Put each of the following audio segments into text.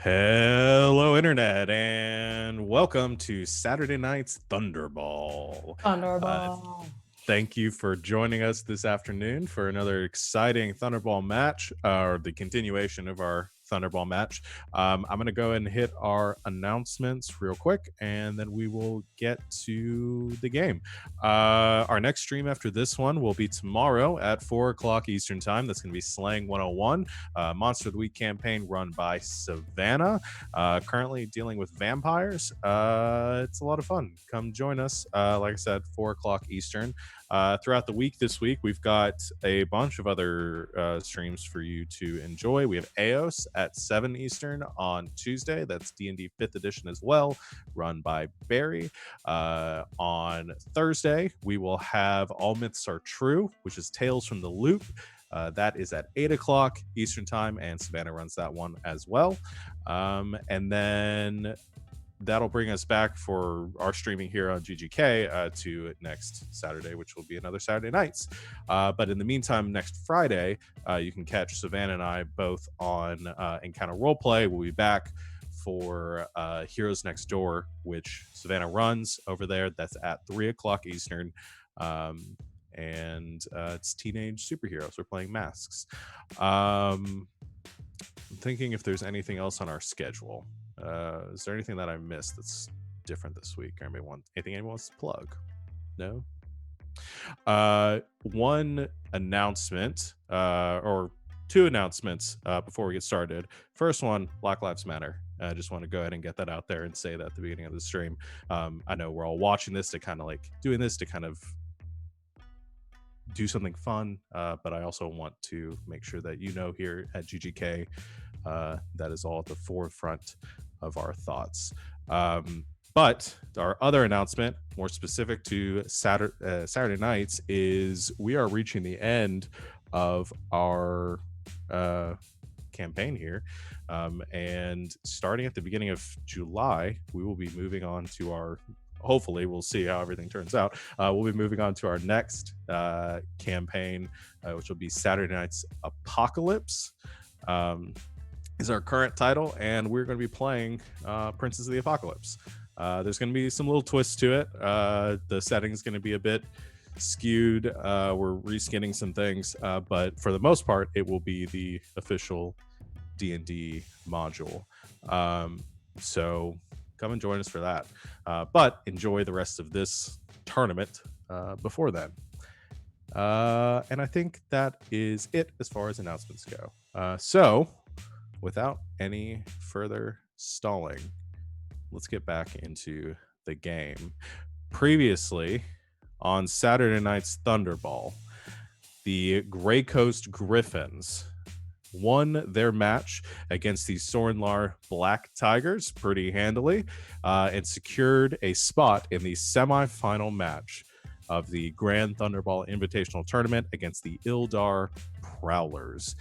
Hello, Internet, and welcome to Saturday night's Thunderball. Uh, Thunderball. Thank you for joining us this afternoon for another exciting Thunderball match, or the continuation of our Thunderball match. I'm going to go ahead and hit our announcements real quick, and then we will get to the game. Our next stream after this one will be tomorrow at 4 o'clock Eastern Time. That's going to be Slang 101, Monster of the Week campaign run by Savannah. Currently dealing with vampires. It's a lot of fun. Come join us. Like I said, 4 o'clock Eastern. Throughout the week this week, we've got a bunch of other streams for you to enjoy. We have EOS at 7 Eastern on Tuesday. That's D&D 5th edition as well, run by Barry. On Thursday, we will have All Myths Are True, which is Tales from the Loop. That is at 8 o'clock Eastern Time, and Savannah runs that one as well. And then that'll bring us back for our streaming here on GGK to next Saturday, which will be another Saturday nights. But in the meantime, next Friday, you can catch Savannah and I both on Encounter Roleplay. We'll be back for Heroes Next Door, which Savannah runs over there. That's at 3 o'clock Eastern. And it's teenage superheroes. We're playing masks. I'm thinking if there's anything else on our schedule. Is there anything that I missed that's different this week? Or anything anyone wants to plug? No? One announcement, or two announcements before we get started. First one, Black Lives Matter. I just want to go ahead and get that out there and say that at the beginning of the stream. I know we're all watching this to kind of doing this to kind of do something fun, but I also want to make sure that here at GGK that is all at the forefront of our thoughts. But our other announcement, more specific to Saturday nights, is we are reaching the end of our campaign here. And starting at the beginning of July, we will be moving on to our hopefully we'll see how everything turns out. We'll be moving on to our next campaign, which will be Saturday Night's Apocalypse. Is our current title, and we're going to be playing Princes of the Apocalypse. There's going to be some little twists to it. The setting is going to be a bit skewed. We're reskinning some things, but for the most part, it will be the official D&D module. So come and join us for that. But enjoy the rest of this tournament before then. And I think that is it as far as announcements go. So without any further stalling, let's get back into the game. Previously, on Saturday night's Thunderball, the Grey Coast Griffins won their match against the Sorenlar Black Tigers pretty handily and secured a spot in the semifinal match of the Grand Thunderball Invitational Tournament against the Ildar Prowlers.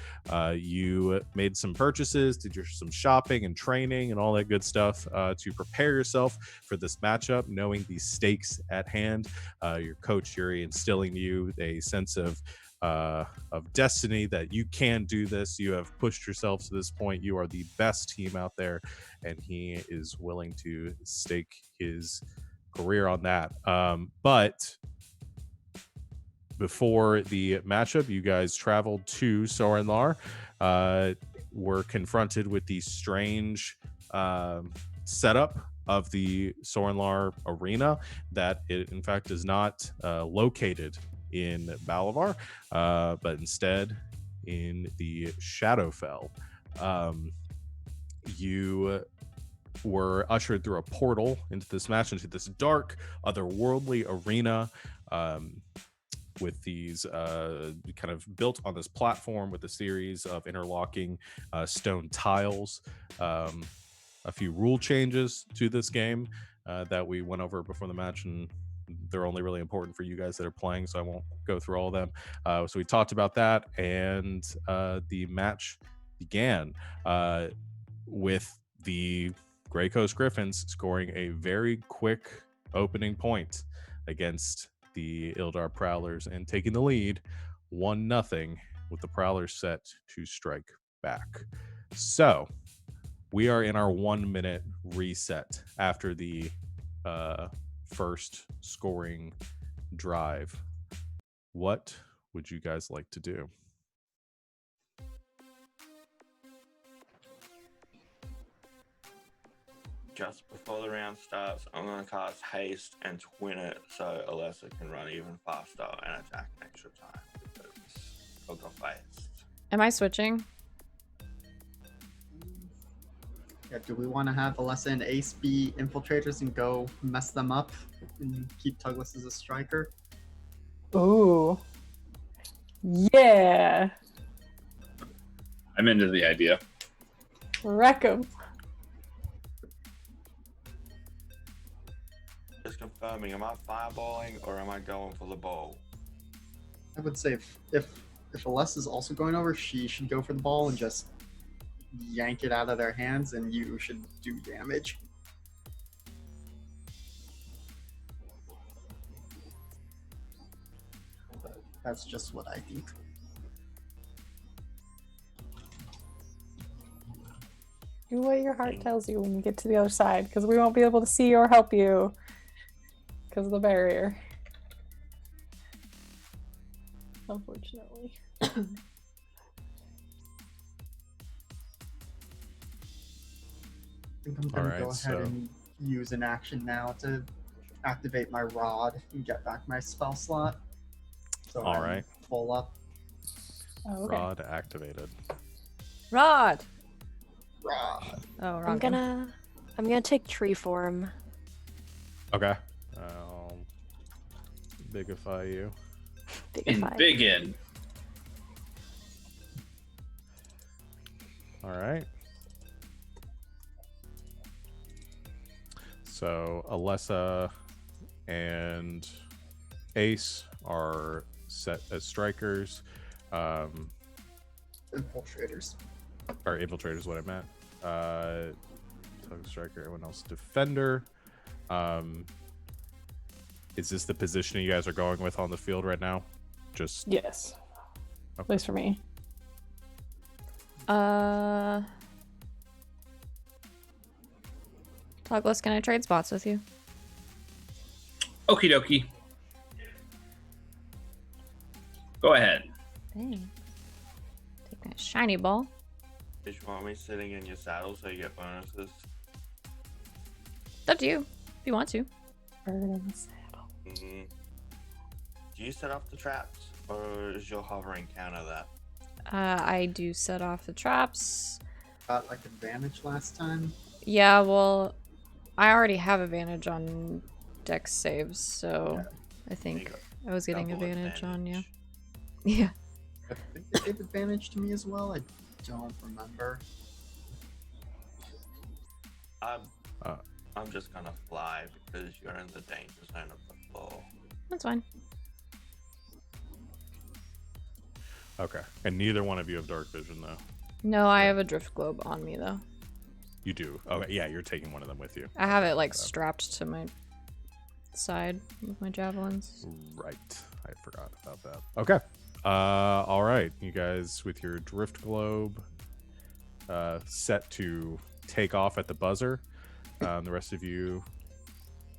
You made some purchases, did some shopping and training and all that good stuff to prepare yourself for this matchup, knowing the stakes at hand. Your coach Yuri instilling you a sense of destiny that you can do this. You have pushed yourself to this point. You are the best team out there, and he is willing to stake his career on that. But before the matchup, you guys traveled to Sorenlar, were confronted with the strange setup of the Sorenlar arena, that it in fact is not located in Balavar, but instead in the Shadowfell. You were ushered through a portal into this match, into this dark, otherworldly arena, with these kind of built on this platform with a series of interlocking stone tiles. A few rule changes to this game that we went over before the match, and they're only really important for you guys that are playing, so I won't go through all of them. So we talked about that, and the match began with the Grey Coast Griffins scoring a very quick opening point against the Ildar Prowlers and taking the lead 1-0, with the Prowlers set to strike back. So We are in our 1 minute reset after the first scoring drive. What would you guys like to do? Just before the round starts, I'm going to cast haste and twin it so Alessa can run even faster and attack an extra time because I'll go fast. Am I switching? Yeah, do we want to have Alessa and Ace be infiltrators and go mess them up and keep Tuglas as a striker? Ooh. Yeah. I'm into the idea. Wreck 'em. Just confirming, am I fireballing or am I going for the ball? I would say if Alessa's also going over, she should go for the ball and just yank it out of their hands, and you should do damage. But that's just what I think. Do what your heart tells you when you get to the other side, because we won't be able to see or help you because of the barrier. Unfortunately. I think I'm gonna go ahead and use an action now to activate my rod and get back my spell slot. So All I'm right. full up. Oh, okay. Rod activated. Rod. Rod. Oh, I'm gonna take tree form. Okay. I'll bigify you. Big in. All right. So Alessa and Ace are set as strikers. Infiltrators. Or infiltrators, what I meant. Tug striker, everyone else defender. Is this the position you guys are going with on the field right now? Just Yes. Okay. At least for me. Douglas, can I trade spots with you? Okie dokie. Go ahead. Dang. Take that shiny ball. Did you want me sitting in your saddle so you get bonuses? It's up to you if you want to. Bird in the saddle. Mm-hmm. Do you set off the traps or is your hovering counter that? I do set off the traps. Got like advantage last time. Yeah, well, I already have advantage on dex saves, so I think I was getting Double advantage on you. advantage. Yeah. I think they gave advantage to me as well. I don't remember. I'm just gonna fly because you're in the danger zone of the floor. That's fine. okay. And neither one of you have dark vision, though. No, I have a drift globe on me though. You do. Okay. Yeah, you're taking one of them with you. I have it like strapped to my side with my javelins. Right. I forgot about that. Okay. All right. You guys with your drift globe set to take off at the buzzer. The rest of you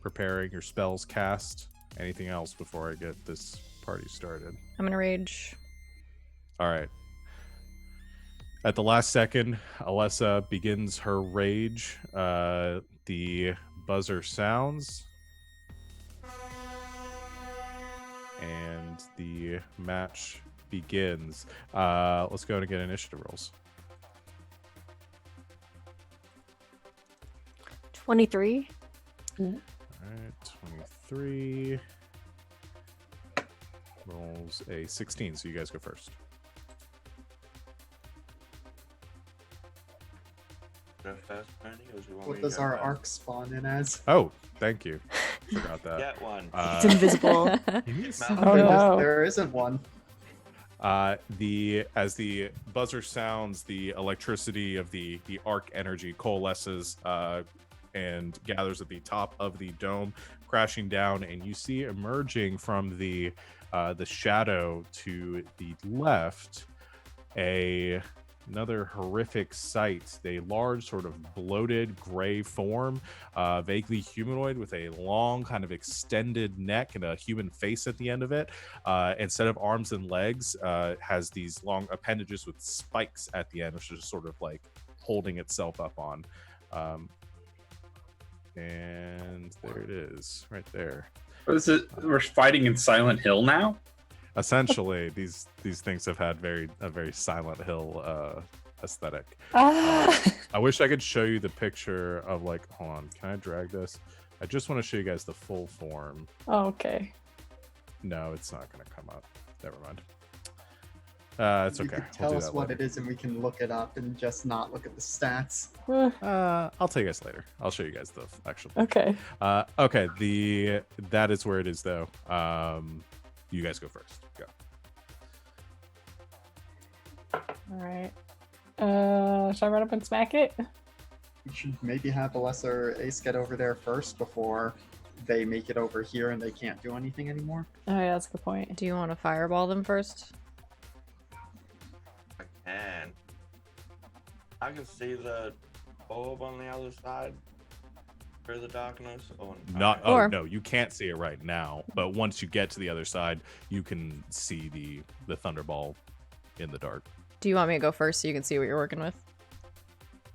preparing your spells cast. Anything else before I get this party started? I'm gonna rage. All right. At the last second, Alessa begins her rage. The buzzer sounds. And the match begins. Let's go and get initiative rolls. 23. All right, 23. Rolls a 16, so you guys go first. Go first, Bernie, or do you want What me to does go our first? arc spawn in as? Oh, thank you. Forgot that. Get one. It's invisible. Oh, no. There isn't one. As the buzzer sounds, the electricity of the arc energy coalesces and gathers at the top of the dome, crashing down, and you see emerging from the shadow to the left a another horrific sight. A large, sort of bloated gray form, vaguely humanoid with a long, kind of extended neck and a human face at the end of it. Instead of arms and legs, has these long appendages with spikes at the end, which is sort of like holding itself up on. And there it is, right there. What is it? We're fighting in Silent Hill now? Essentially, these things have had a very Silent Hill aesthetic. Ah. I wish I could show you the picture of, like, hold on, can I drag this? I just want to show you guys the full form. Oh, okay. No, it's not going to come up. Never mind. It's You okay. could We'll tell do us that what later. it is, and we can look it up and just not look at the stats. I'll tell you guys later. I'll show you guys the actual picture. Okay. Okay, that is where it is, though. You guys go first. Go. All right. Should I run up and smack it? We should maybe have a lesser ace get over there first before they make it over here and they can't do anything anymore. Oh yeah, that's a good point. Do you want to fireball them first? And I can see the orb on the other side through the darkness. Or Not. Or- Oh no, you can't see it right now. But once you get to the other side, you can see the Thunderball in the dark. Do you want me to go first so you can see what you're working with?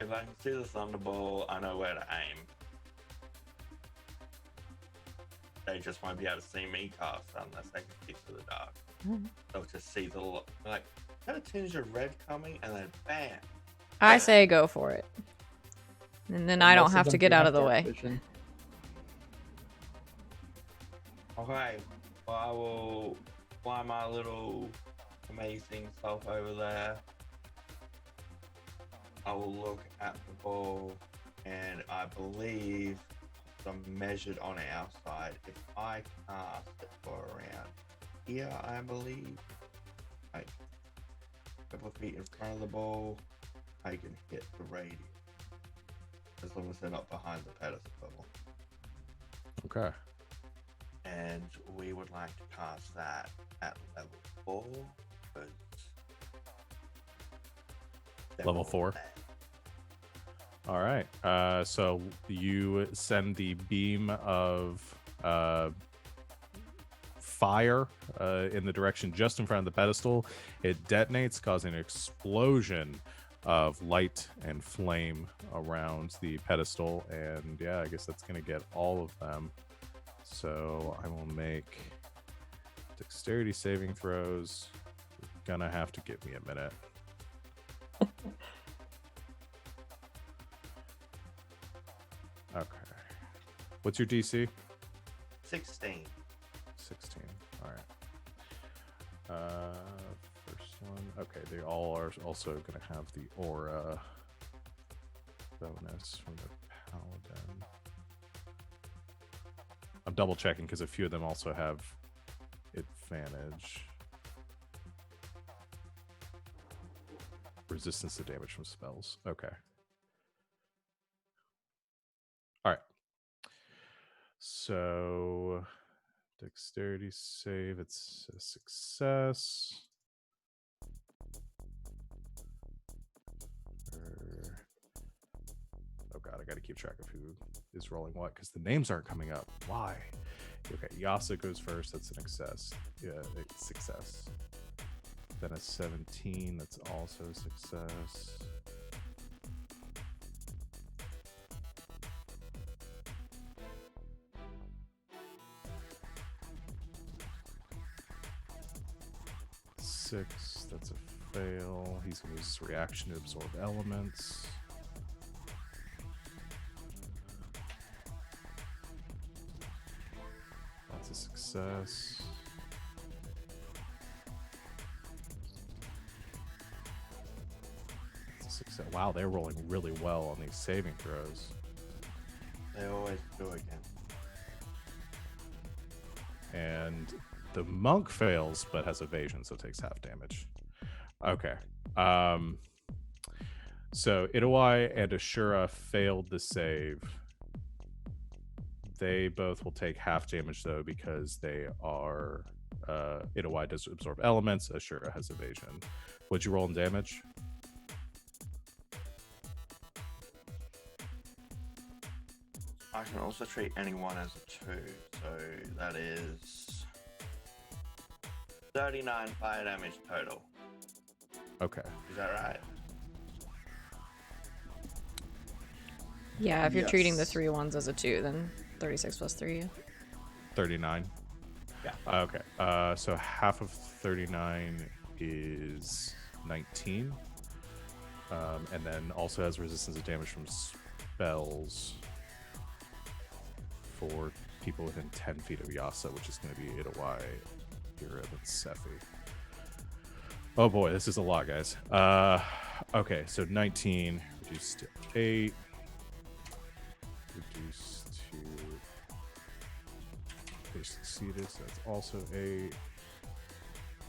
If I can see the Thunderball, I know where to aim. They just won't be able to see me cast unless they can see through the dark. They'll just see the like got a tinge of red coming, and then bam. I say go for it. And then I don't Most have to them get do out have of the dark way. vision. Okay, well, I will fly my little amazing self over there. I will look at the ball, and I believe I'm measured on our side. If I cast it for around here, I believe, like a couple of feet in front of the ball, I can hit the radius. As long as they're not behind the pedestal. Okay. And we would like to cast that at level 4. But Level 4? All right. So you send the beam of fire in the direction just in front of the pedestal. It detonates, causing an explosion of light and flame around the pedestal. And yeah, I guess that's going to get all of them. So I will make dexterity saving throws. You're gonna have to give me a minute. Okay. What's your DC? 16. 16. All right. First one. Okay, they all are also going to have the aura bonus from the paladin. I'm double checking because a few of them also have advantage. Resistance to damage from spells. Okay. All right. So dexterity save, it's a success. Oh god, I gotta keep track of who is rolling what because the names aren't coming up. Why? Okay, Yasa goes first, that's an success. Yeah, a success. Then a 17, that's also a success. Six, that's a fail. He's gonna use his reaction to absorb elements. That's a success. That's a success. Wow, they're rolling really well on these saving throws. They always do again. And the monk fails but has evasion, so takes half damage. Okay. So Itai and Ashura failed the save. They both will take half damage though because they are Itai does absorb elements, Ashura has evasion. What'd you roll in damage? I can also treat anyone as a 2, so that is 39 fire damage total. Okay. Is that right? Yeah, if you're treating the Yes. 3 ones as a 2, then 36 plus 3. 39. Yeah. Okay. So half of 39 is 19. And then also has resistance to damage from spells for people within 10 feet of Yasa, which is going to be Idawai, Hira, and Sephi. Oh boy, this is a lot, guys. Okay, so 19 reduced to 8. Reduced to... They succeeded, so that's also 8.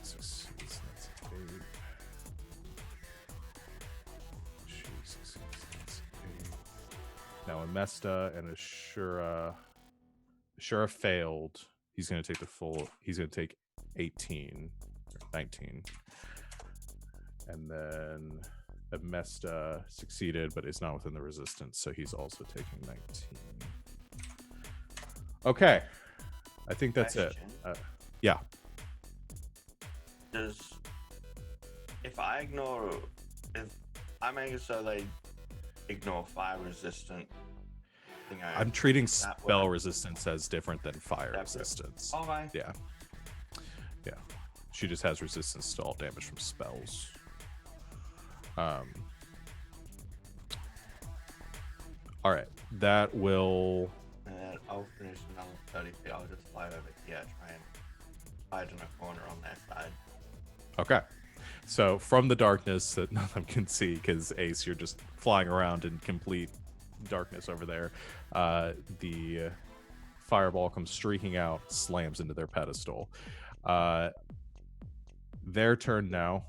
Succeeds, that's 8. She succeeds, that's 8. Now Amesta and Ashura failed. He's going to take the full... He's going to take 18. Or 19. And then Amesta succeeded, but is not within the resistance, so he's also taking 19. Okay. I think that's it. Question. Yeah. If I make it so they ignore fire resistant, I'm treating that spell work? resistance as different than fire Separate. resistance. Okay. Yeah. Yeah. She just has resistance to all damage from spells. All right. That will... And I'll finish another 30 feet. I'll just fly over here, try and hide in a corner on their side. Okay. So from the darkness that none of them can see, because Ace, you're just flying around in complete darkness over there, the fireball comes streaking out, slams into their pedestal. Their turn now.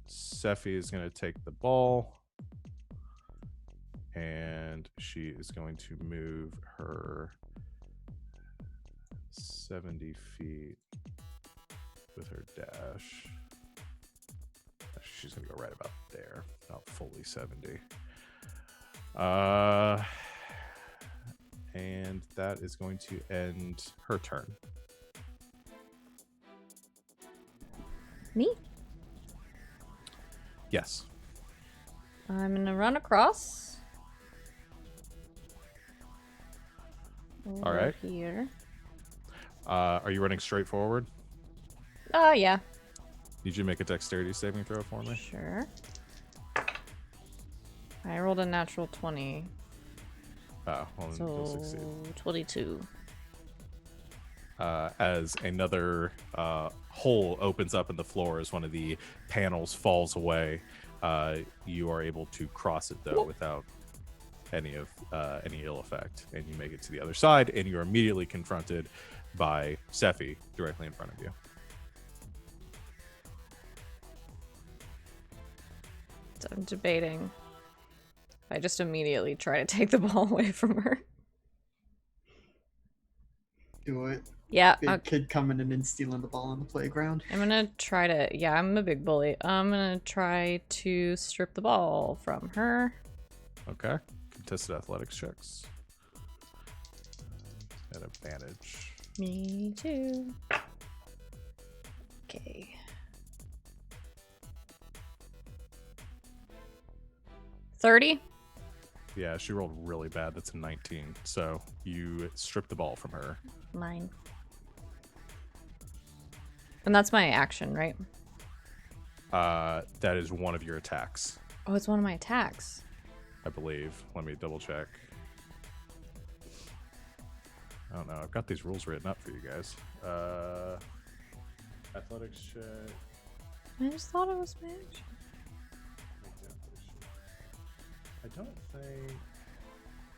Sephi is going to take the ball, and she is going to move her 70 feet with her dash. She's going to go right about there, not fully 70. And that is going to end her turn. Me? Yes. I'm gonna run across. All right. Here. Are you running straight forward? Oh, yeah. Need you to make a dexterity saving throw for me? Sure. I rolled a natural 20. Well, you'll succeed. So 22. As another hole opens up in the floor as one of the panels falls away, you are able to cross it though without any ill effect, and you make it to the other side, and you are immediately confronted by Sephi directly in front of you. So I'm debating. I just immediately try to take the ball away from her. Do it. Yeah, Big kid coming in and stealing the ball on the playground. I'm gonna try to. Yeah, I'm a big bully. I'm gonna try to strip the ball from her. Okay. Contested athletics checks. At advantage. Me too. Okay. 30? Yeah, she rolled really bad. That's a 19. So you strip the ball from her. 9. And that's my action, right? That is one of your attacks, Oh, it's one of my attacks. I believe. Let me double check. I don't know. I've got these rules written up for you guys. Athletics check. I just thought it was my action. I don't think.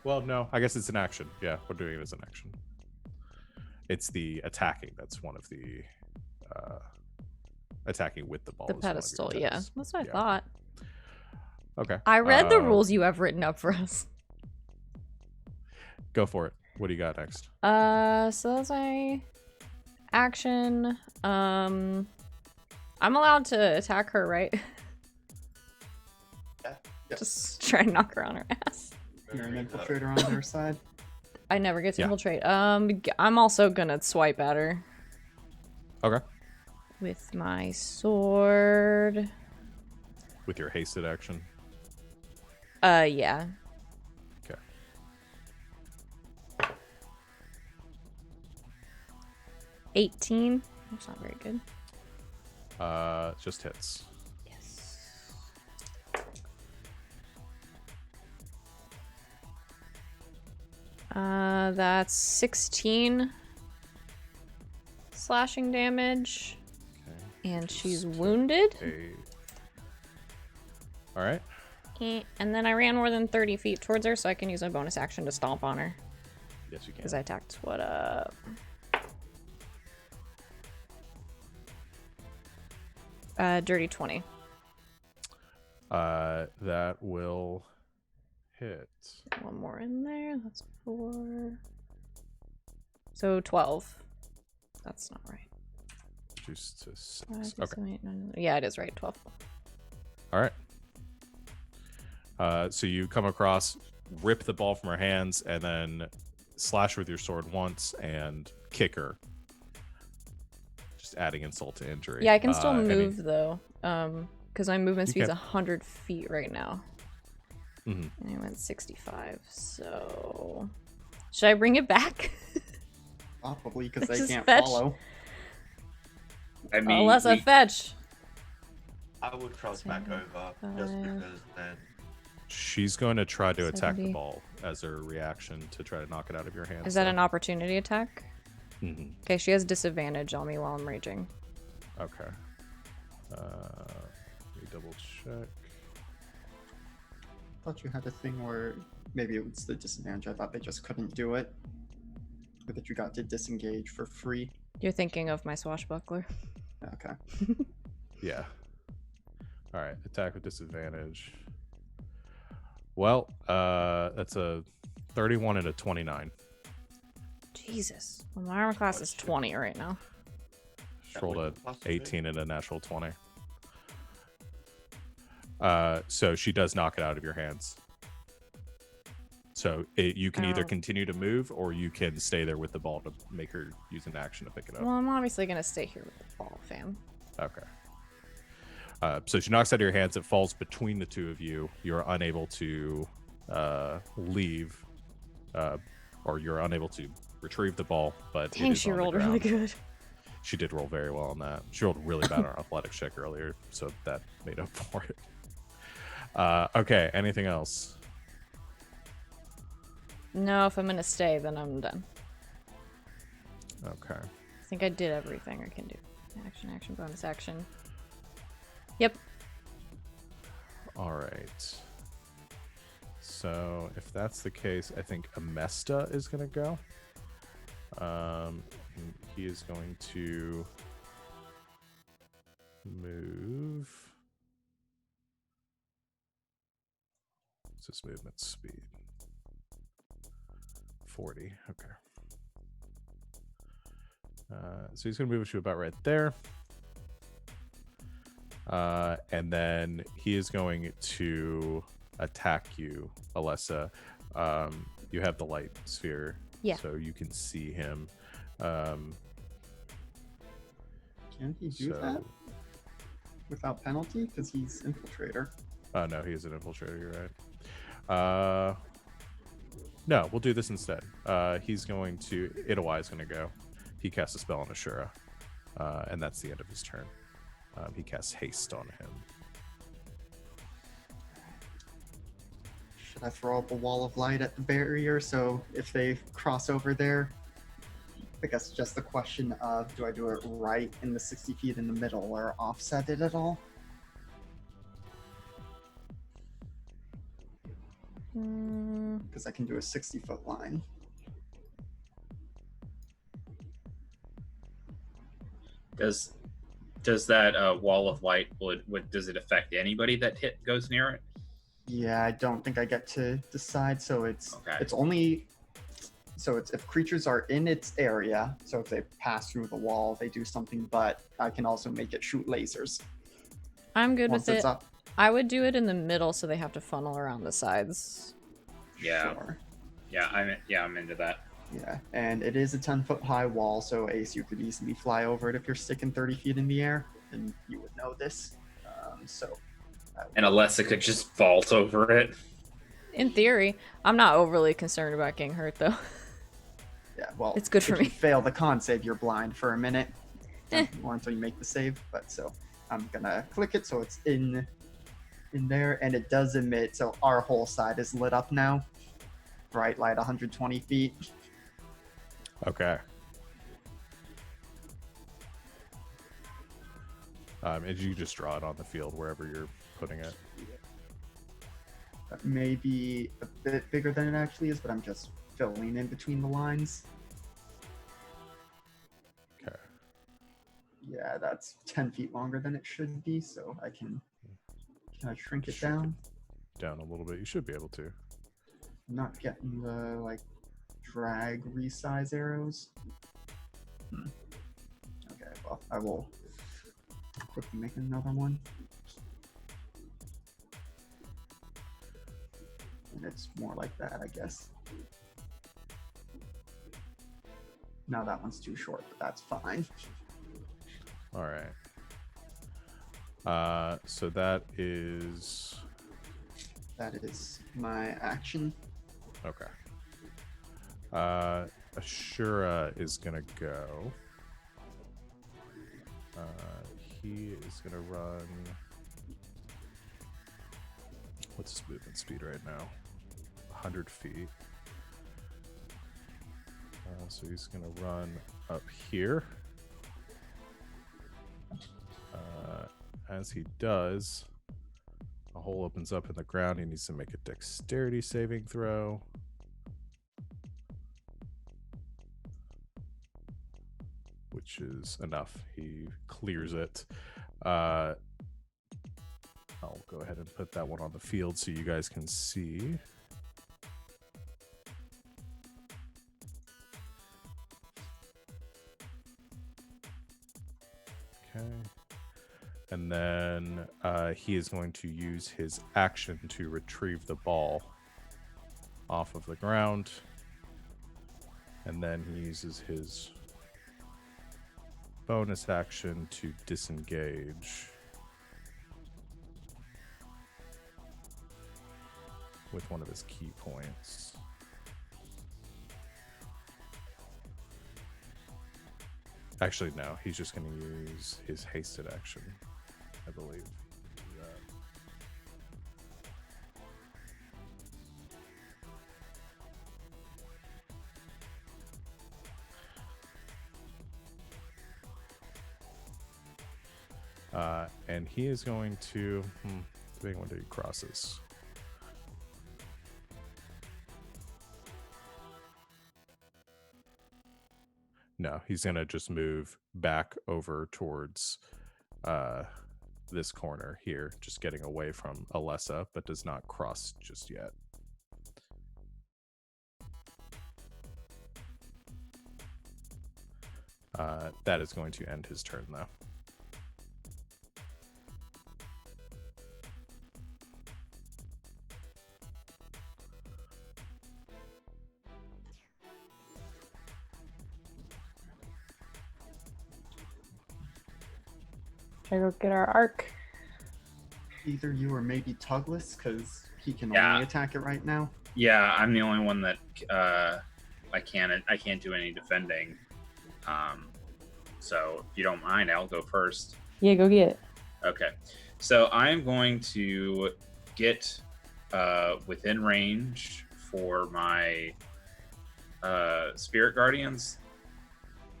Well, no. I guess it's an action. Yeah, we're doing it as an action. It's the attacking that's one of the attacking with the ball. The is one of your pedestal, yeah. attacks. That's what I Yeah. thought. Okay. I read the rules you have written up for us. Go for it. What do you got next? So that's my action. I'm allowed to attack her, right? Yeah. Yep. Just try and knock her on her ass. You're an infiltrator on their side. I never get to Yeah. infiltrate. I'm also gonna swipe at her Okay. with my sword. With your hasted action. Yeah. Okay. 18. That's not very good. Just hits. Yes. That's 16 slashing damage, Okay. and she's Just wounded. All right. And then I ran more than 30 feet towards her, so I can use my bonus action to stomp on her. Yes, you can. Because I attacked. What up? Dirty 20. That will hit. One more in there. That's 4. So 12. That's not right. Reduce to 6. 5, 6, Okay. 7, 8, 9, yeah, it is right. 12. All right. So you come across, rip the ball from her hands, and then slash with your sword once and kick her. Just adding insult to injury. Yeah, I can still and move though. Because my movement You speed's can. 100 feet right now. Mhm. And I went 65, so... Should I bring it back? Probably because This they is can't fetch. follow. I mean, Unless I fetch. I would trust back over just 75. because then. She's going to try to attack the 70. ball as her reaction to try to knock it out of your hands. Is that an opportunity attack? Mhm. Okay, she has disadvantage on me while I'm raging. Okay. Let me double check. I thought you had a thing where maybe it was the disadvantage. I thought they just couldn't do it. Or that you got to disengage for free. You're thinking of my swashbuckler. Okay. Yeah. All right. Attack with disadvantage. Well, that's a 31 and a 29. Jesus. Well, my armor class is 20 right now. Just rolled a Plus 2. 18 and a natural 20. So she does knock it out of your hands. So you can either Oh. continue to move or you can stay there with the ball to make her use an action to pick it up. Well, I'm obviously gonna stay here with the ball, fam. Okay. So she knocks it out of your hands. It falls between the two of you. You're unable to leave, or you're unable to retrieve the ball. But Dang, it is she on the rolled really ground. good. She did roll very well on that. She rolled really bad on her athletics check earlier, so that made up for it. Okay. Anything else? No, if I'm gonna stay, then I'm done. Okay. I think I did everything I can do. Action, action, bonus action. Yep. All right. So if that's the case, I think Amesta is going to go. And he is going to move. What's his movement speed? 40. Okay. So he's going to move you about right there. And then he is going to attack you, Alessa. You have the light sphere, Yeah. so you can see him. Can he do that without penalty? Because he's infiltrator. Oh no, he is an infiltrator. You're right. No, we'll do this instead. He's going to. Itawai is going to go. He casts a spell on Ashura, and that's the end of his turn. He casts haste on him. Should I throw up a wall of light at the barrier so if they cross over there? I guess just the question of do I do it right in the 60 feet in the middle or offset it at all? Because I can do a 60-foot line. Does that wall of light does it affect anybody that goes near it? Yeah, I don't think I get to decide. So it's Okay. it's only it's if creatures are in its area. So if they pass through the wall, they do something. But I can also make it shoot lasers I'm good once with it's it. up. I would do it in the middle so they have to funnel around the sides. Yeah. Sure. I'm into that. Yeah, and it is a 10-foot high wall, so Ace, you could easily fly over it if you're sticking 30 feet in the air, and you would know this. So. And Alessa could just vault over it. In theory, I'm not overly concerned about getting hurt though. Yeah, well, It's good for if me. you fail the con save, you're blind for a minute, Eh. or until you make the save. But so I'm gonna click it so it's in there, and it does emit. So our whole side is lit up now. Bright light, 120 feet. Okay. And you just draw it on the field wherever you're putting it. That may be a bit bigger than it actually is, but I'm just filling in between the lines. Okay. Yeah, that's 10 feet longer than it should be, so I can I shrink it down. Down a little bit. You should be able to. I'm not getting the like drag resize arrows. Okay, well, I will quickly make another one. And it's more like that, I guess. No, that one's too short, but that's fine. All right. So that is my action. okay. Ashura is gonna go. He is gonna run. What's his movement speed right now? 100 feet. So he's gonna run up here. As he does, a hole opens up in the ground. He needs to make a dexterity saving throw. Which is enough. He clears it. I'll go ahead and put that one on the field so you guys can see. Okay. And then he is going to use his action to retrieve the ball off of the ground. And then he uses his bonus action to disengage with one of his key points. Actually, no, he's just going to use his hasted action, I believe. And he is going to, depending on when he crosses. No, he's going to just move back over towards this corner here, just getting away from Alessa, but does not cross just yet. That is going to end his turn, though. Should I go get our arc? Either you or maybe Tugless, because he can Yeah. only attack it right now. Yeah, I'm the only one that I can't do any defending. So if you don't mind, I'll go first. Yeah, go get it. Okay, so I'm going to get within range for my Spirit Guardians,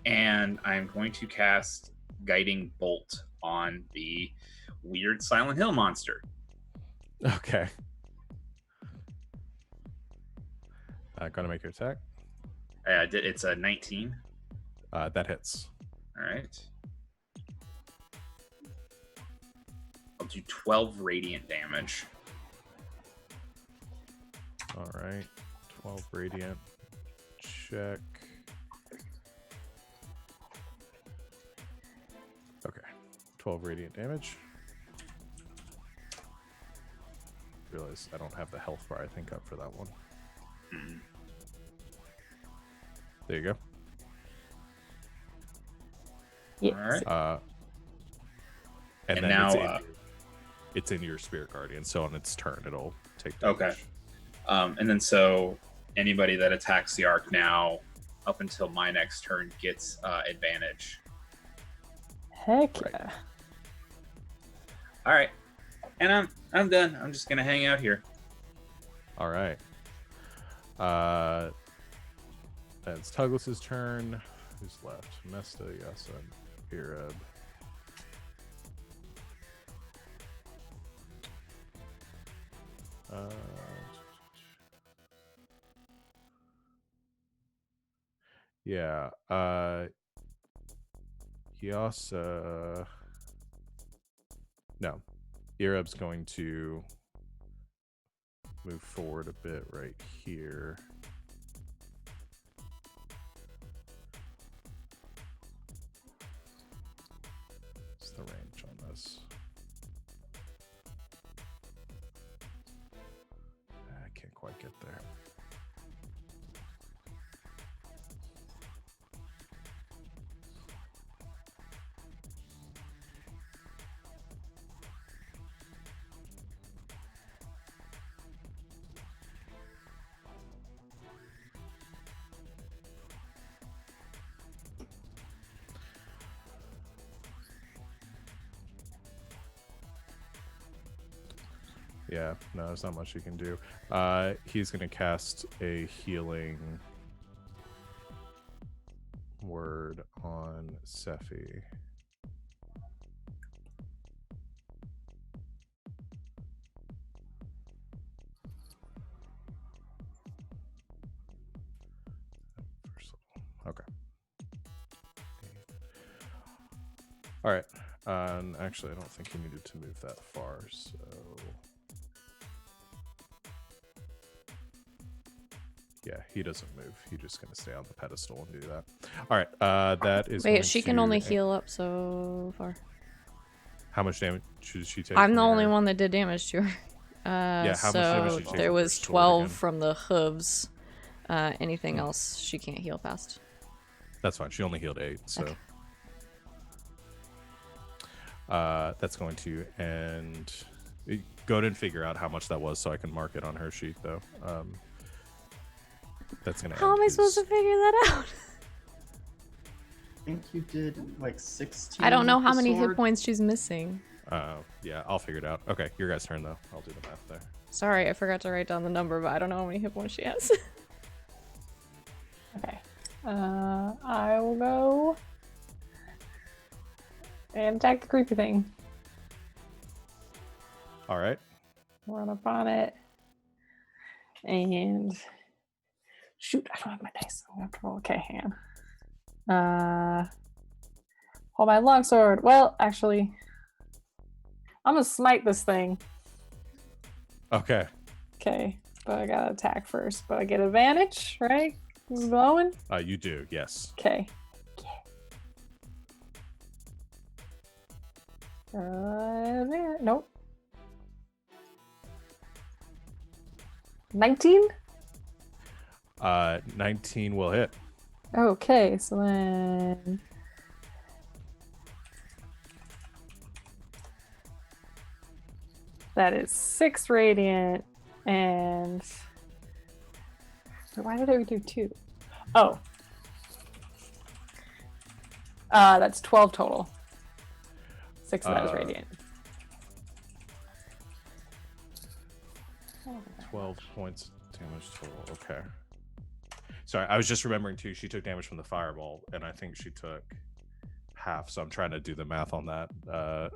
and I'm going to cast Guiding Bolt on the weird Silent Hill monster. Okay. Gonna make your attack. It's a 19. That hits. All right. I'll do 12 radiant damage. All right. 12 radiant. Check. Okay. 12 radiant damage. Realize I don't have the health bar, I think, up for that one. There you go. Yes. All right. And And then now, it's in your spirit guardian, so on its turn it'll take Okay. damage. And then so anybody that attacks the arc now, up until my next turn, gets advantage. Heck Right. yeah. All right, and I'm done. I'm just gonna hang out here. All right. It's Tuglas's turn. Who's left? Mesta, Yasa, and Ireb. Yeah. Yasa. No. Ireb's going to move forward a bit right here. What's the range on this? I can't quite get there. Yeah, no, there's not much you can do. He's going to cast a healing word on Sephi. Okay. All right. Actually, I don't think he needed to move that far, so... Yeah, he doesn't move. He's just going to stay on the pedestal and do that. All right, that is. Wait, going she can to only end- heal up so far. How much damage should she take? I'm from the only your- one that did damage to her. Yeah, how much damage so did you take there from was her sword 12 again? from the hooves. Anything else she can't heal past. That's fine. She only healed 8, so. Okay. That's going to end. Go ahead and figure out how much that was so I can mark it on her sheet, though. That's going to How am I supposed to figure that out? I think you did like 16. I don't know with how the many hit sword. points she's missing. Yeah, I'll figure it out. Okay, your guys' turn, though. I'll do the math there. Sorry, I forgot to write down the number, but I don't know how many hit points she has. Okay. I will go and attack the creepy thing. All right. Run up on it. And shoot, I don't have my dice. I'm gonna have to roll. Okay, hang on. Hold my longsword. Well, actually, I'm gonna smite this thing. Okay. Okay, but I gotta attack first. But I get advantage, right? This is glowing. You do, yes. Okay. There. Nope. 19? 19 will hit. Okay, so then that is 6 radiant and why did I do 2? Oh. That's 12 total. 6 of that is radiant. 12 points damage total. Okay. Sorry, I was just remembering too. She took damage from the fireball, and I think she took half. So I'm trying to do the math on that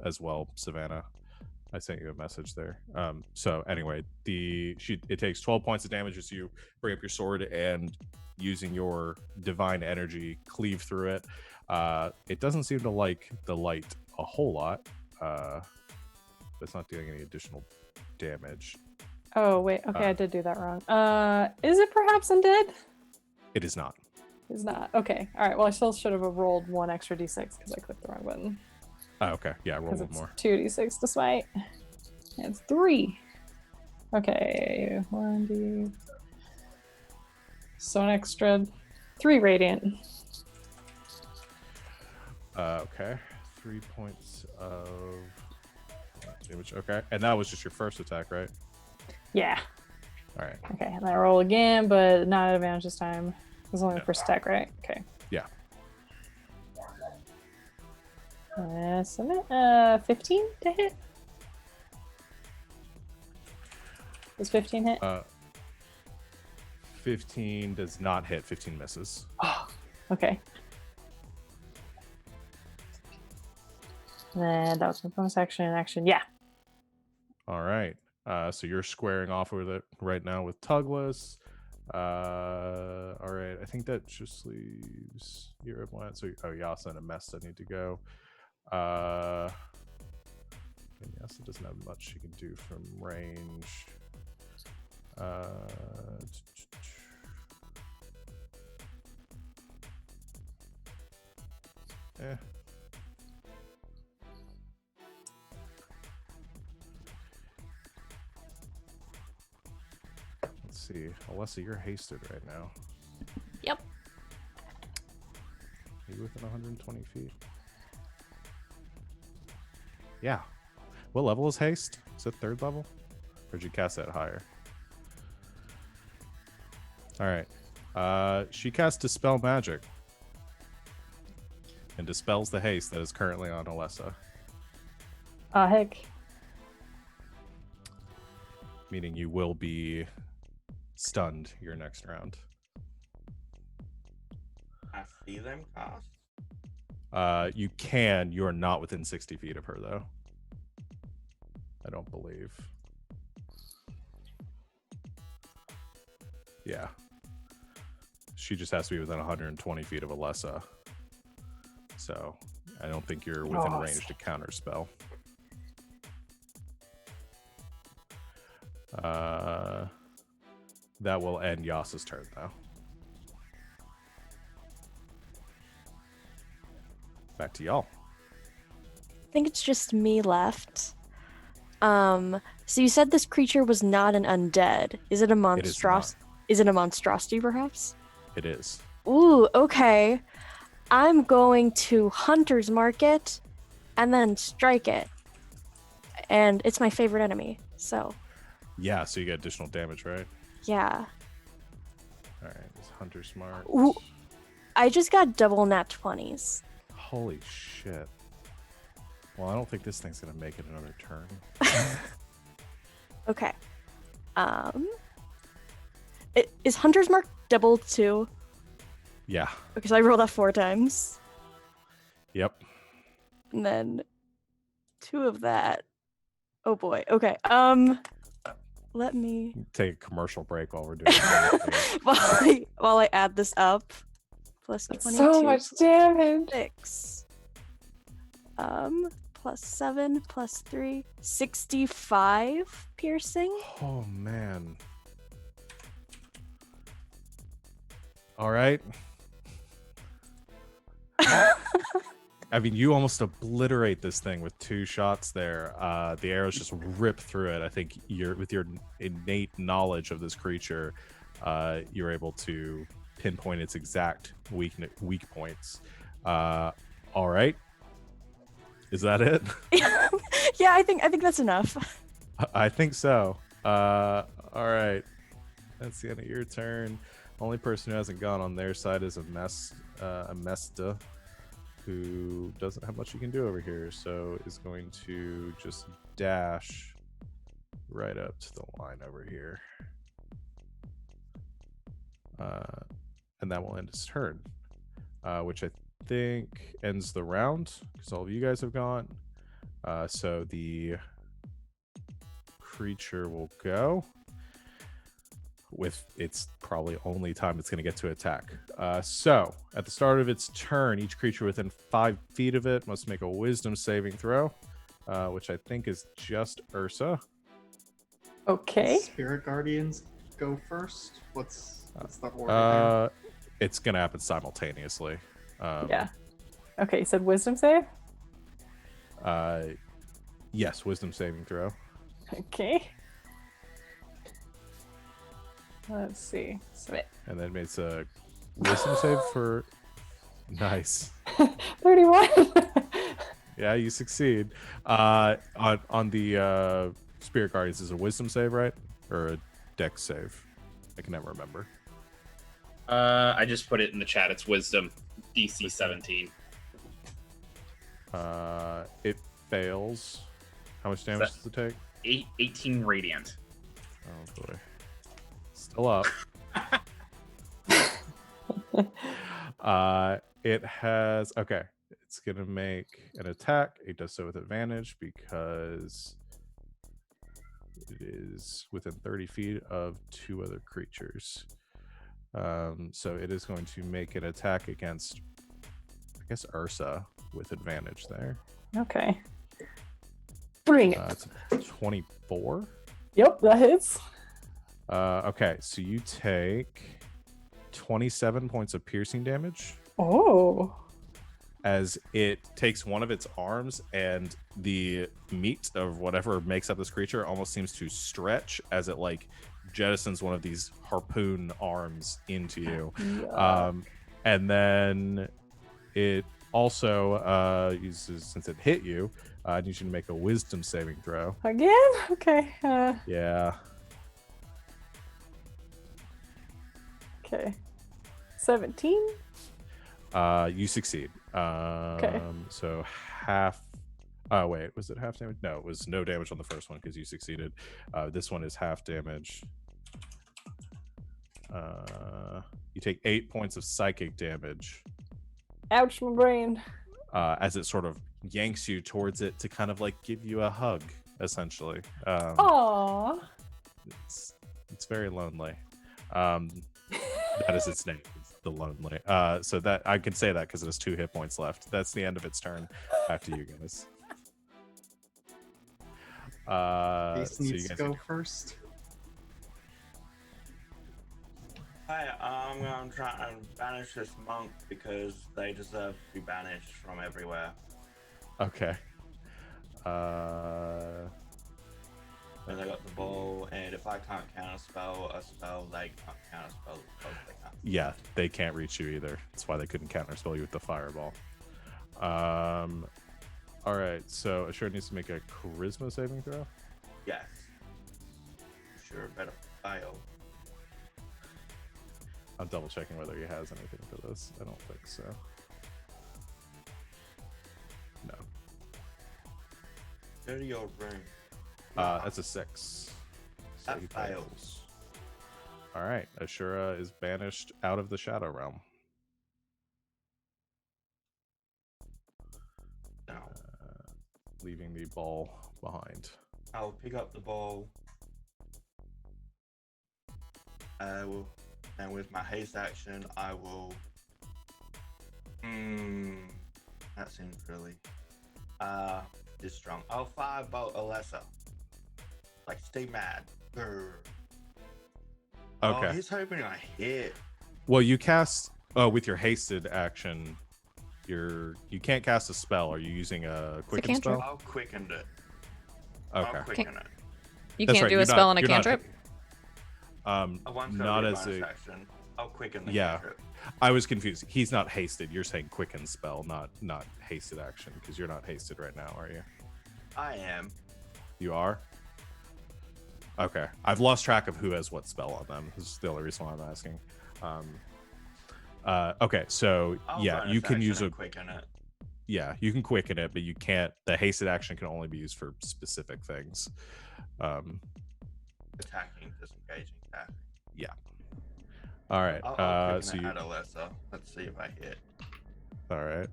as well, Savannah. I sent you a message there. So anyway, it takes 12 points of damage as you bring up your sword and using your divine energy cleave through it. It doesn't seem to like the light a whole lot, but it's not doing any additional damage. Oh, wait. Okay, I did do that wrong. Is it perhaps undead? It is not. It's not. Okay. All right. Well, I still should have rolled 1 extra d6 because I clicked the wrong button. Oh, okay. Yeah, roll Because one it's more. 2d6 to smite. It's 3. Okay. 1d. So an extra 3 radiant. Okay. 3 points of damage. Okay. And that was just your first attack, right? Yeah. All right. Okay, and I roll again, but not at advantage this time. It's only the No. first attack, right? Okay. Yeah. 15 to hit? Does 15 hit? 15 does not hit. 15 misses. Oh, okay. And then that was my bonus action and action. Yeah. All right. So you're squaring off with it right now with Tugless. All right. I think that just leaves your one. So Yasa and Amesta need to go. And Yasa doesn't have much she can do from range. Eh. Let's see. Alessa, you're hasted right now. Yep. Are you within 120 feet? Yeah. What level is haste? Is it 3rd level? Or did you cast that higher? Alright. She casts Dispel Magic. And dispels the haste that is currently on Alessa. Heck. Meaning you will be stunned your next round. I see them cast. You can. You are not within 60 feet of her, though. I don't believe. Yeah. She just has to be within 120 feet of Alessa. So I don't think you're within range to counter spell. That will end Yasa's turn, though. Back to y'all. I think it's just me left. So you said this creature was not an undead. Is it a monstrosity? Is it a monstrosity, perhaps? It is. Ooh, okay. I'm going to Hunter's Market and then strike it. And it's my favorite enemy, so. Yeah, so you get additional damage, right? Yeah. Alright, it's Hunter Smart. Ooh, I just got double nat 20s. Holy shit. Well, I don't think this thing's gonna make it another turn. Okay. Is Hunter's Mark double too? Yeah. Because I rolled that 4 times. Yep. And then 2 of that. Oh boy. Okay. Let me Take a commercial break while we're doing it. while I add this up. Plus 22. So much damage. 6. Plus 7, plus 3. 65 piercing. Oh man. All right. I mean, you almost obliterate this thing with 2 shots there. The arrows just rip through it. I think with your innate knowledge of this creature, you're able to pinpoint its exact weak points. All right. Is that it? Yeah, I think that's enough. I think so. All right. That's the end of your turn. Only person who hasn't gone on their side is Amesta, who doesn't have much he can do over here, so is going to just dash right up to the line over here. And that will end his turn, which I think ends the round because all of you guys have gone. So the creature will go with its probably only time it's going to get to attack. So at the start of its turn, each creature within 5 feet of it must make a wisdom saving throw, which I think is just Ursa. Okay. Spirit Guardians go first. What's the order there? It's going to happen simultaneously. Yeah. Okay, you said wisdom save? Yes, wisdom saving throw. Okay. Let's see. Submit. And then it's a Wisdom save for nice. 31. Yeah, you succeed. On the Spirit Guardians is a Wisdom save, right, or a Dex save? I can never remember. I just put it in the chat. It's Wisdom, DC 17. It fails. How much damage does it take? 18 radiant. Oh boy, still up. It has okay. It's gonna make an attack. It does so with advantage because it is within 30 feet of 2 other creatures. So it is going to make an attack against, I guess, Ursa with advantage there. Okay. Bring it. It's 24. Yep, that hits. Okay, so you take 27 points of piercing damage Oh. as it takes one of its arms, and the meat of whatever makes up this creature almost seems to stretch as it like jettisons one of these harpoon arms into you. Yeah. And then it also uses, since it hit you, I need you to make a wisdom saving throw. Again? Okay. Yeah. Okay. 17? You succeed. Okay. So half. Oh wait, was it half damage? No, it was no damage on the first one because you succeeded. This one is half damage. You take 8 points of psychic damage. Ouch, my brain. As it sort of yanks you towards it to kind of like give you a hug, essentially. Aww. It's very lonely. That is its name. It's the lonely. So that I can say that because it has 2 hit points left. That's the end of its turn. After you guys. Ace So you needs to guys go first. Hey, I'm gonna try and banish this monk because they deserve to be banished from everywhere. Okay. And I got the ball, and if I can't counterspell a spell, they can't counterspell the spell they can't. Yeah, they can't reach you either. That's why they couldn't counterspell you with the fireball. All right, so Assure needs to make a charisma saving throw. Yes. Sure, better fail. I'm double checking whether he has anything for this. I don't think so. No. Go to your room. That's a 6. So That he fails. fails. All right, Ashura is banished out of the Shadow Realm. No. Leaving the ball behind. I'll pick up the ball. And with my haste action, I will. That seems really just strong. I'll firebolt Alessa. Like, stay mad. Grr. Okay. Oh, he's hoping I hit. Well, you cast with your hasted action. You can't cast a spell. Are you using a quicken cantrip. spell? I'll quicken it. Okay. I'll quicken it. You That's can't right, do you're a spell not- on a you're not- cantrip? One's not gonna be as bonus a. action. I'll quicken the Yeah. cantrip. I was confused. He's not hasted. You're saying quicken spell, not hasted action, because you're not hasted right now, are you? I am. You are? Okay. I've lost track of who has what spell on them. This is the only reason why I'm asking. Okay, so I'll yeah, bonus you can action use and a quicken it. yeah, you can quicken it, but you can't. The hasted action can only be used for specific things. Attacking, disengaging, attacking. Yeah. All right. I'll So quicken you. it at Alessa. Let's see if I hit. All right.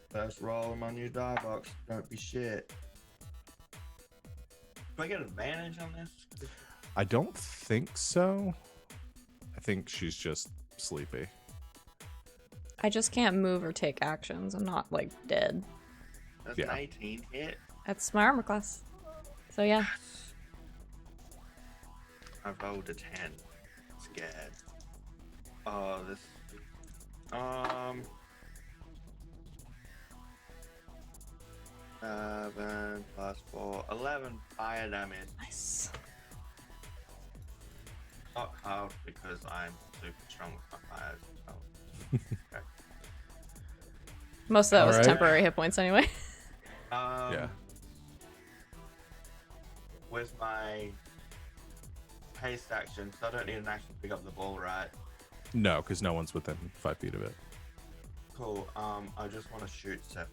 First roll on my new die box. Don't be shit. Do I get advantage on this? I don't think so. I think she's just sleepy. I just can't move or take actions. I'm not like dead. That's Yeah. an 18 hit. That's my armor class. So yeah. I rolled a 10. Scared. Oh, this. 7 plus 4, 11 fire damage. Nice. Not hard because I'm super strong with my fires. So. Okay. Most of that was Alright. temporary hit points anyway. Yeah. With my haste action, so I don't need an action to pick up the ball, right? No, because no one's within 5 feet of it. Cool. I just want to shoot Sephi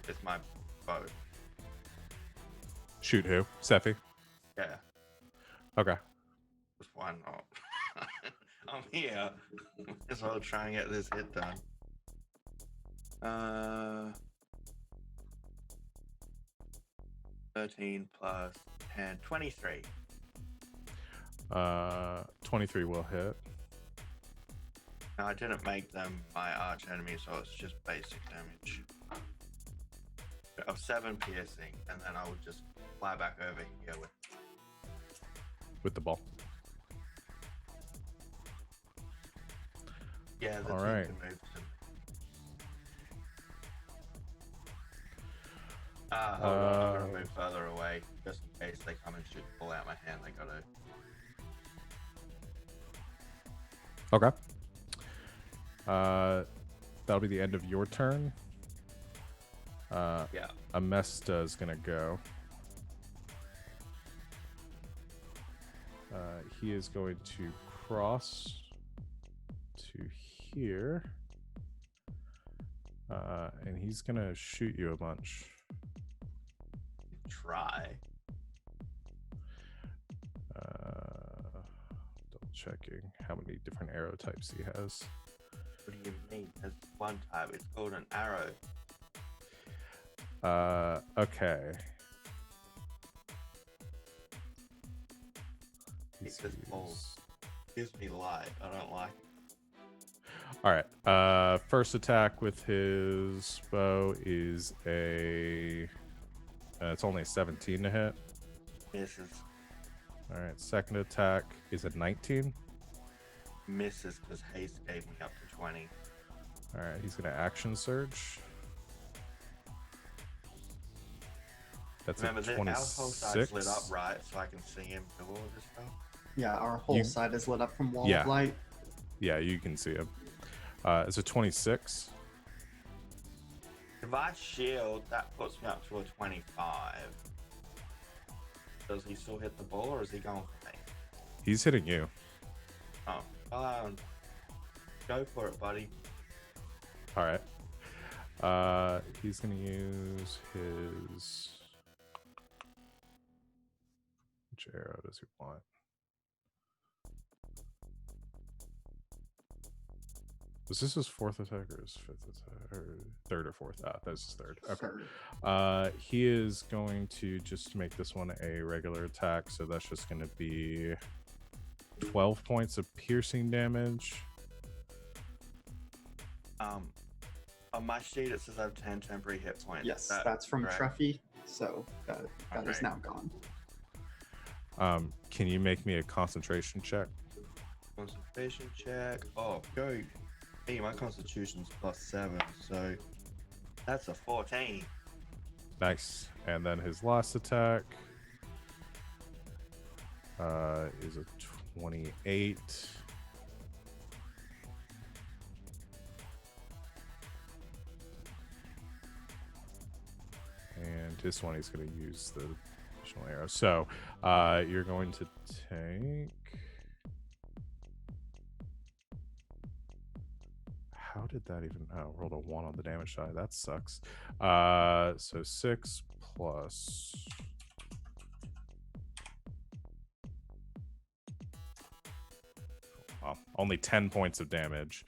with my bow. Shoot who? Sephi? Yeah, Okay. just why not? I'm here. Might as well try and get this hit done. 13 plus 10, 23. 23 will hit. Now, I didn't make them my arch enemy, so it's just basic damage. Of 7 piercing, and then I would just fly back over here with. The ball. Yeah, the All team right. can move to me. Hold on, I'm gonna move further away, just in case they come and shoot the ball out my hand. They gotta. Okay. That'll be the end of your turn. Yeah. Amesta is gonna go. He is going to cross to here. And he's gonna shoot you a bunch. Try. Double checking how many different arrow types he has. What do you mean? There's one type. It's called an arrow. Okay. Keep this ball. Gives me light. I don't like it. All right. First attack with his bow is a. It's only a 17 to hit. Misses. All right. Second attack is a 19. Misses because haste gave me up to 20. All right. He's gonna action surge. That's Remember, a our whole side's 26. lit up, right? So I can see him do all this stuff. Yeah, our whole You- side is lit up from wall Yeah. of light. Yeah, you can see him. It's a 26. If I shield, that puts me up to a 25. Does he still hit the ball, or is he going for me? He's hitting you. Oh, go for it, buddy. All right. He's gonna use his. Which arrow does he want? Was this his fourth attack or his fifth attack? Or third or fourth? That's his third. Okay. Third. He is going to just make this one a regular attack, so that's just going to be 12 points of piercing damage. On my sheet it says I have 10 temporary hit points. Yes, Is that that's from correct? Treffy, so that is Okay. now gone. Can you make me a concentration check? Concentration check. Oh, go. Hey, my constitution's +7, so that's a 14. Nice. And then his last attack is a 28. And this one he's going to use the additional arrow. So you're going to take. How did that even? Oh, rolled a 1 on the damage side. That sucks. So 6 plus. Well, only 10 points of damage.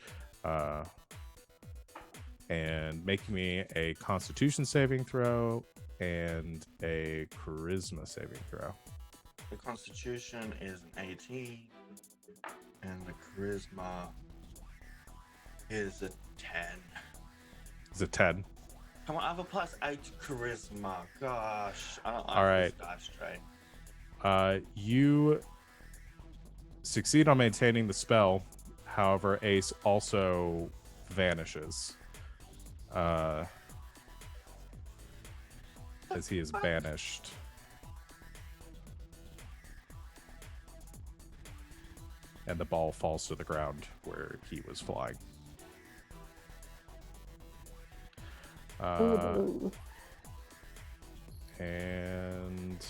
And make me a Constitution saving throw and a Charisma saving throw. The constitution is an 18, and the charisma is a 10. Is it 10? Come on, I have a +8 charisma. Gosh, I don't like All this right. dice tray. You succeed on maintaining the spell. However, Ace also vanishes. As he is banished. and the ball falls to the ground where he was flying. Ooh. And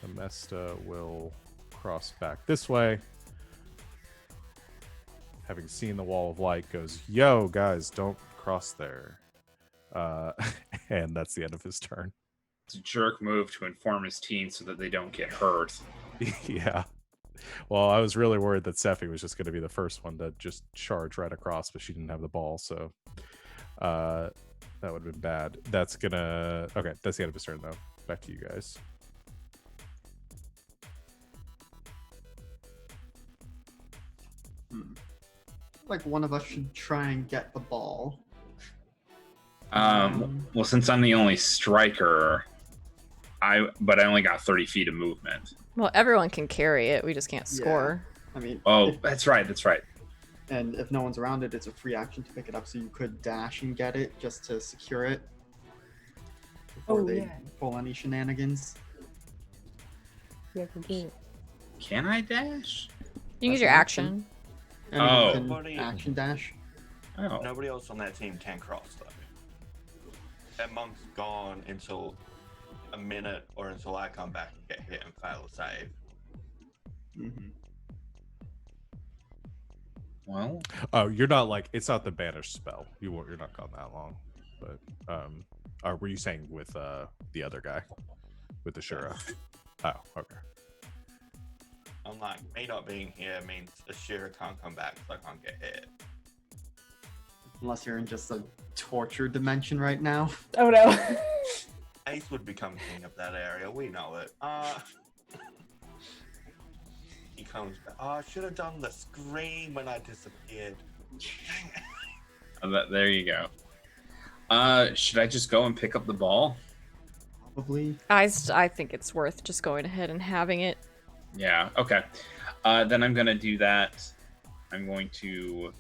Amesta will cross back this way. Having seen the wall of light, goes, "Yo, guys, don't cross there." And that's the end of his turn. It's a jerk move to inform his team so that they don't get hurt. Yeah. Well, I was really worried that Sephi was just going to be the first one to just charge right across, but she didn't have the ball, so that would have been bad. That's gonna... Okay, that's the end of his turn, though. Back to you guys. Like one of us should try and get the ball. Well, since I'm the only striker, I only got 30 feet of movement. Well, everyone can carry it. We just can't score. I mean, Oh, that's right. and if no one's around it, it's a free action to pick it up, so you could dash and get it just to secure it before they pull any shenanigans. Yeah, can do it. Can I dash? You can use your action. And Oh. you can Nobody- action dash. Oh. Nobody else on that team can cross though. That monk's gone until a minute or until I come back and get hit and fail a save. Mm-hmm. Well, Oh, you're not like... It's not the banish spell. You're not gone that long. But, or were you saying with the other guy? With the Shura? Oh, okay. I'm like, me not being here means Ashira can't come back because I can't get hit. Unless you're in just a torture dimension right now. Oh no. Ace would become king of that area, we know it. He comes back. Oh, I should have done the scream when I disappeared. there you go. Should I just go and pick up the ball? Probably. I think it's worth just going ahead and having it. Yeah, okay. Then I'm going to do that. I'm going to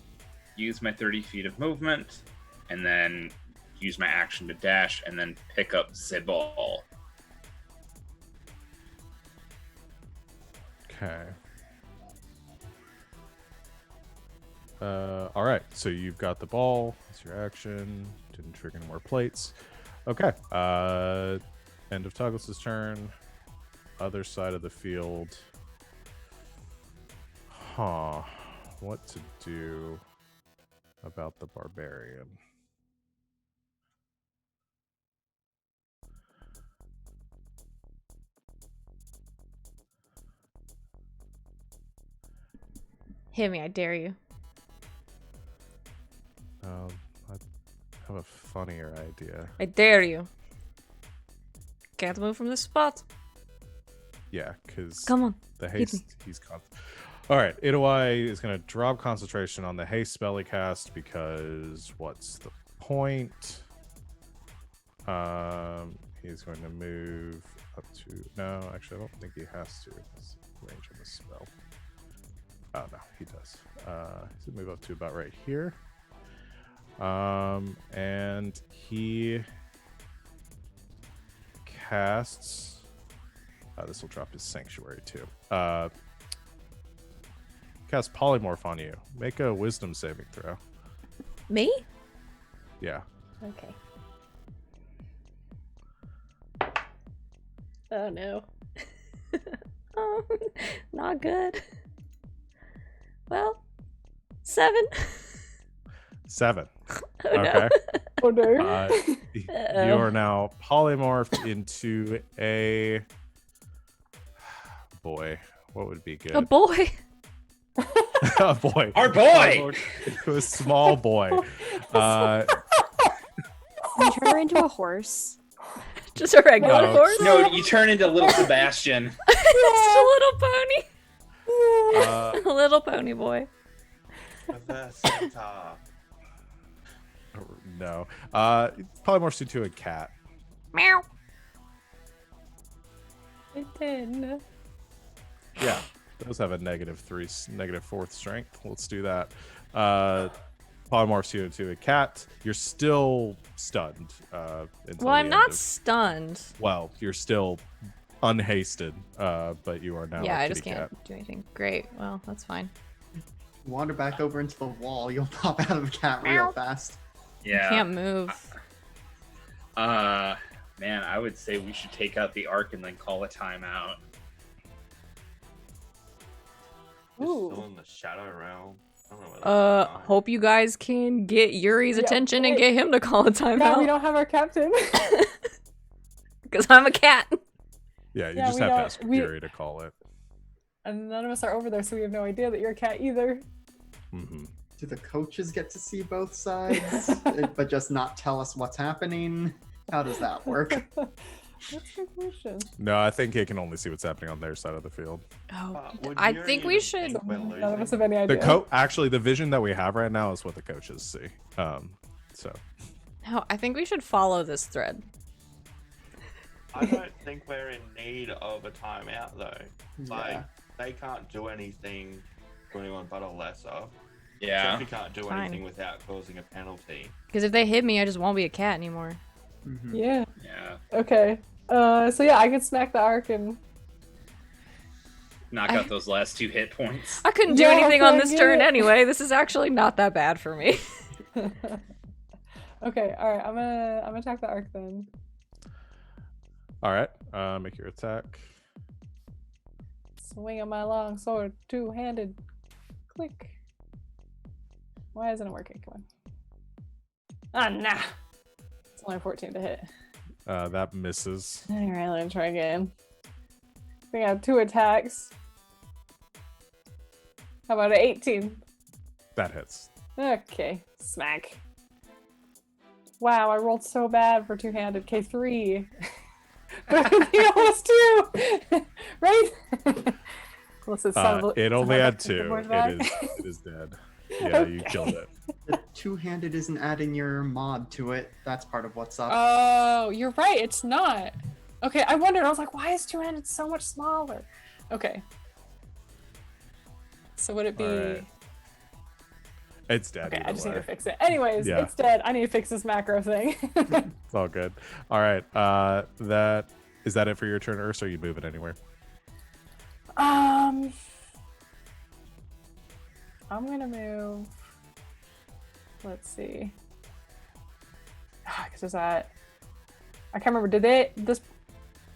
use my 30 feet of movement, and then use my action to dash, and then pick up the ball. Okay. All right. So you've got the ball. That's your action. Didn't trigger any more plates. Okay. End of Tuggles's turn. Other side of the field. Huh. What to do about the barbarian? Hit me, I dare you. I have a funnier idea. I dare you. Can't move from this spot. Yeah, because Come on. the hit me. haste, he's all right, Itawai is going to drop concentration on the haste spell he cast because what's the point? He's going to move up to... No, actually, I don't think he has to. It's range of the spell. Oh, no, he does. He's going to move up to about right here. And he casts... this will drop his sanctuary, too. Cast polymorph on you. Make a wisdom saving throw. Me? Yeah. Okay. Oh no. Oh, not good. Well, 7. 7. Oh Okay. no. Oh no. You Uh-oh. are now polymorphed into a... Boy, what would be good? A boy. A boy. Our boy! To a small boy. Can you turn her into a horse? Just a regular No. horse. No, you turn into little Sebastian. Just a little pony. Uh, A little pony boy. Reverse centaur. no. Polymorphs into a cat. Meow. It did. Yeah. Those have a negative 4th strength. Let's do that. Polymorphs you into a cat. You're still stunned. Until Well, I'm the not end of- stunned. Well, you're still unhasted, but you are now. Yeah, a I just kitty can't cat. do anything. Great. Well, that's fine. Wander back over into the wall. You'll pop out of the cat real fast. Yeah. I can't move. Man, I would say we should take out the arc and then call a timeout. It's Ooh. still in the shadow realm. I don't know where that's going. Hope you guys can get Yuri's Yeah, attention and wait. get him to call a Yeah, we timeout. don't have our captain. Because I'm a cat. Yeah, you Yeah, just we have to don't- ask we- Fury to call it. And none of us are over there, so we have no idea that you're a cat either. Hmm. Do the coaches get to see both sides, but just not tell us what's happening? How does that work? That's a good question. No, I think he can only see what's happening on their side of the field. Oh, Would I Yuri think we even should. think we're None of us losing? have any The idea. actually, the vision that we have right now is what the coaches see. So No, I think we should follow this thread. I don't think we're in need of a timeout though. Like Yeah. they can't do anything to anyone but a lesser. Yeah. Jeffy can't do Fine. anything without causing a penalty. Because if they hit me, I just won't be a cat anymore. Mhm. Yeah. Yeah. Okay. So yeah, I could smack the arc and Knock out those last 2 hit points. I couldn't do Yeah, anything on okay, this get turn it. anyway. This is actually not that bad for me. okay, all right. I'm gonna attack the arc then. all right, make your attack. Swing on my long sword, two-handed. Click. Why isn't it working? Come on. Ah, nah. It's only 14 to hit. That misses. All right, let me try again. We have 2 attacks. How about an 18? That hits. Okay, smack. Wow, I rolled so bad for two-handed K3. But he almost 2, right? Unless it's It only had 2. back. It is dead. Yeah, you killed it. The two-handed isn't adding your mod to it. That's part of what's up. Oh, you're right. It's not. Okay, I wondered. I was like, why is two-handed so much smaller? Okay. So would it be? Alright. It's dead. Okay, I either just need way. to fix it. Anyways, Yeah. it's dead. I need to fix this macro thing. It's all good. All right. That is that it for your turn, Ursa? Or are you moving anywhere? I'm gonna move. Let's see. Because is that? I can't remember. Did they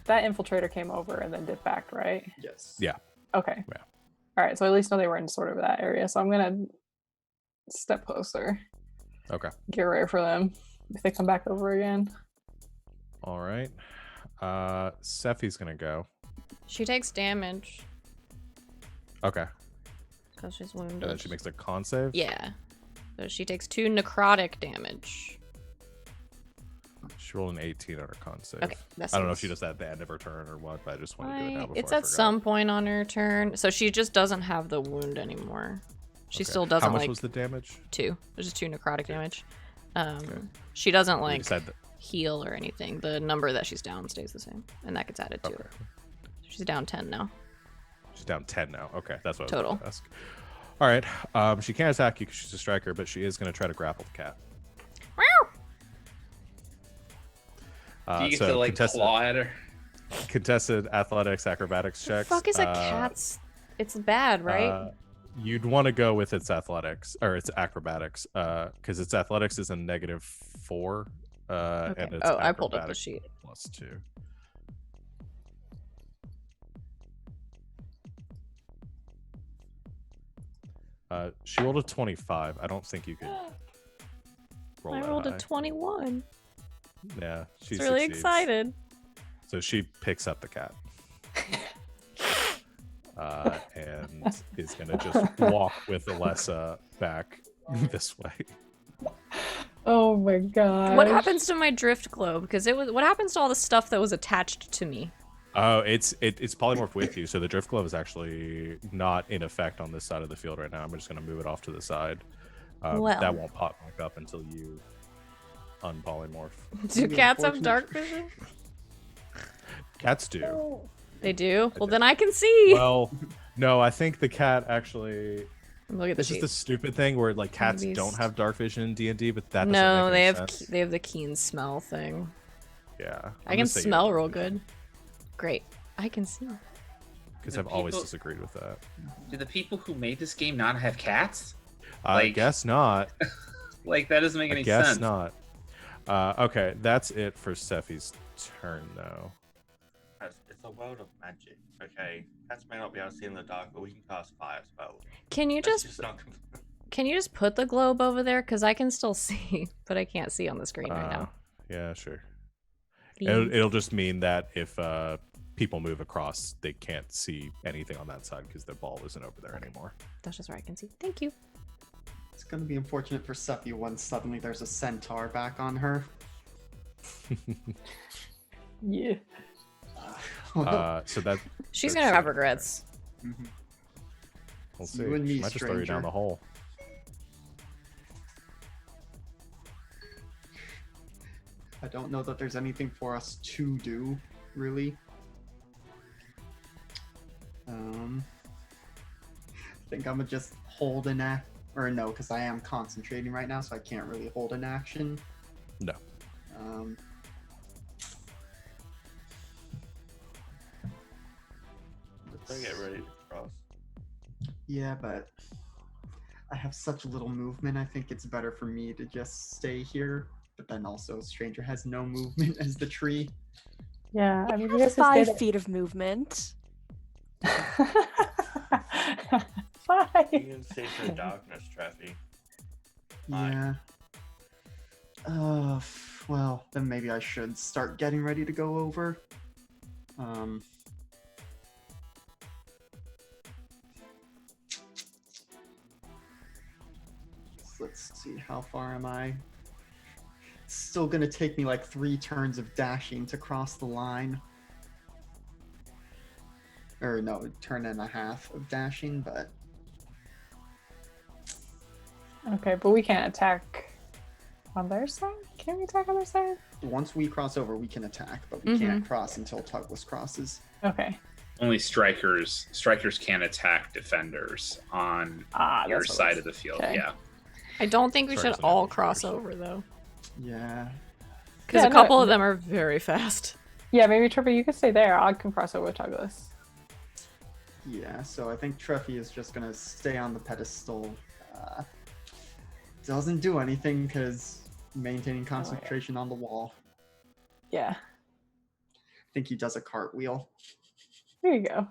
that infiltrator came over and then dipped back, right? Yes. Yeah. Okay. Yeah. All right. So at least know they were in sort of that area. So I'm gonna step closer. Okay. Get ready for them if they come back over again. All right. Sephi's gonna go. She takes damage Okay. because she's And then wounded. she makes a con save. Yeah. So she takes 2 necrotic damage. She rolled an 18 on her con save. Okay, that's I don't know if she does that at the end of her turn or what, but I just want to do it now before It's I at forgot. some point on her turn. So she just doesn't have the wound anymore. She Okay. still doesn't How much like was the damage? 2. There's just 2 necrotic damage. Okay. She doesn't You like just had the- heal or anything. The number that she's down stays the same, and that gets added to Okay. it. She's down 10 now. She's down 10 now. Okay, that's what I was Total. about to ask. All right. She can't attack you because she's a striker, but she is going to try to grapple the cat. Do you get so to like claw at her? contested athletics acrobatics The checks. fuck is a cat's? It's bad, right? You'd want to go with its athletics or its acrobatics, because its athletics is a -4, Okay. and its Oh, I pulled up the acrobatics sheet. +2. She rolled a 25. I don't think you could roll I that rolled a high. 21. Yeah, she She's really succeeds. excited. So she picks up the cat. And is gonna just walk with Alessa back this way. Oh my god. What happens to my drift globe? Because it was. What happens to all the stuff that was attached to me? Oh, it's polymorphed with you, so the drift glove is actually not in effect on this side of the field right now. I'm just gonna move it off to the side. Well. That won't pop back up until you unpolymorph. Do Maybe cats have unfortunate. dark vision? Cats do. They do. Well, then I can see. Well, no, I think the cat actually. Look at the This is sheet. the stupid thing where like cats These- don't have dark vision in D&D, but that doesn't No, make they any have sense. the keen smell thing. Yeah, I can smell real good. Great. I can see. Because The I've always people- disagreed with that. Do the people who made this game not have cats? I Like- guess not. Like, that doesn't make I any guess sense. not. Okay, that's it for Sephi's turn, though. It's a world of magic. Okay, cats may not be able to see in the dark, but we can cast fire spells. Can you That's just not. can you just put the globe over there? Because I can still see, but I can't see on the screen right now. Yeah, sure. Thanks. It'll just mean that if people move across, they can't see anything on that side because the ball isn't over there anymore. That's just where I can see. Thank you. It's gonna be unfortunate for Sephi when suddenly there's a centaur back on her. Yeah. So that She's That's gonna have it. regrets. Mhm. we'll It's see. you and me, Might just throw you down stranger. the hole. I don't know that there's anything for us to do, really. I think I'm gonna just hold an act, or no, because I am concentrating right now, so I can't really hold an action. No. Don't get ready to cross. Yeah, but I have such little movement. I think it's better for me to just stay here. But then also, Stranger has no movement as the tree. Yeah, I mean, you Have guys can stay 5 feet of movement. there. You 5. can see through darkness, Traffy. Yeah. Well, then maybe I should start getting ready to go over. Let's see, how far am I? It's still gonna take me like 3 turns of dashing to cross the line. Or no, a turn and a half of dashing, but Okay, but we can't attack on their side? Can we attack on their side? once we cross over, we can attack, but we can't cross until Tugless crosses. Okay. Only strikers can't attack defenders on your that's what side it of the field. Okay. Yeah. I don't think we Sorry, should it's an all average cross person. over though, Yeah. because Yeah, a couple no, of them are very fast. Yeah, maybe Trevor, you can stay there. I can cross over with Douglas. Yeah, so I think Treffy is just gonna stay on the pedestal. Doesn't do anything because maintaining concentration on the wall. Yeah. I think he does a cartwheel. There you go.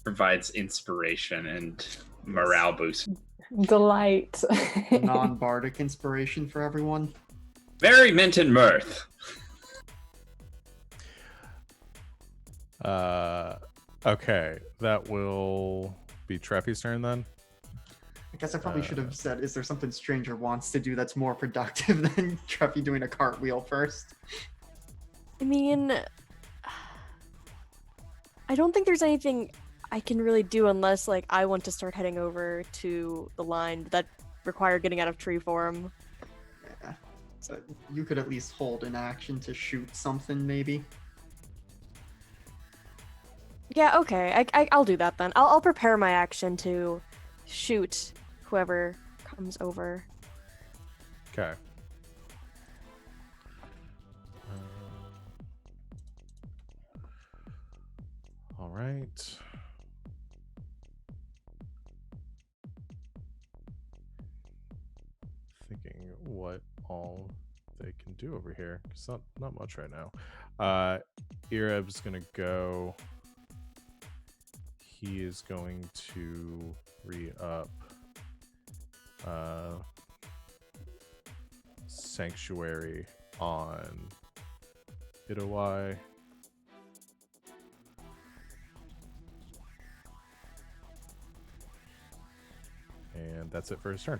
Provides inspiration and morale boost. Delight. Non-bardic inspiration for everyone. Merriment and mirth. Okay, that will be Treffy's turn then. I guess I probably should have said, is there something Stranger wants to do that's more productive than Treffy doing a cartwheel first? I mean, I don't think there's anything I can really do unless, like, I want to start heading over to the line that require getting out of tree form. Yeah. So you could at least hold an action to shoot something, maybe. Yeah, okay. I'll do that then. I'll prepare my action to shoot whoever comes over. Okay. All right. Thinking what all they can do over here. It's not much right now. Ereb's gonna go. He is going to re-up Sanctuary on Idawai. And that's it for his turn.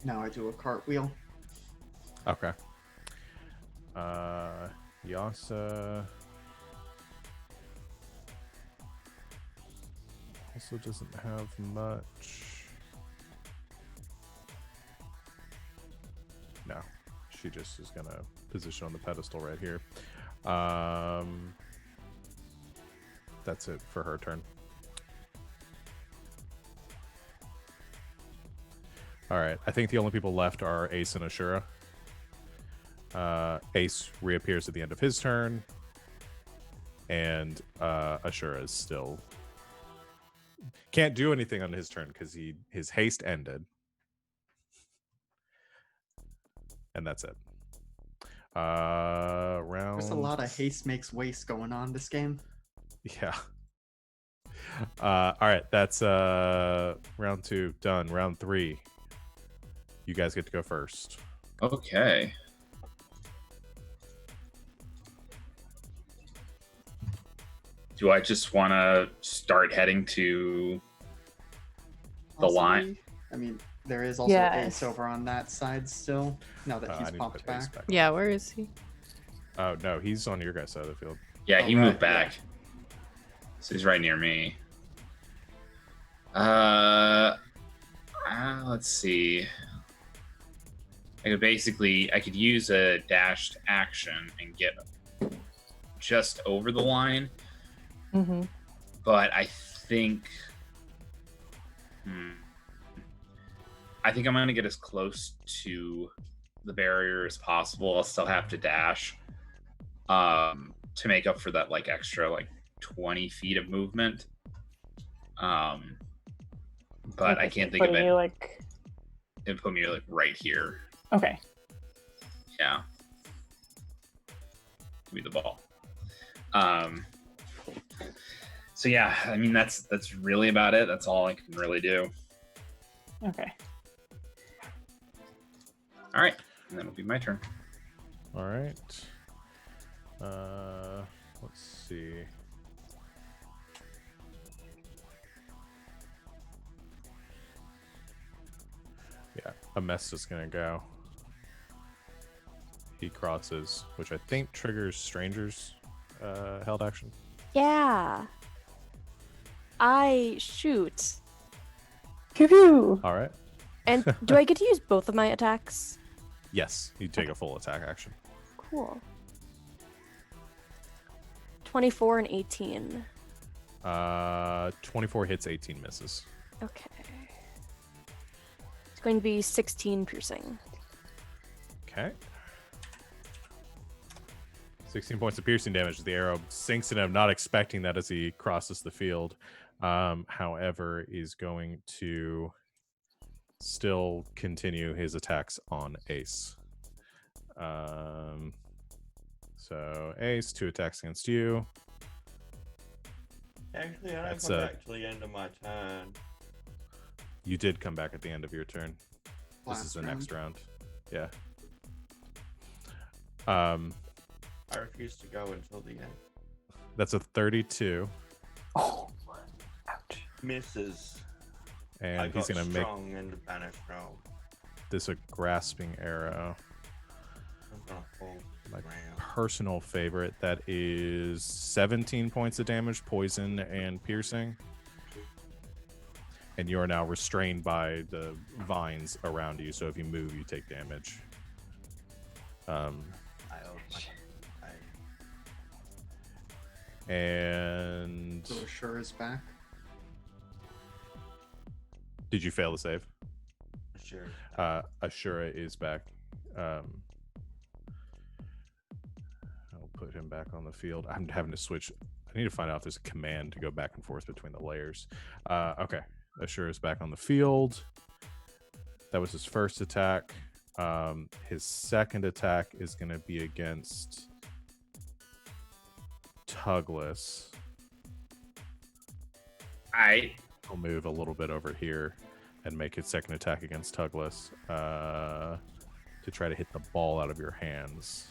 Now I do a cartwheel. Okay. Yasa also doesn't have much. No, she just is gonna position on the pedestal right here. That's it for her turn. All right, I think the only people left are Ace and Ashura. Ace reappears at the end of his turn, and Ashura is still can't do anything on his turn because his haste ended, and that's it. Round. There's a lot of haste makes waste going on this game. Yeah. All right, that's round 2 done. Round 3, you guys get to go first. Okay. Do I just want to start heading to the line? I mean, there is also Yes. Ace over on that side still. Now that I he's need to popped put Ace back. Yeah, where is he? Oh no, he's on your guys' side of the field. Yeah, he Oh, moved right, yeah. back. So he's right near me. Let's see. I could use a dashed action and get just over the line, Mm-hmm. but I think I'm going to get as close to the barrier as possible. I'll still have to dash to make up for that like extra like 20 feet of movement. But I can't think of it. You like... It put me like right here. Okay. Yeah. Give me the ball. So yeah, I mean that's really about it. That's all I can really do. Okay. All right, and then it'll be my turn. All right. Let's see. Yeah, Amesta's gonna go. He crosses, which I think triggers Stranger's held action. Yeah. I shoot. Pew pew. All right. And do I get to use both of my attacks? Yes, you take a full attack action. Cool. 24 and 18. 24 hits, 18 misses. Okay. It's going to be 16 piercing. Okay. 16 points of piercing damage. The arrow sinks in him, not expecting that as he crosses the field. However, is going to still continue his attacks on Ace. So Ace, 2 attacks against you. Actually, I don't That's come back till the end of my turn. You did come back at the end of your turn. This is the next round. Yeah. I refuse to go until the end. That's a 32, Oh. Ouch. Misses. I and he's got gonna make strong and the banish roll. this a grasping arrow. I'm gonna fall to My the ground. personal favorite. That is 17 points of damage, poison and piercing. And you are now restrained by the vines around you. So if you move, you take damage. I owed my- And So Ashura is back. did you fail the save? Sure. Ashura is back. I'll put him back on the field. I'm having to switch. I need to find out if there's a command to go back and forth between the layers. Okay. Ashura is back on the field. That was his first attack. His second attack is going to be against Tugless. He'll move a little bit over here and make his second attack against Tugless to try to hit the ball out of your hands.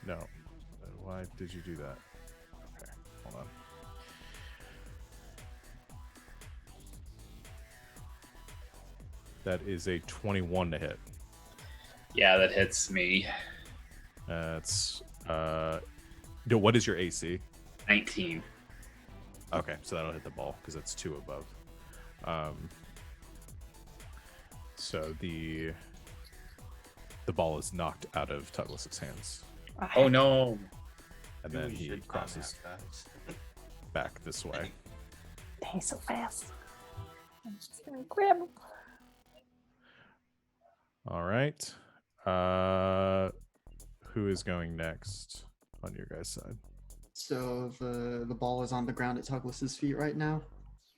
No. Why did you do that? Okay, hold on. That is a 21 to hit. Yeah, that hits me. That's what is your AC? 19. Okay, so that'll hit the ball because it's 2 above. So the ball is knocked out of Tugless's hands, Oh no. and Maybe then we he should time crosses out, guys. back this way. He's so fast. I'm just gonna grab him. All right. Who is going next on your guys' side? So the ball is on the ground at Tuglas's feet right now.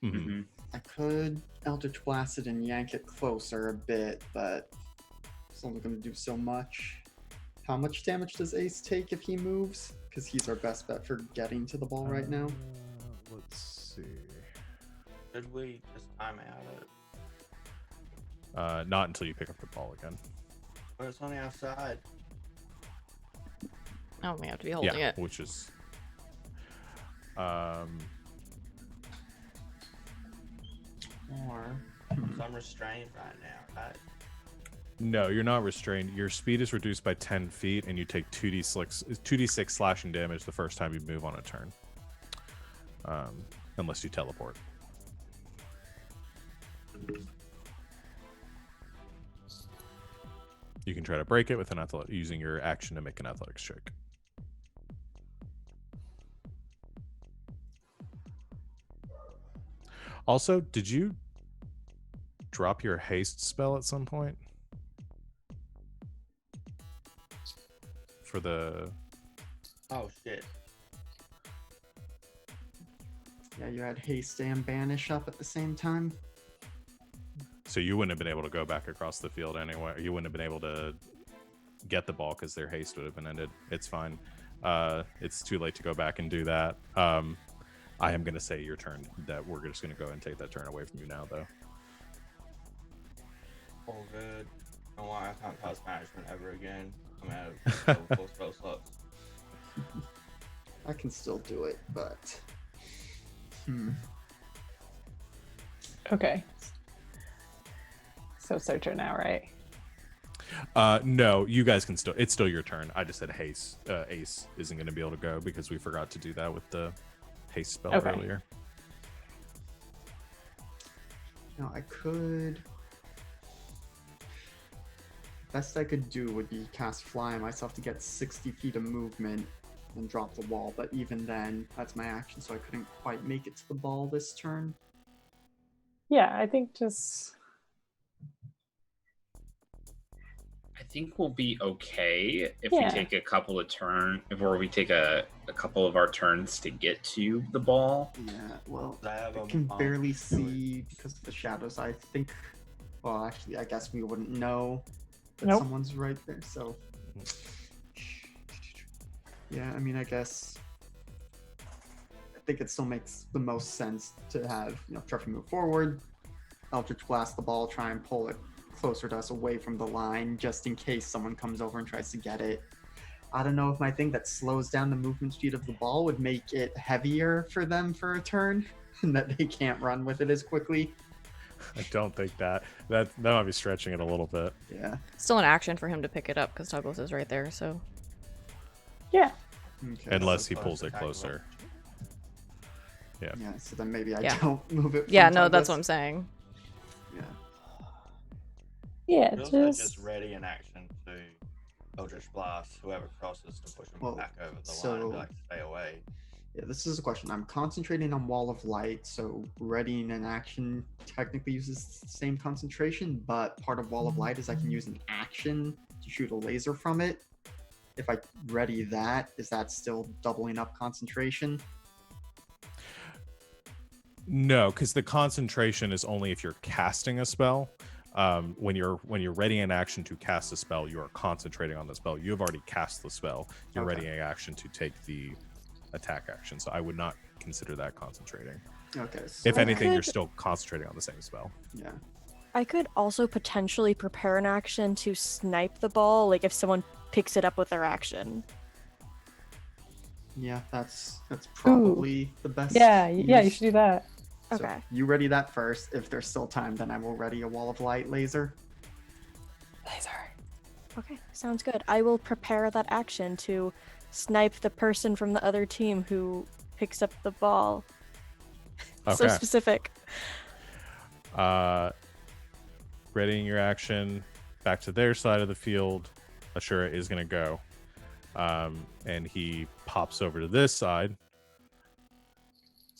Mhm. I could Eldritch Blast it and yank it closer a bit, but it's only going to do so much. How much damage does Ace take if he moves? Because he's our best bet for getting to the ball right now. Let's see. Should we just time out it? Not until you pick up the ball again. But it's on the outside. Oh, we have to be holding it. Which is Or I'm restrained right now, right? no, you're not restrained. Your speed is reduced by 10 feet, and you take 2d6 slashing damage the first time you move on a turn, unless you teleport. You can try to break it with using your action to make an athletics check. Also, did you drop your haste spell at some point? For the... Oh shit. Yeah, you had Haste and Banish up at the same time. So you wouldn't have been able to go back across the field anyway. You wouldn't have been able to get the ball because their haste would have been ended. It's fine. It's too late to go back and do that. I am going to say your turn, that we're just going to go and take that turn away from you now, though. All good. Don't worry, I can't cast management ever again. I'm out of full spell slots. I can still do it, but... Okay. So it's their turn now, right? No, you guys can still... It's still your turn. I just said Ace isn't going to be able to go because we forgot to do that with the haste spell earlier. Now I could... Best I could do would be cast Fly on myself to get 60 feet of movement and drop the wall, but even then, that's my action, so I couldn't quite make it to the ball this turn. Yeah, I think just... I think we'll be okay if Yeah. we take a couple of we take a couple of our turns to get to the ball. Yeah, well, I have I a can bomb barely to do see because of the shadows. I think, well, actually, I guess we wouldn't know that Nope. someone's right there, so. Yeah, I mean, I guess. I think it still makes the most sense to have, Truffy move forward, Eldritch Blast the ball, try and pull it closer to us away from the line, just in case someone comes over and tries to get it. I don't know if my thing that slows down the movement speed of the ball would make it heavier for them for a turn, and that they can't run with it as quickly. I don't think that might be stretching it a little bit. Yeah. Still an action for him to pick it up because Douglas is right there. So Yeah. Okay. Unless he close pulls it attack closer. Yeah, so then maybe I Yeah. don't move it. yeah, from no, that's Douglas. what I'm saying. Yeah. Yeah, You also just... just ready an action to Eldritch Blast whoever crosses to push them Well, back over the so- line and be like, stay away. Yeah, this is a question. I'm concentrating on Wall of Light, so readying an action technically uses the same concentration, but part of Wall of Light is I can use an action to shoot a laser from it. If I ready that, is that still doubling up concentration? No, because the concentration is only if you're casting a spell. When you're readying an action to cast a spell, you are concentrating on the spell. You have already cast the spell. You're Okay. readying an action to take the attack action. So I would not consider that concentrating. Okay. So, If anything, you're could- still concentrating on the same spell. yeah. I could also potentially prepare an action to snipe the ball, like if someone picks it up with their action. Yeah, that's probably the best. Yeah, yeah, you use. should do that. So Okay. you ready that first. If there's still time, then I will ready a Wall of Light laser. Laser. Okay, sounds good. I will prepare that action to snipe the person from the other team who picks up the ball. So Okay. specific. Readying your action back to their side of the field. Ashura is going to go. And he pops over to this side.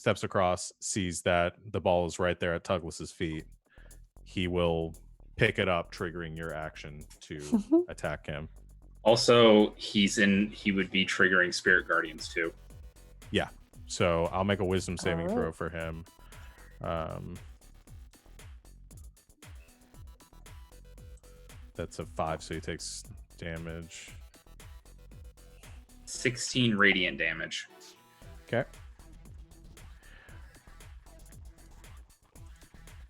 steps across, sees that the ball is right there at Tuglas's feet. He will pick it up, triggering your action to attack him. Also, he would be triggering Spirit Guardians too. Yeah. So I'll make a Wisdom saving Alright. throw for him. That's a 5, so he takes damage. 16 radiant damage. Okay.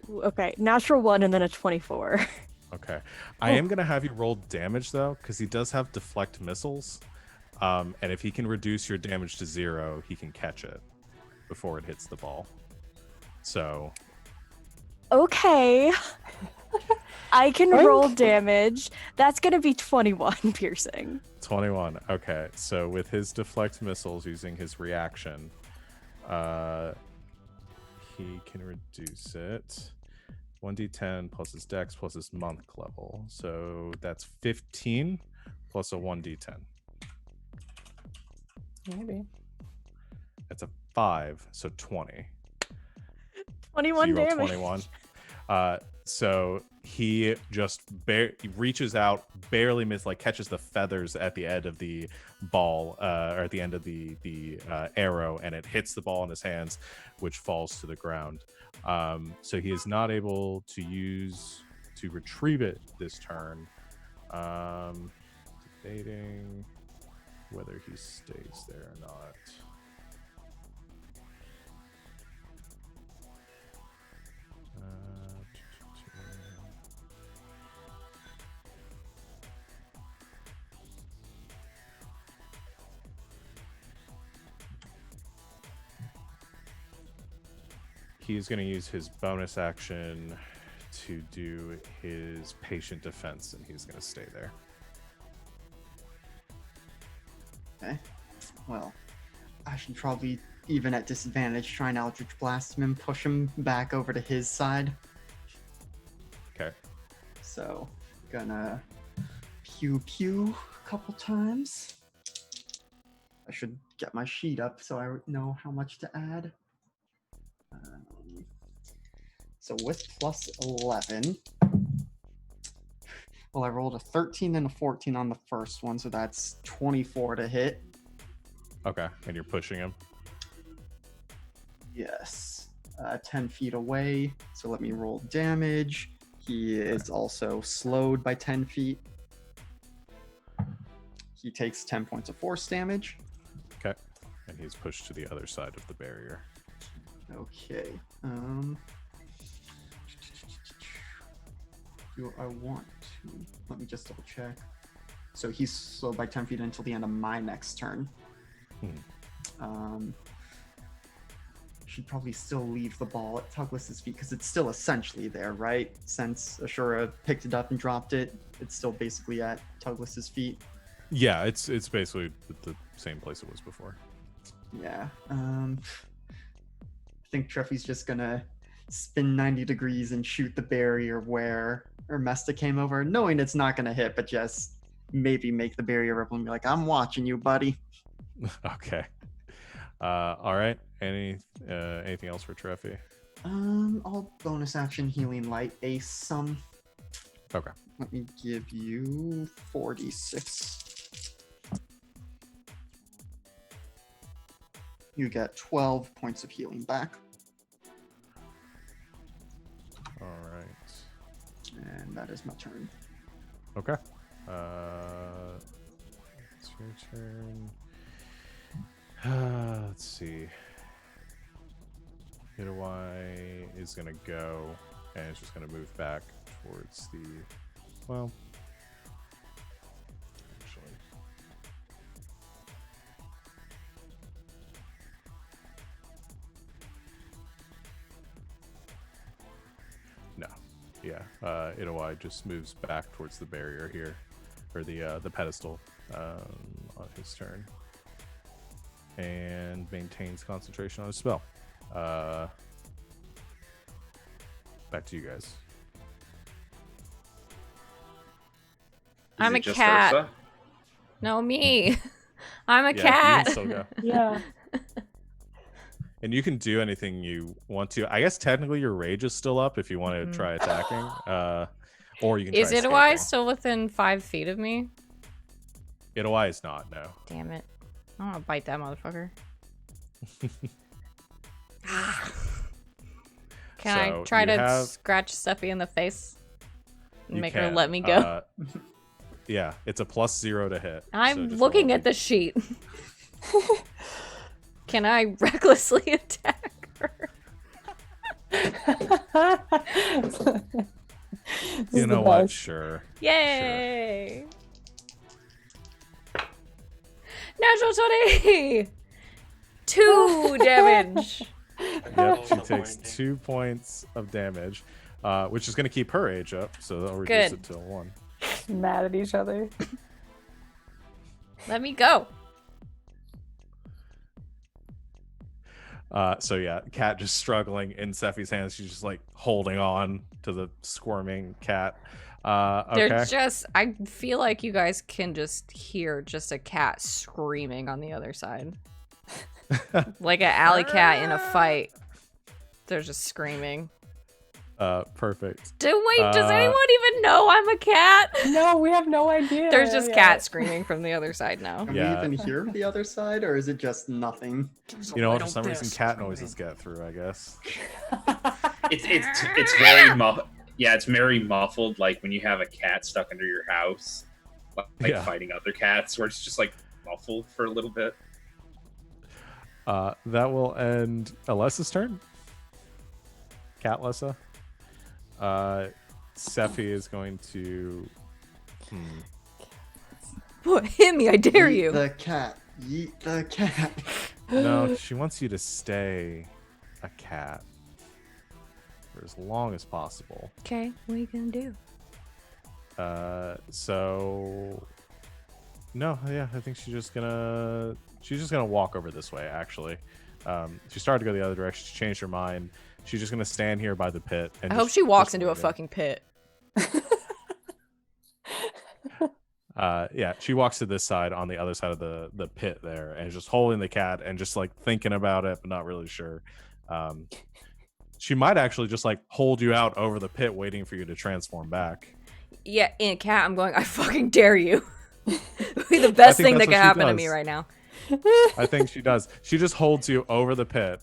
Ooh, okay, natural 1 and then a 24. Okay. I am going to have you roll damage, though, because he does have deflect missiles. And if he can reduce your damage to 0, he can catch it before it hits the ball. So, Okay. I can Oink. roll damage. That's gonna be 21 piercing. 21. Okay. So, with his deflect missiles using his reaction, he can reduce it. 1d10 plus his dex plus his monk level. So, that's 15 plus a 1d10. Maybe. That's a 5, so 20. 21 So you roll damage. 21. So he just reaches out, barely catches the feathers at the end of the ball, or at the end of the arrow, and it hits the ball in his hands, which falls to the ground. So he is not able to retrieve it this turn. Debating whether he stays there or not. He's going to use his bonus action to do his patient defense, and he's going to stay there. Okay. Well, I should probably, even at disadvantage, try and Eldritch Blast him and push him back over to his side. Okay. So, gonna pew pew a couple times. I should get my sheet up so I know how much to add. So with plus 11, well, I rolled a 13 and a 14 on the first one, so that's 24 to hit. Okay. And you're pushing him? Yes. 10 feet away, so let me roll damage. He is also slowed by 10 feet. He takes 10 points of force damage. Okay. And he's pushed to the other side of the barrier. Okay. Do I want to? Let me just double check. So he's slowed by 10 feet until the end of my next turn. Should probably still leave the ball at Tuglas's feet because it's still essentially there, right? Since Ashura picked it up and dropped it, it's still basically at Tuglas's feet. Yeah, it's basically the same place it was before. Yeah. I think Treffy's just gonna spin 90 degrees and shoot the barrier where Ermesta came over, knowing it's not gonna hit, but just maybe make the barrier ripple and be like, I'm watching you, buddy. Okay. All right. Anything else for Treffy? I'll bonus action healing light ace some. Okay. Let me give you 46. You get 12 points of healing back. All right. And that is my turn. Okay. It's your turn. Let's see. Hitawai is gonna go, and it's just gonna move back towards the. Well, actually, no. Yeah. Hitawai just moves back towards the barrier here, or the pedestal, on his turn. And maintains concentration on his spell. Back to you guys. I'm Is a it just cat. Ursa? No, me. I'm a Yeah, you cat. can still go. Yeah. And you can do anything you want to. I guess technically your rage is still up if you want to try attacking. Or you can try Is escaping. Itawai still within 5 feet of me? Itawai is not, no. Damn it. I want to bite that motherfucker. Can I So try you to have- scratch Steffi in the face? And You make her can. let me go? Yeah, it's a +0 to hit. I'm so just looking roll at the sheet. Can I recklessly attack her? You know what? Sure. Yay! Natural 20! 2 damage. Yep, she takes 2 points of damage, which is going to keep her age up, so they'll reduce Good. it to 1. Mad at each other. Let me go. So yeah, cat just struggling in Sephi's hands. She's just like holding on to the squirming cat. Okay. They're just, I feel like you guys can just hear just a cat screaming on the other side. Like an alley cat in a fight. They're just screaming. Perfect. Wait, does anyone even know I'm a cat? No, we have no idea. There's just yet. cats screaming from the other side now. Can Yeah. we even hear the other side, or is it just nothing? You know, for some reason, cat noises get through. I guess. It's very it's very muffled, like when you have a cat stuck under your house, like Yeah. fighting other cats, where it's just like muffled for a little bit. That will end Alessa's turn. Cat Lessa. Sephi is going to. What? Hit me, I dare Yeet you. the cat. Yeet the cat. No, she wants you to stay a cat for as long as possible. Okay, what are you gonna do? So no, yeah, I think she's just gonna walk over this way. Actually, she started to go the other direction. She changed her mind. She's just gonna stand here by the pit. And I hope just- she walks just into a wait it. fucking pit. Yeah, she walks to this side on the other side of the pit there, and is just holding the cat and just like thinking about it, but not really sure. She might actually just like hold you out over the pit, waiting for you to transform back. Yeah, in a cat, I'm going, I fucking dare you. It'd be the best think thing that that's could what she happen to me does. right now. I think she does. She just holds you over the pit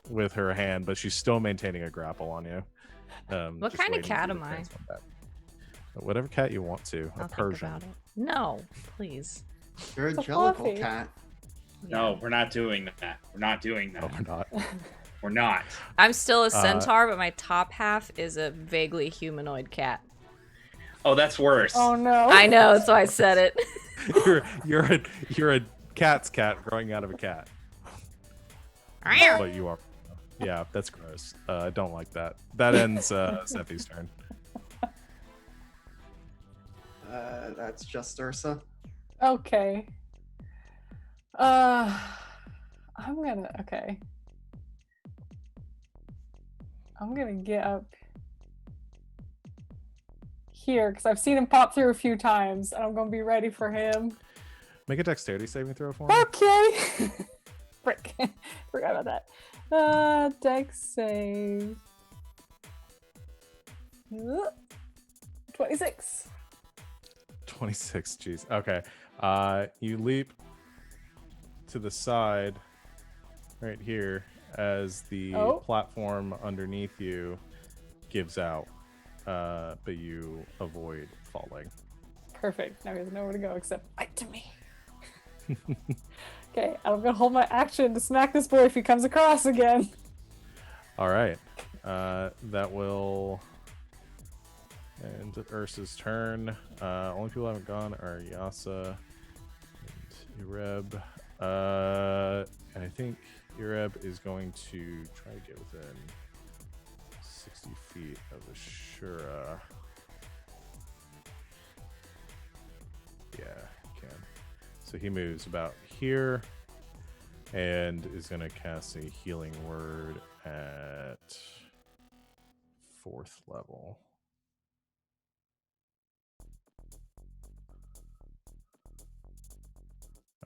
with her hand, but she's still maintaining a grapple on you. What just kind of waiting for cat you to am I? transform back. Whatever cat you want to. I'll A think Persian. about it. No, please. You're a So jellicle fluffy. cat. No, we're not doing that. We're not doing that. No, we're not. We're not. I'm still a centaur, but my top half is a vaguely humanoid cat. Oh, that's worse. Oh no. I know, that's why I said it. you're a cat's cat growing out of a cat. But you are. Yeah, that's gross. I don't like that. That ends Sephi's turn. That's just Ursa. Okay. Okay. I'm gonna get up here because I've seen him pop through a few times, and I'm gonna be ready for him. Make a dexterity saving throw for me. Okay. Frick. Forgot about that. Dex save. 26. 26. Jeez. Okay. You leap to the side right here as the Oh. platform underneath you gives out, but you avoid falling. Perfect. Now he doesn't know where to go except fight to me. Okay, I'm gonna hold my action to smack this boy if he comes across again. All right. That will end Ursa's turn. Only people who haven't gone are Yasa and Ireb. And I think Ireb is going to try to get within 60 feet of Ashura. Yeah, he can. So he moves about here and is going to cast a healing word at 4th level.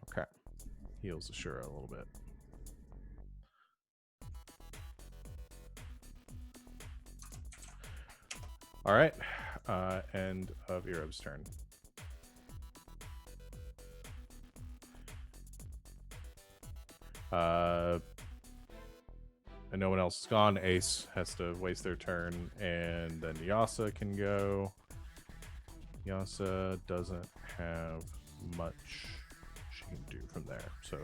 Okay. Heals Ashura a little bit. All right. End of Erob's turn. And no one else is gone. Ace has to waste their turn, and then Yasa can go. Yasa doesn't have much she can do from there, so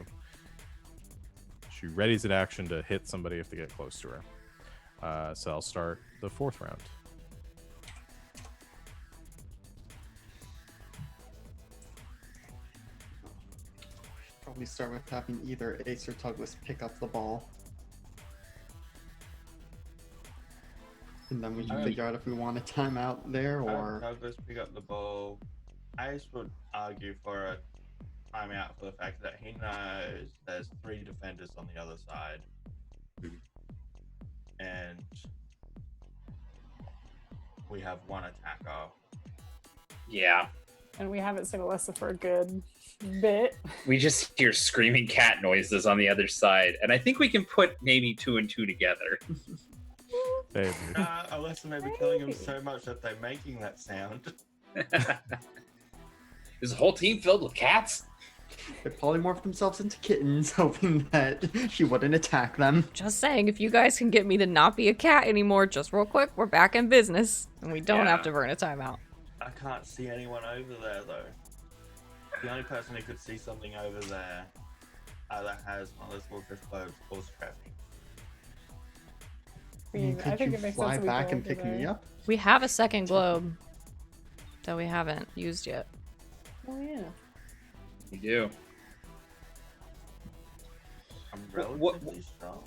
she readies an action to hit somebody if they get close to her. So I'll start the 4th round. Probably start with having either Ace or Tuglas pick up the ball. And then we can figure out if we want a timeout there or. Douglas pick up the ball. Ace would argue for a timeout for the fact that he knows there's 3 defenders on the other side. And we have 1 attacker. Yeah. And we haven't seen Alyssa for a good bit. We just hear screaming cat noises on the other side, and I think we can put maybe 2 and 2 together. Maybe. Alyssa may be killing him so much that they're making that sound. Is the whole team filled with cats? They polymorphed themselves into kittens, hoping that she wouldn't attack them. Just saying, if you guys can get me to not be a cat anymore, just real quick, we're back in business. And we don't have to burn a timeout. I can't see anyone over there, though. The only person who could see something over there either has one of those little drift globes or Scrappy. Could think you it makes fly sense we back go and over pick me there. up? We have a second globe that we haven't used yet. Oh yeah. We do. I'm What- relatively strong.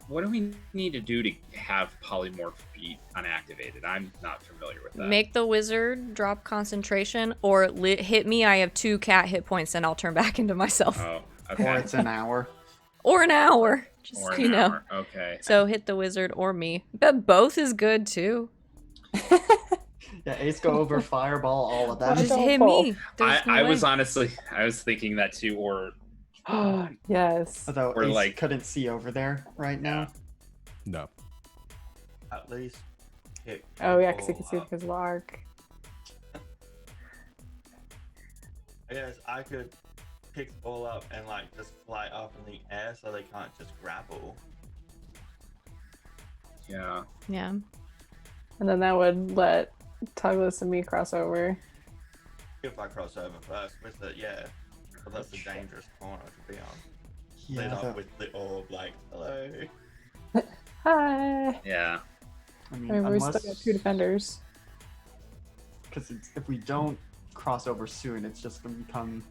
What do we need to do to have polymorph be unactivated? I'm not familiar with that. Make the wizard drop concentration, or hit me. I have 2 cat hit points, and I'll turn back into myself. Oh, Or okay. it's an hour. Or an hour. Just, Or an you know. hour. Okay. So hit the wizard or me. But both is good, too. Yeah, Ace go over, fireball, all of them. Just don't hit fall. me. There's no I way. was honestly, I was thinking that too, or Yes. Although Or Ace like- couldn't see over there right now. No. At least pick Oh yeah, the because you can ball see up. because of the arc. I guess I could pick the ball up and like just fly up in the air so they can't just grapple. yeah. Yeah. And then that would let Tuglas and me cross over. If I cross over first with it, yeah. But that's a dangerous corner to be on. Yeah, Lit up the- with the orb, like, hello. Hi. Yeah. I I mean, mean, we still unless got 2 defenders. because if we don't cross over soon, it's just going to become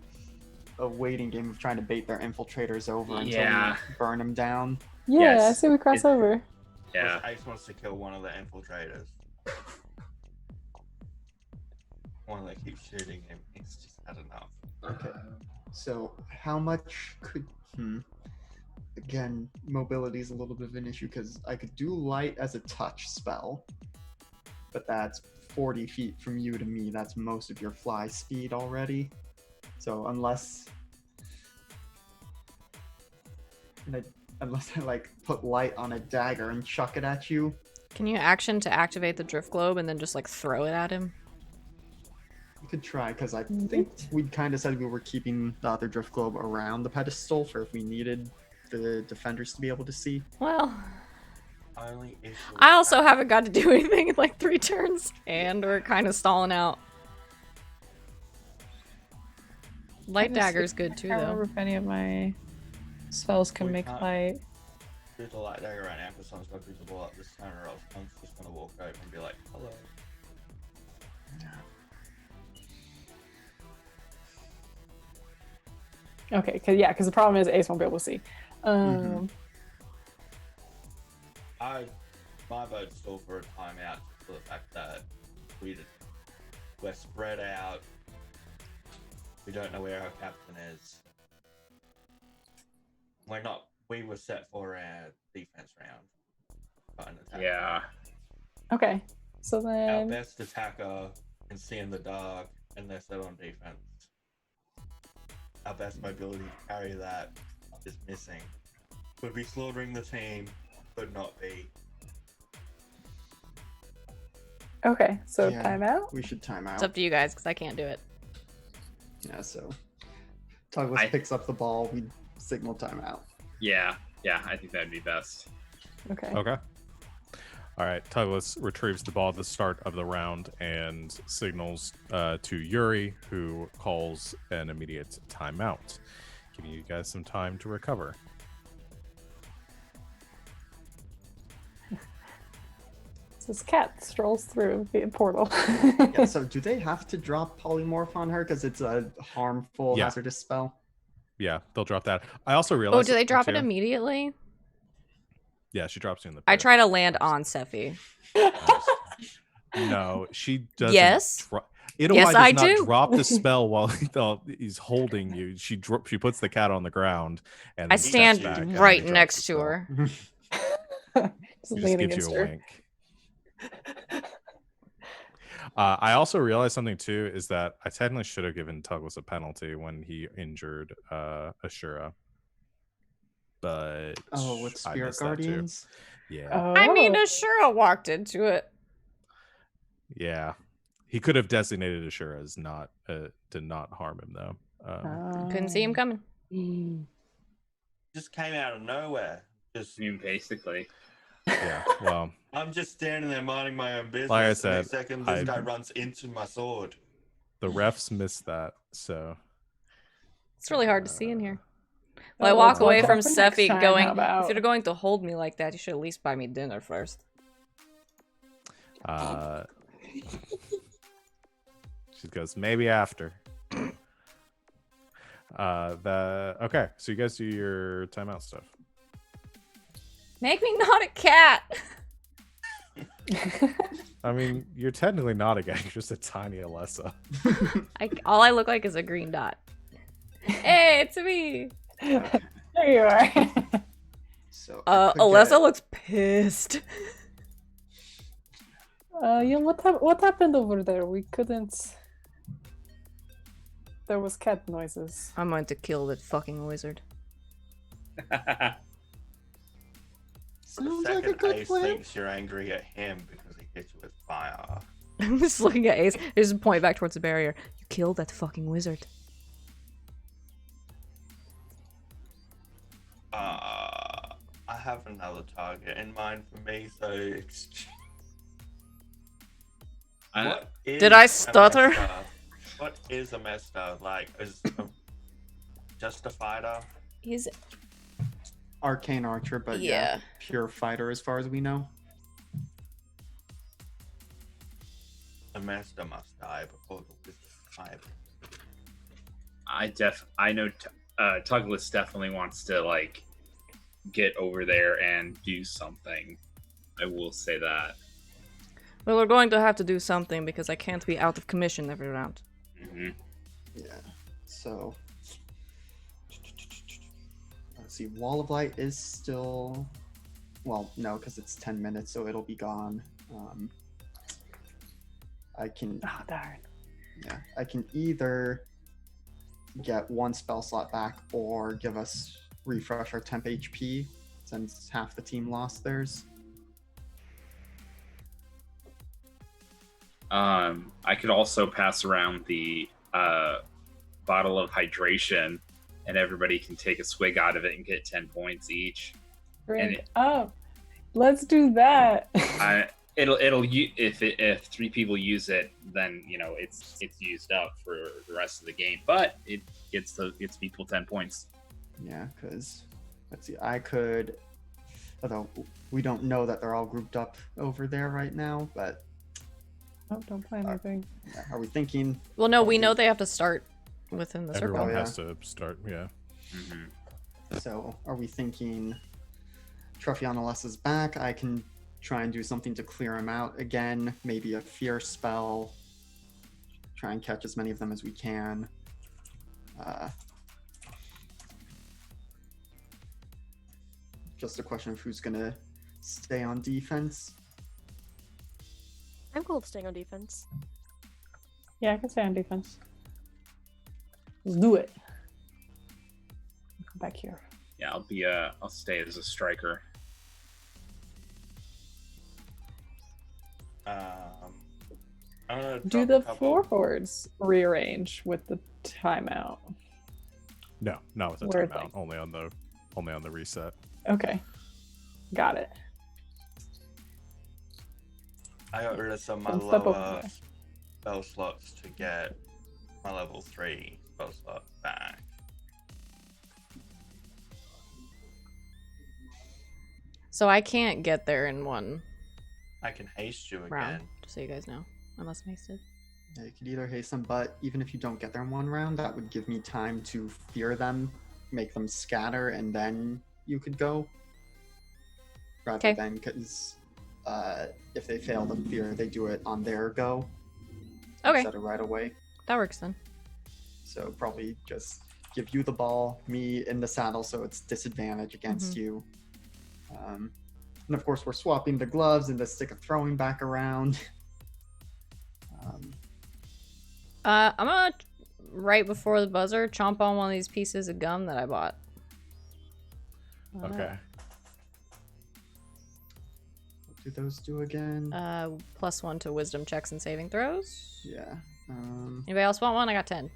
a waiting game of trying to bait their infiltrators over until Yeah. we burn them down. Yeah, I Yes. say we cross It- over. Yeah. Ace wants to kill one of the infiltrators. One that keeps shooting him. He's just had enough. Okay. So how much could? Again, mobility is a little bit of an issue because I could do light as a touch spell, but that's 40 feet from you to me. That's most of your fly speed already. So unless I like put light on a dagger and chuck it at you, Can you action to activate the drift globe and then just like throw it at him? you could try because I think we kind of said we were keeping the other drift globe around the pedestal for if we needed the defenders to be able to see. Well, Only issue. I also haven't got to do anything in like 3 turns, and we're kind of stalling out. Light dagger's good too, I can't though. remember if any of my spells can We make can't. light. Do the light dagger right now because someone's got to pick the ball up this time, or else I'm just gonna walk over and be like, hello. Okay, because the problem is Ace won't be able to see. My vote's still for a timeout for the fact that we're spread out. We don't know where our captain is. We were set for a defense round. Not an attack. Yeah. Okay, so Our then best attacker can see in the dark and they're set on defense. Our best mobility to carry that is missing. Would be slaughtering the team, could not be. Okay, so Yeah. timeout. We should time It's out. up to you guys because I can't do it. Yeah, so Tuglas picks up the ball, we signal timeout. Yeah, I think that'd be best. Okay. Okay. All right. Tuglas retrieves the ball at the start of the round and signals to Yuri, who calls an immediate timeout, giving you guys some time to recover. This cat strolls through the portal. Yeah, so do they have to drop polymorph on her because it's a harmful Yeah. hazardous spell? Yeah, they'll drop that. I also Oh, realized. do they drop it too- immediately? Yeah, she drops you in the. I pit. try to land on Sephi. No, she doesn't. Yes. Edelweiss Yes, does I not do. drop the spell while he's holding you. She puts the cat on the ground and I then steps stand back and then right drops next the to spell. her. Just He just leaning gives against you a her. wink. I also realized something too is that I technically should have given Tuglas a penalty when he injured Ashura, but Oh, with I Spirit missed that too. Guardians? Yeah, Oh. I mean, Ashura walked into it. yeah. He could have designated Ashura as not to not harm him though. Couldn't see him coming. Just came out of nowhere. Just I mean, basically. Yeah, well, I'm just standing there minding my own business. Like I and said, next second, this I- guy runs into my sword. the refs missed that, so It's really hard to see in here. Oh, Well, I walk let's away watch from out for next Sephi time, going, how about? if you're going to hold me like that, you should at least buy me dinner first. she goes maybe after. Okay, so you guys do your timeout stuff. Make me not a cat. I mean, you're technically not a guy, you're just a tiny Alessa. All I look like is a green dot. Hey, it's me. There you are. So I could Alessa get- looks pissed. Yeah, what happened over there? We couldn't. There was cat noises. I'm going to kill that fucking wizard. For the Sounds like a second, good Ace plan. thinks you're angry at him because he hit you with fire. I'm just looking at Ace. Just point back towards the barrier. You killed that fucking wizard. I have another target in mind for me, so what is Did I a stutter? Mesta? What is a Mesta? Like, is just a fighter? He's Arcane Archer, but yeah, pure fighter as far as we know. A Mesta must die before the wizard fight. I know Tuglas definitely wants to like get over there and do something. I will say that. well, we're going to have to do something because I can't be out of commission every round. Hmm. Yeah. So let's see. Wall of Light is still. Well, no, because it's 10 minutes, so it'll be gone. I can. Oh darn. Yeah, I can either get one spell slot back or give us refresh our temp HP since half the team lost theirs. I could also pass around the bottle of hydration, and everybody can take a swig out of it and get 10 points each. Drink up. Let's do that. If 3 people use it, then it's used up for the rest of the game. But it gets people 10 points. Yeah, because let's see, I could. Although we don't know that they're all grouped up over there right now, but Oh, don't play anything. are we thinking? Well, no, we know they have to start within the circle. Everyone yeah. has to start, yeah. Mm-hmm. So are we thinking? Truffion Alessa's back. I can try and do something to clear him out again. Maybe a fear spell. Try and catch as many of them as we can. Just a question of who's gonna stay on defense. I'm cool with staying on defense. Yeah, I can stay on defense. Let's do it. Come back here. Yeah, I'll stay as a striker. I'm gonna Do drop a the couple. floorboards rearrange with the timeout? No, not with the Where timeout. Only on the reset. Okay, got it. I got rid of some of my Then step over lower there. spell slots to get my level 3 spell slot back. So I can't get there in one I can haste you round, again. just so you guys know. Unless I'm hasted. Yeah, you could either haste them, but even if you don't get there in one round, that would give me time to fear them, make them scatter, and then you could go. Rather Okay. than, because if they fail the fear, they do it on their go Okay, instead of right away. that works then. So probably just give you the ball, me in the saddle, so it's disadvantage against you. And of course, we're swapping the gloves and the stick of throwing back around. I'm gonna, right before the buzzer, chomp on one of these pieces of gum that I bought. Okay. What do those do again? +1 to wisdom checks and saving throws. Yeah. Anybody else want one? I got 10.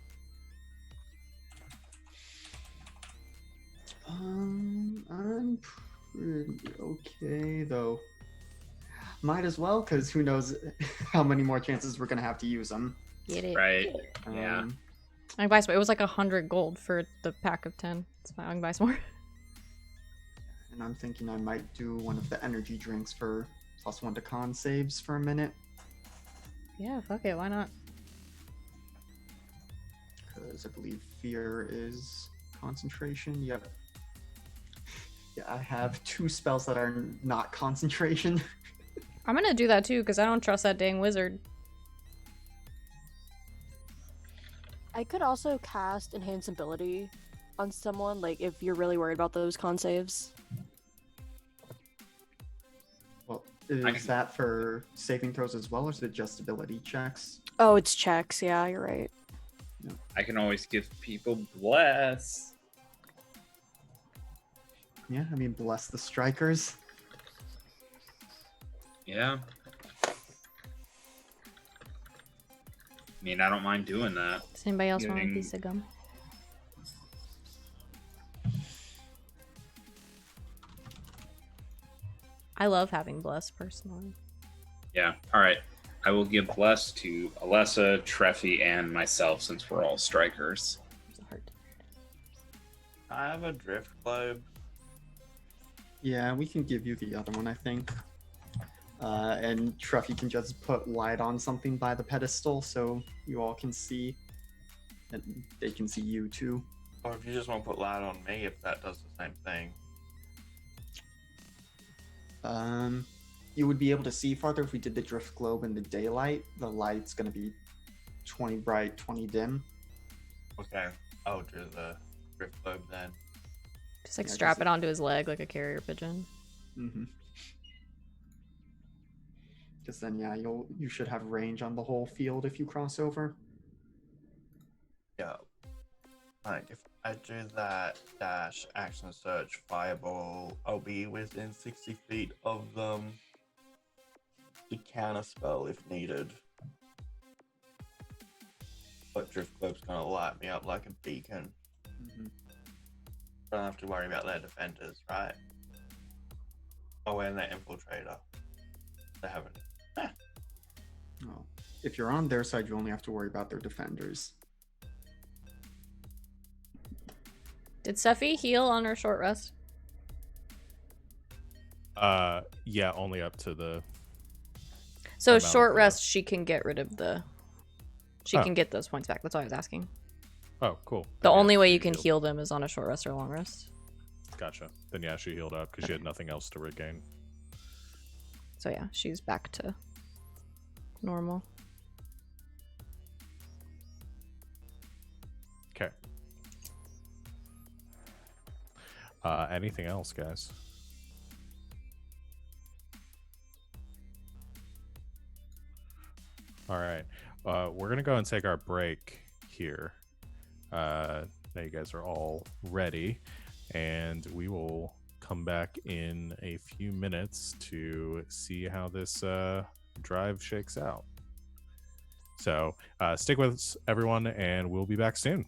I'm pretty okay though. Might as well, because who knows how many more chances we're gonna have to use them. Get it. Right. Yeah. I can buy some. It was like 100 gold for the pack of 10. It's fine. I can buy some more. And I'm thinking I might do one of the energy drinks for +1 to con saves for a minute, Yeah, fuck it. Why not? because I believe fear is concentration. Yep. Yeah, I have 2 spells that are not concentration. I'm gonna do that too because I don't trust that dang wizard. I could also cast Enhance Ability on someone, like if you're really worried about those con saves. Well, I is can- that for saving throws as well, or is it just ability checks? Oh, it's checks. Yeah, you're right. I can always give people bless. Yeah, I mean, bless the strikers. Yeah. I mean, I don't mind doing that. Does anybody else want a Getting- piece of gum? I love having bless personally. Yeah. All right. I will give bless to Alessa, Treffy, and myself since we're all strikers. There's a heart. I have a drift globe. Yeah, we can give you the other one, I think. And Truffy can just put light on something by the pedestal so you all can see. And they can see you too. Or if you just want to put light on me, if that does the same thing. You would be able to see farther if we did the drift globe in the daylight. The light's going to be 20 bright, 20 dim. Okay, I'll do the drift globe then. Just like Yeah, strap just- it onto his leg like a carrier pigeon. Mm-hmm. Because then, yeah, you should have range on the whole field if you cross over. Yeah. Like, if I do that dash, action search, fireball, I'll be within 60 feet of them to counter spell if needed. But drift globe's gonna light me up like a beacon. Mm-hmm. Don't have to worry about their defenders, right? Oh, and their infiltrator. They haven't. Oh. If you're on their side, you only have to worry about their defenders. Did Seffi heal on her short rest? Yeah, only up to the. So amount short of rest, she can get rid of the. She Oh. can get those points back. That's all I was asking. Oh, cool. The Then, yeah, only way she you can healed. heal them is on a short rest or long rest. Gotcha. Then yeah, she healed up because she had nothing else to regain. So yeah, she's back to normal. Okay. Anything else, guys? All right. We're gonna go and take our break here. Now you guys are all ready, and we will come back in a few minutes to see how this drive shakes out. So stick with us, everyone, and we'll be back soon.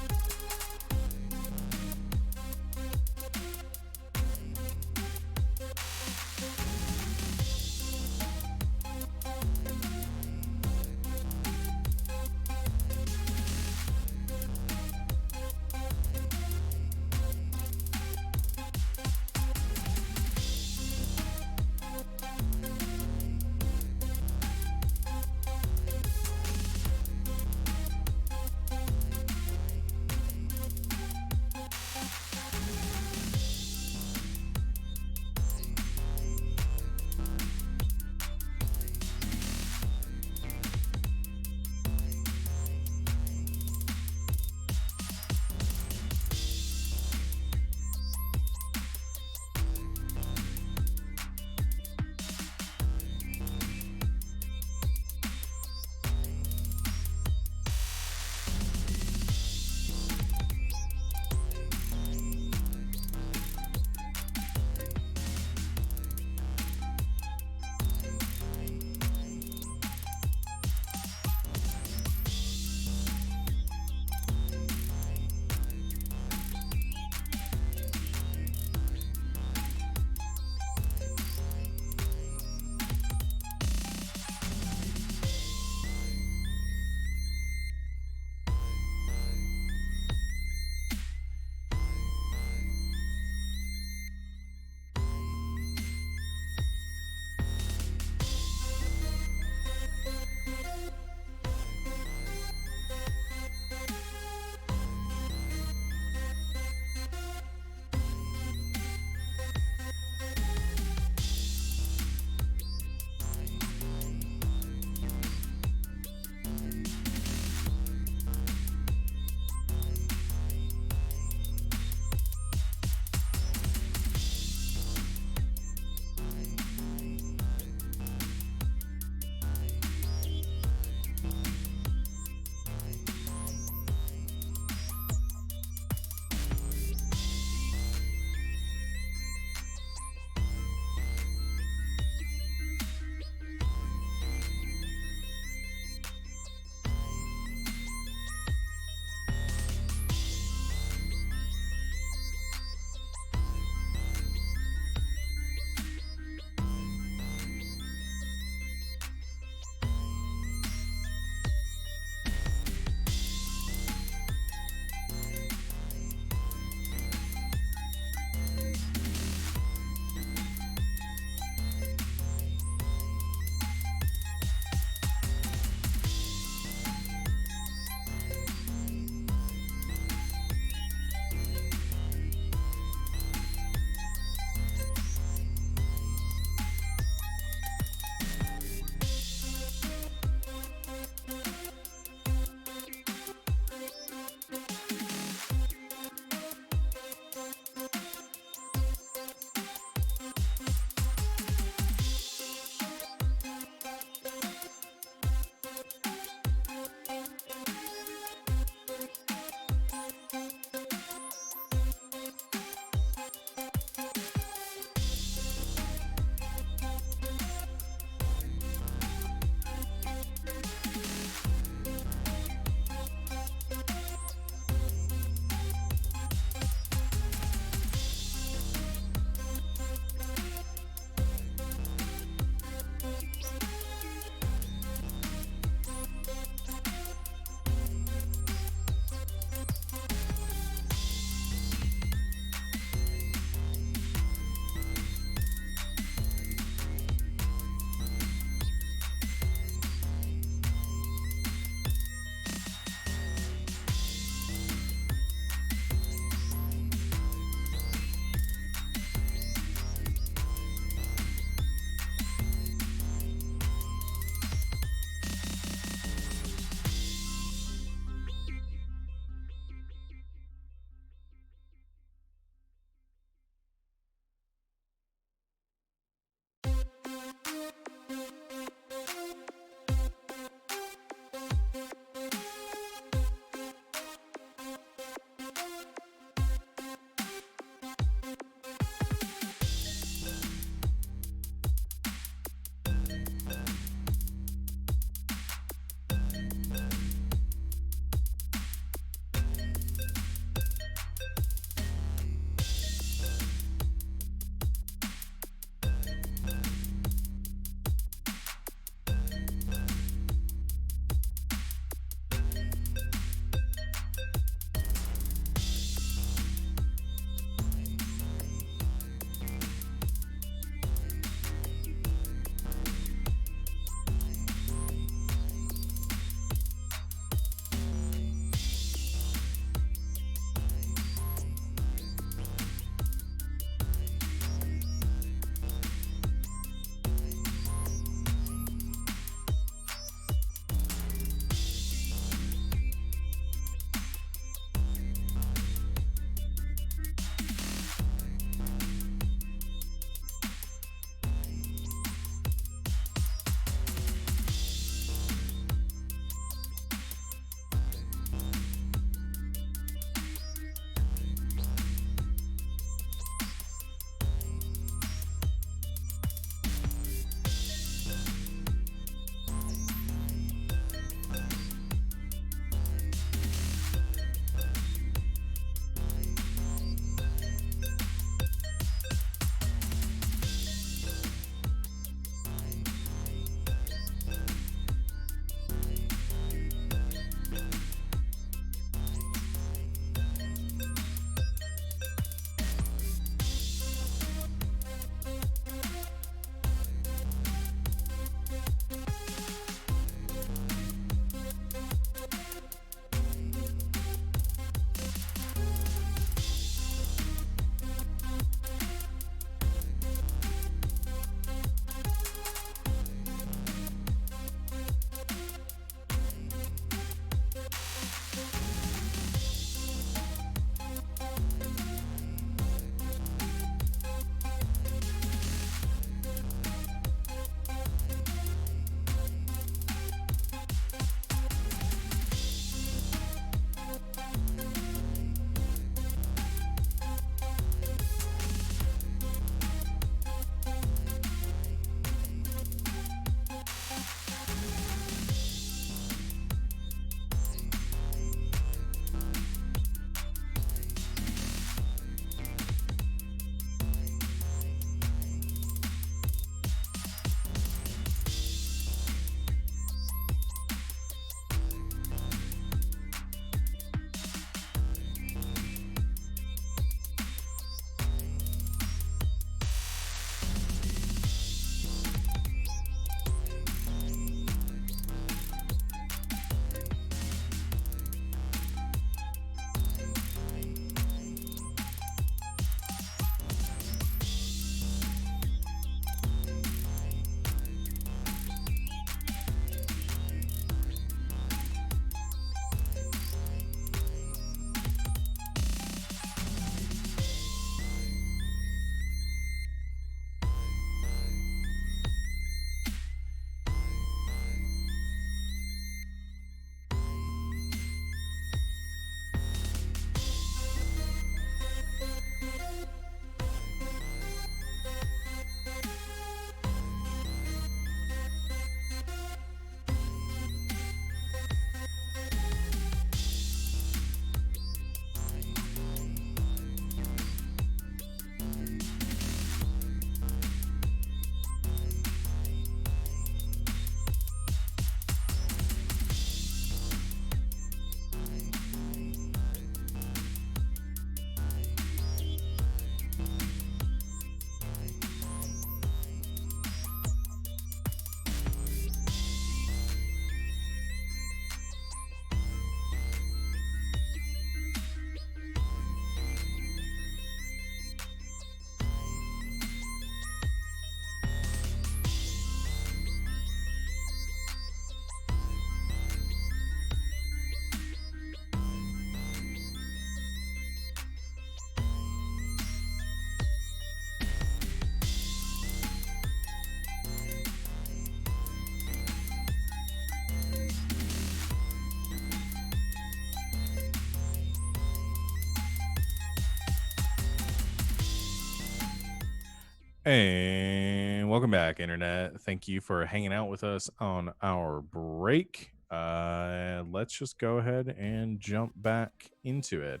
And welcome back, Internet. Thank you for hanging out with us on our break. Let's just go ahead and jump back into it.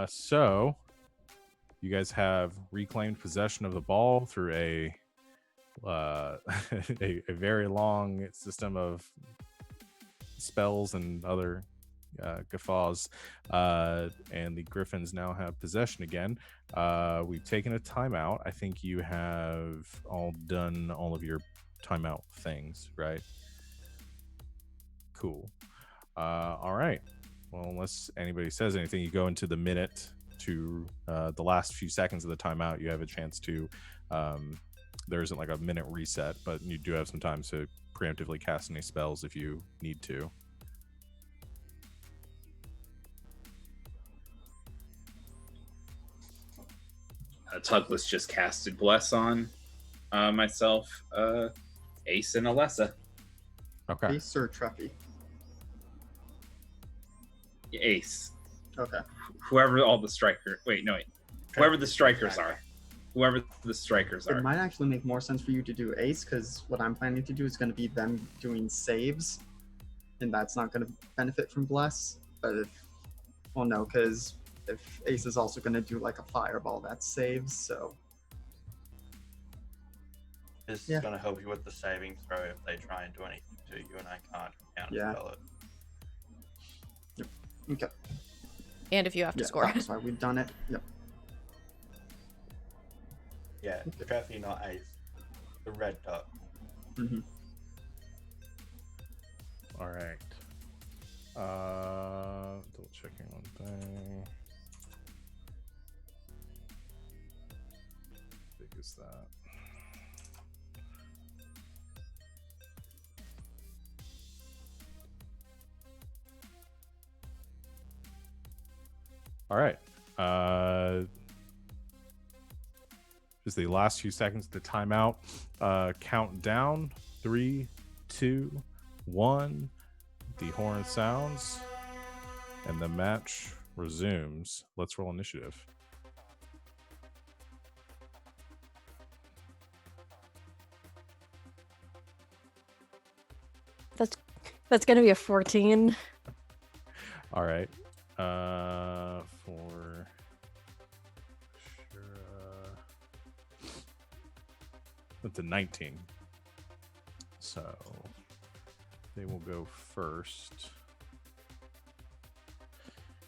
So, you guys have reclaimed possession of the ball through a a very long system of spells and other guffaws, and the Griffins now have possession again. We've taken a timeout. I think you have all done all of your timeout things, right? Cool. All right. Well, unless anybody says anything, you go into the minute to the last few seconds of the timeout. You have a chance to there isn't like a minute reset, but you do have some time to preemptively cast any spells if you need to. Tugless just casted Bless on myself, Ace, and Alessa. Okay. Ace or Treffy? Ace. Okay. Whoever all the striker. Wait, no, wait. Whoever the strikers are. Whoever the strikers It are. might actually make more sense for you to do Ace, because what I'm planning to do is going to be them doing saves, and that's not going to benefit from Bless. But if, well, no, because if Ace is also going to do like a fireball, that saves. So This Yeah. is going to help you with the saving throw if they try and do anything to you, and I can't Yeah. counterspell it. okay, And if you have to yeah, score. that's why we've done it. Yep. Yeah, Treffy, not Ace. The red dot. hmm All right. Double checking one thing. How big is that? All right. Just the last few seconds to timeout. Count down. 3, 2, 1. The horn sounds, and the match resumes. Let's roll initiative. That's gonna be a 14. All right. For sure. That's a 19. So they will go first.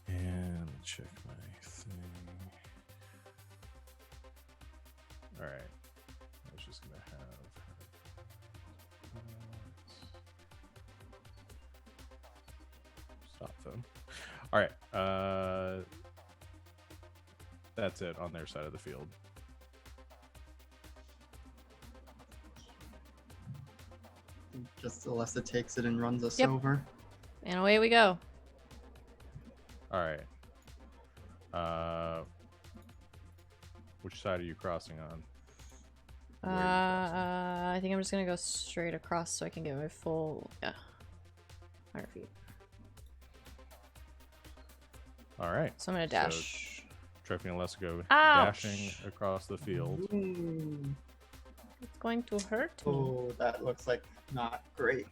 And let me check my thing. All right. I was just gonna have stop them. All right. That's it on their side of the field. Just Alessa takes it and runs us Yep. over. And away we go. All right. Which side are you crossing on? Where are you crossing? I think I'm just gonna go straight across so I can get my full 100 feet. All right. So I'm gonna dash. Treffy and Alessa go Ouch. dashing across the field. Ooh. It's going to hurt me. Oh, that looks like not great.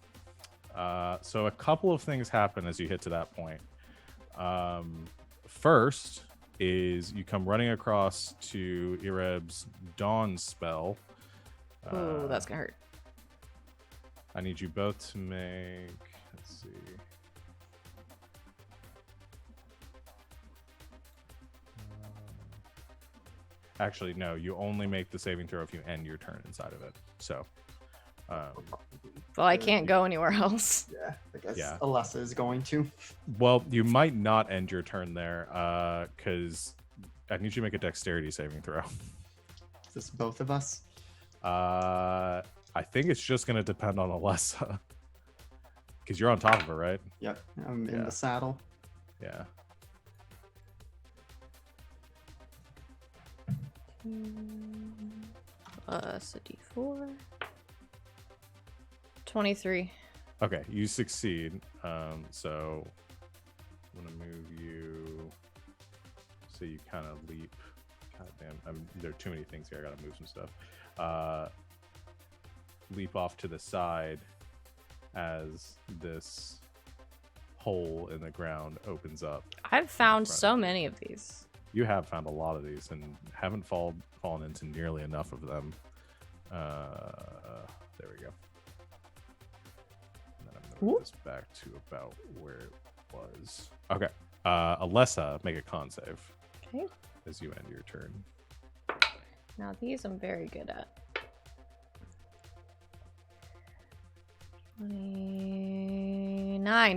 So a couple of things happen as you hit to that point. First is you come running across to Ireb's Dawn spell. Ooh, that's gonna hurt. I need you both to make. Let's see. Actually, no. You only make the saving throw if you end your turn inside of it. So, Well, I can't go anywhere else. Yeah, I guess Yeah. Alessa is going to. well, you might not end your turn there, because I need you to make a dexterity saving throw. Is this both of us? I think it's just going to depend on Alessa, because you're on top of her, right? Yep, I'm in Yeah. the saddle. Yeah. Plus a d4. 23. Okay, you succeed. So I'm gonna move you so you kind of leap God damn, there are too many things here. I gotta move some stuff. Leap off to the side as this hole in the ground opens up. I've found front so of you. many of these. You have found a lot of these and haven't fallen into nearly enough of them. There we go. And then I'm gonna move this back to about where it was. Okay. Alessa, make a con save Okay. as you end your turn. Now these I'm very good at.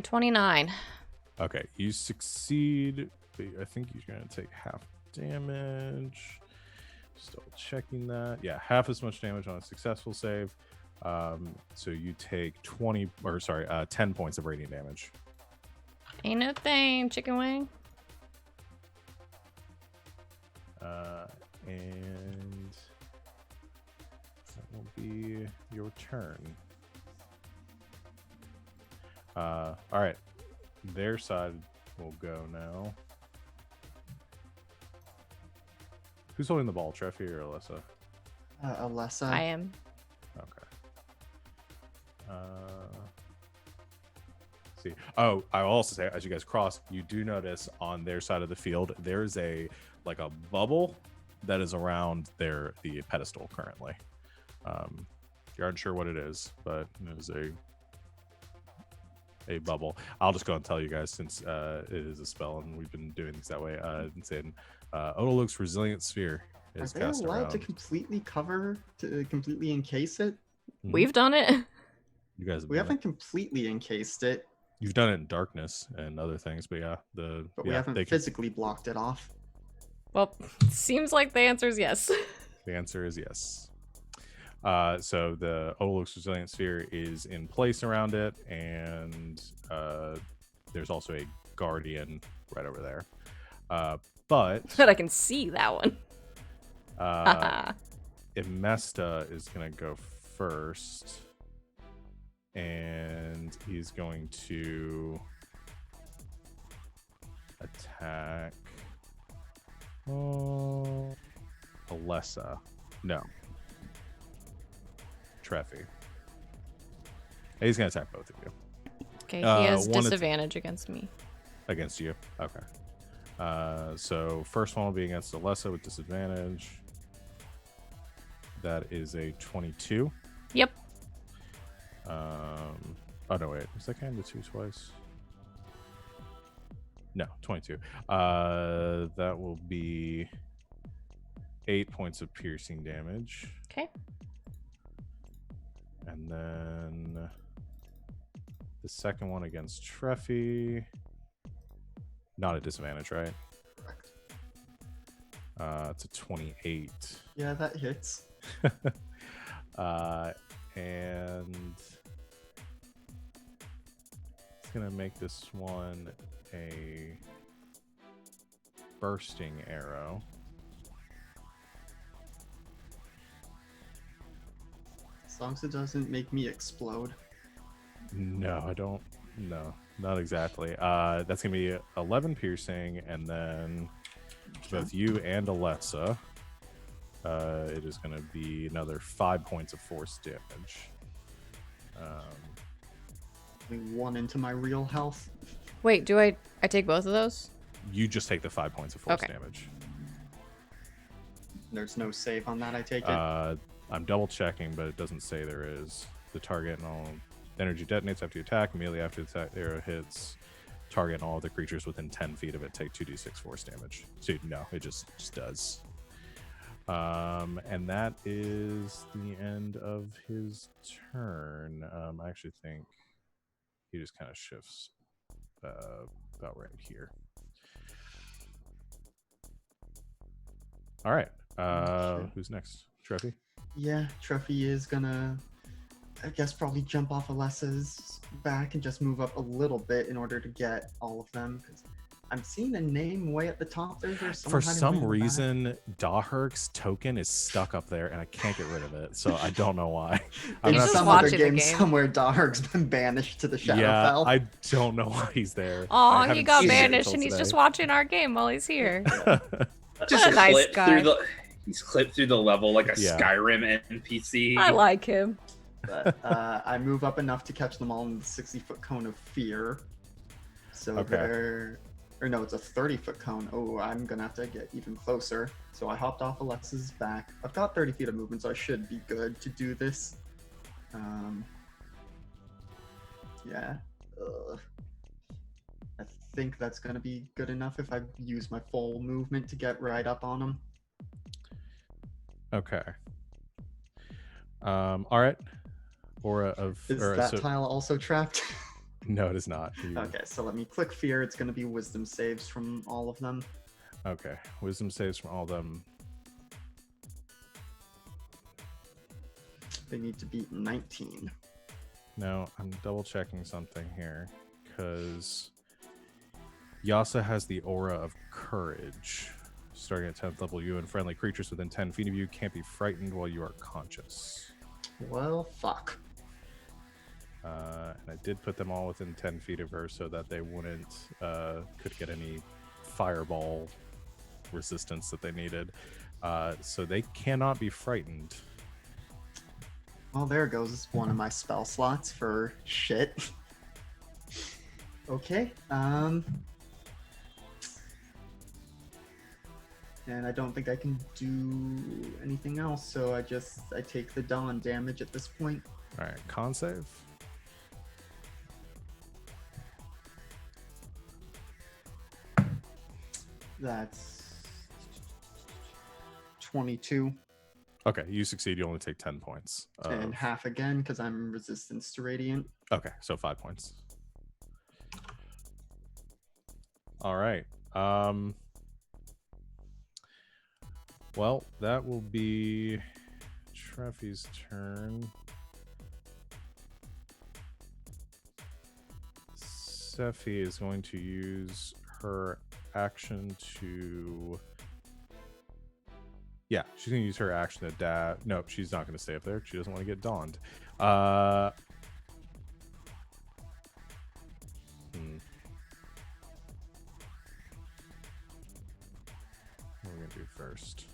29. Okay, you succeed, but I think you're gonna take half damage. Just double checking that. Yeah, half as much damage on a successful save. So you take 10 points of radiant damage. Ain't no thing, chicken wing. And that will be your turn. All right, their side will go now. Who's holding the ball, Treffy or Alyssa? Alessa. I am. Okay. See. Oh, I will also say, as you guys cross, you do notice on their side of the field, there's a bubble that is around the pedestal currently. You're unsure what it is, but it is a bubble. I'll just go and tell you guys since it is a spell and we've been doing these that way. It's in Odaluk's Resilient Sphere. Are Is they cast allowed to around. completely encase it? We've done it. You guys have We done it. haven't completely encased it, You've done it in darkness and other things, but yeah, but we haven't they can- physically blocked it off. Well, seems like the answer is yes. The answer is yes. So the Odaluk's Resilient Sphere is in place around it, and there's also a Guardian right over there. But But I can see that one. Imesta is going to go first, and he's going to attack Alessa. No. Treffy. He's going to attack both of you. Okay, he has one disadvantage against me. Against you. Okay. So first one will be against Alessa with disadvantage. That is a 22. Yep. Oh no, wait. Was that kind of 2 twice? No, 22. That will be 8 points of piercing damage. Okay. And then the second one against Treffy. Not a disadvantage, right? Correct. It's a 28. Yeah, that hits. And it's gonna make this one a bursting arrow. As long as it doesn't make me explode. No, I don't. No, not exactly. That's gonna be 11 piercing, and then both you and Alessa. It is gonna be another 5 points of force damage. Only 1 into my real health. Wait, do I take both of those? You just take the 5 points of force Okay. damage. There's no save on that, I take it. I'm double checking, but it doesn't say there is. The target and all energy detonates after you attack. Immediately after the arrow hits, target and all other creatures within 10 feet of it take 2d6 force damage. So no, it just does. And that is the end of his turn. I actually think he just kind of shifts about right here. All right. Okay. Who's next? Treffy? Yeah, Treffy is gonna, I guess, probably jump off Alessa's back and just move up a little bit in order to get all of them. Because I'm seeing a name way at the top there. There's For someone hiding way some in the back. reason, Daherk's token is stuck up there, and I can't get rid of it. So I don't know why. In just some other watching the game game. somewhere, Daherk's been banished to the yeah, Shadowfell. I don't know why he's there. Oh, I he haven't got seen it banished until and he's today. just watching our game while he's here. Just a nice clipped guy. through the. He's clipped through the level like a Yeah. Skyrim NPC. I like him. But I move up enough to catch them all in the 60-foot cone of fear. So Okay. they're, or no, it's a 30-foot cone. Oh, I'm gonna have to get even closer. So I hopped off Alexa's back. I've got 30 feet of movement, so I should be good to do this. Yeah. I think that's gonna be good enough if I use my full movement to get right up on them. Okay. All right. Aura of. Is or, that so- tile also trapped? No, it is not. Okay, so let me click fear. It's gonna be wisdom saves from all of them. Okay. Wisdom saves from all of them. They need to beat 19. No, I'm double checking something here because Yasa has the aura of courage. Starting at 10th level, you and friendly creatures within 10 feet of you can't be frightened while you are conscious. Well, fuck. And I did put them all within 10 feet of her so that they wouldn't could get any fireball resistance that they needed. So they cannot be frightened. Well, there goes one of my spell slots for shit. Okay. And I don't think I can do anything else, so I take the dawn damage at this point. All right, con save. That's 22 Okay, you succeed. You only take 10 points. and half again because I'm resistance to radiant. Okay, so 5 points. All right. Well, that will be Treffy's turn. Sephi is going to use her action to... Yeah, she's going to use her action to dash. No, she's not going to stay up there. She doesn't want to get dawned. What are we going to do first?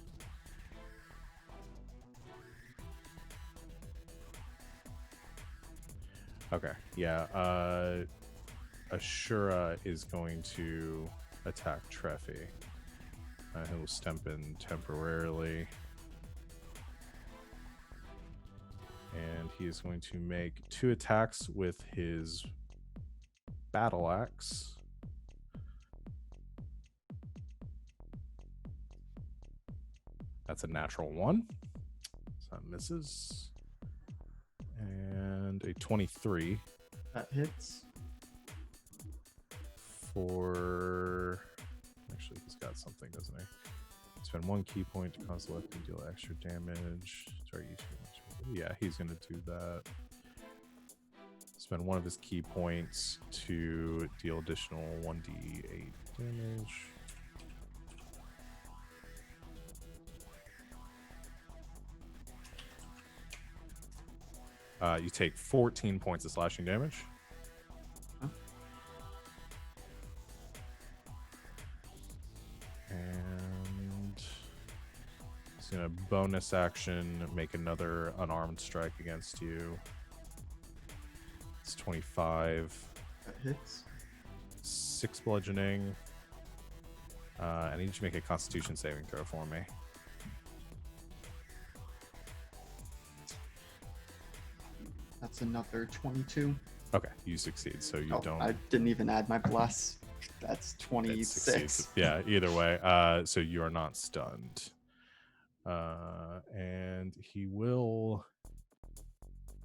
Okay, yeah. Ashura is going to attack Treffy. He'll stamp in temporarily. And he is going to make 2 attacks with his battle axe. That's a natural 1. So that misses. And a 23 That hits. for... Actually, he's got something, doesn't he? Spend 1 key point to cause the weapon to deal extra damage. Sorry, you too much. Yeah, he's going to do that. Spend 1 of his key points to deal additional 1d8 damage. You take 14 points of slashing damage. Huh? And he's gonna bonus action make another unarmed strike against you. It's 25. That hits. 6 bludgeoning. I need you to make a Constitution saving throw for me. That's another 22. Okay, you succeed, so you don't. I didn't even add my bless. That's It 26. succeeds. Yeah, either way. So you are not stunned. And he will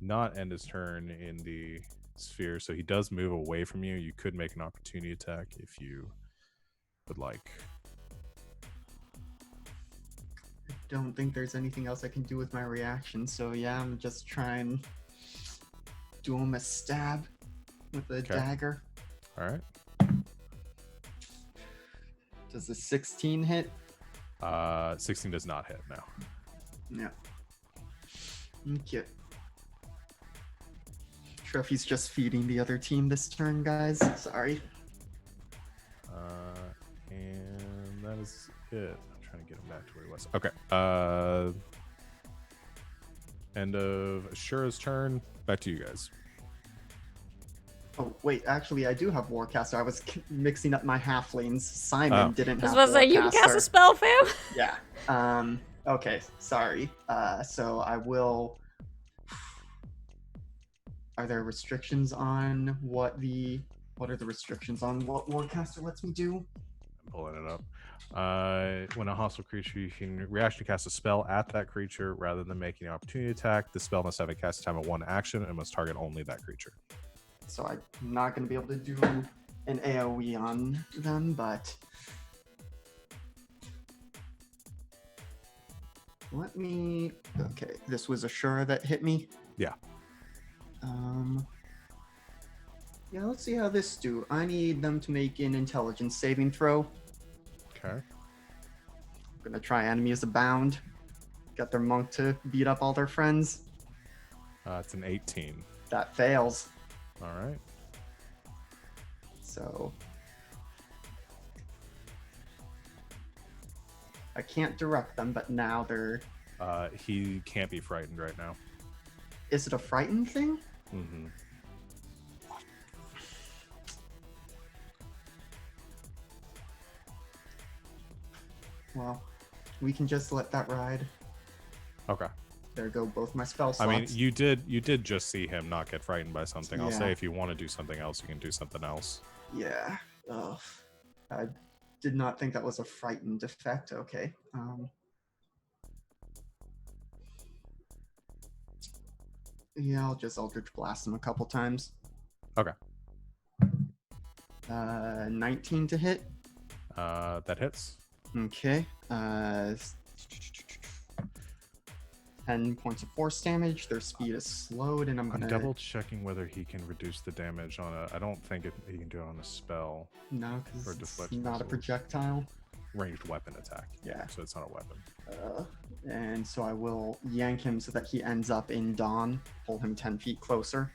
not end his turn in the sphere, so he does move away from you. You could make an opportunity attack if you would like. I don't think there's anything else I can do with my reaction, so yeah, I'm just trying to do him a stab with a Okay. dagger. All right. Does the 16 hit? 16 does not hit now. Yeah. Okay. Trophy's just feeding the other team this turn, guys. Sorry. And that is it. I'm trying to get him back to where he was. Okay. End of Ashura's turn. Back to you guys. Oh wait, actually, I do have Warcaster. I was mixing up my halflings. Simon didn't I was have about to say, you can cast a Warcaster. spell, fam. Yeah. Okay. Sorry. So I will. Are there restrictions on what are the restrictions on what Warcaster lets me do? I'm pulling it up. When a hostile creature, you can reaction cast a spell at that creature rather than making an opportunity attack. The spell must have a cast time of 1 action and must target only that creature. So I'm not going to be able to do an AoE on them, but let me. Okay, this was Ashura that hit me. Yeah. Yeah, let's see how this do. I need them to make an intelligence saving throw. Okay. I'm gonna try enemies abound. Get their monk to beat up all their friends. It's an 18. That fails. All right. So I can't direct them, but now they're. He can't be frightened right now. Is it a frightened thing? Mm-hmm. Well, we can just let that ride. Okay. There go both my spell slots. I mean, you did just see him not get frightened by something. I'll Yeah. say if you want to do something else, you can do something else. Yeah. Ugh. I did not think that was a frightened effect. Okay. Yeah, I'll just Eldritch Blast him a couple times. Okay. 19 to hit. That hits. Okay. 10 points of force damage. Their speed is slowed, and I'm I'm gonna double checking whether he can reduce the damage on a. I don't think he can do it on a spell. No, or because it's deflect not a missiles. projectile. Ranged weapon attack. Yeah. So it's not a weapon. And so I will yank him so that he ends up in Dawn. Pull him 10 feet closer.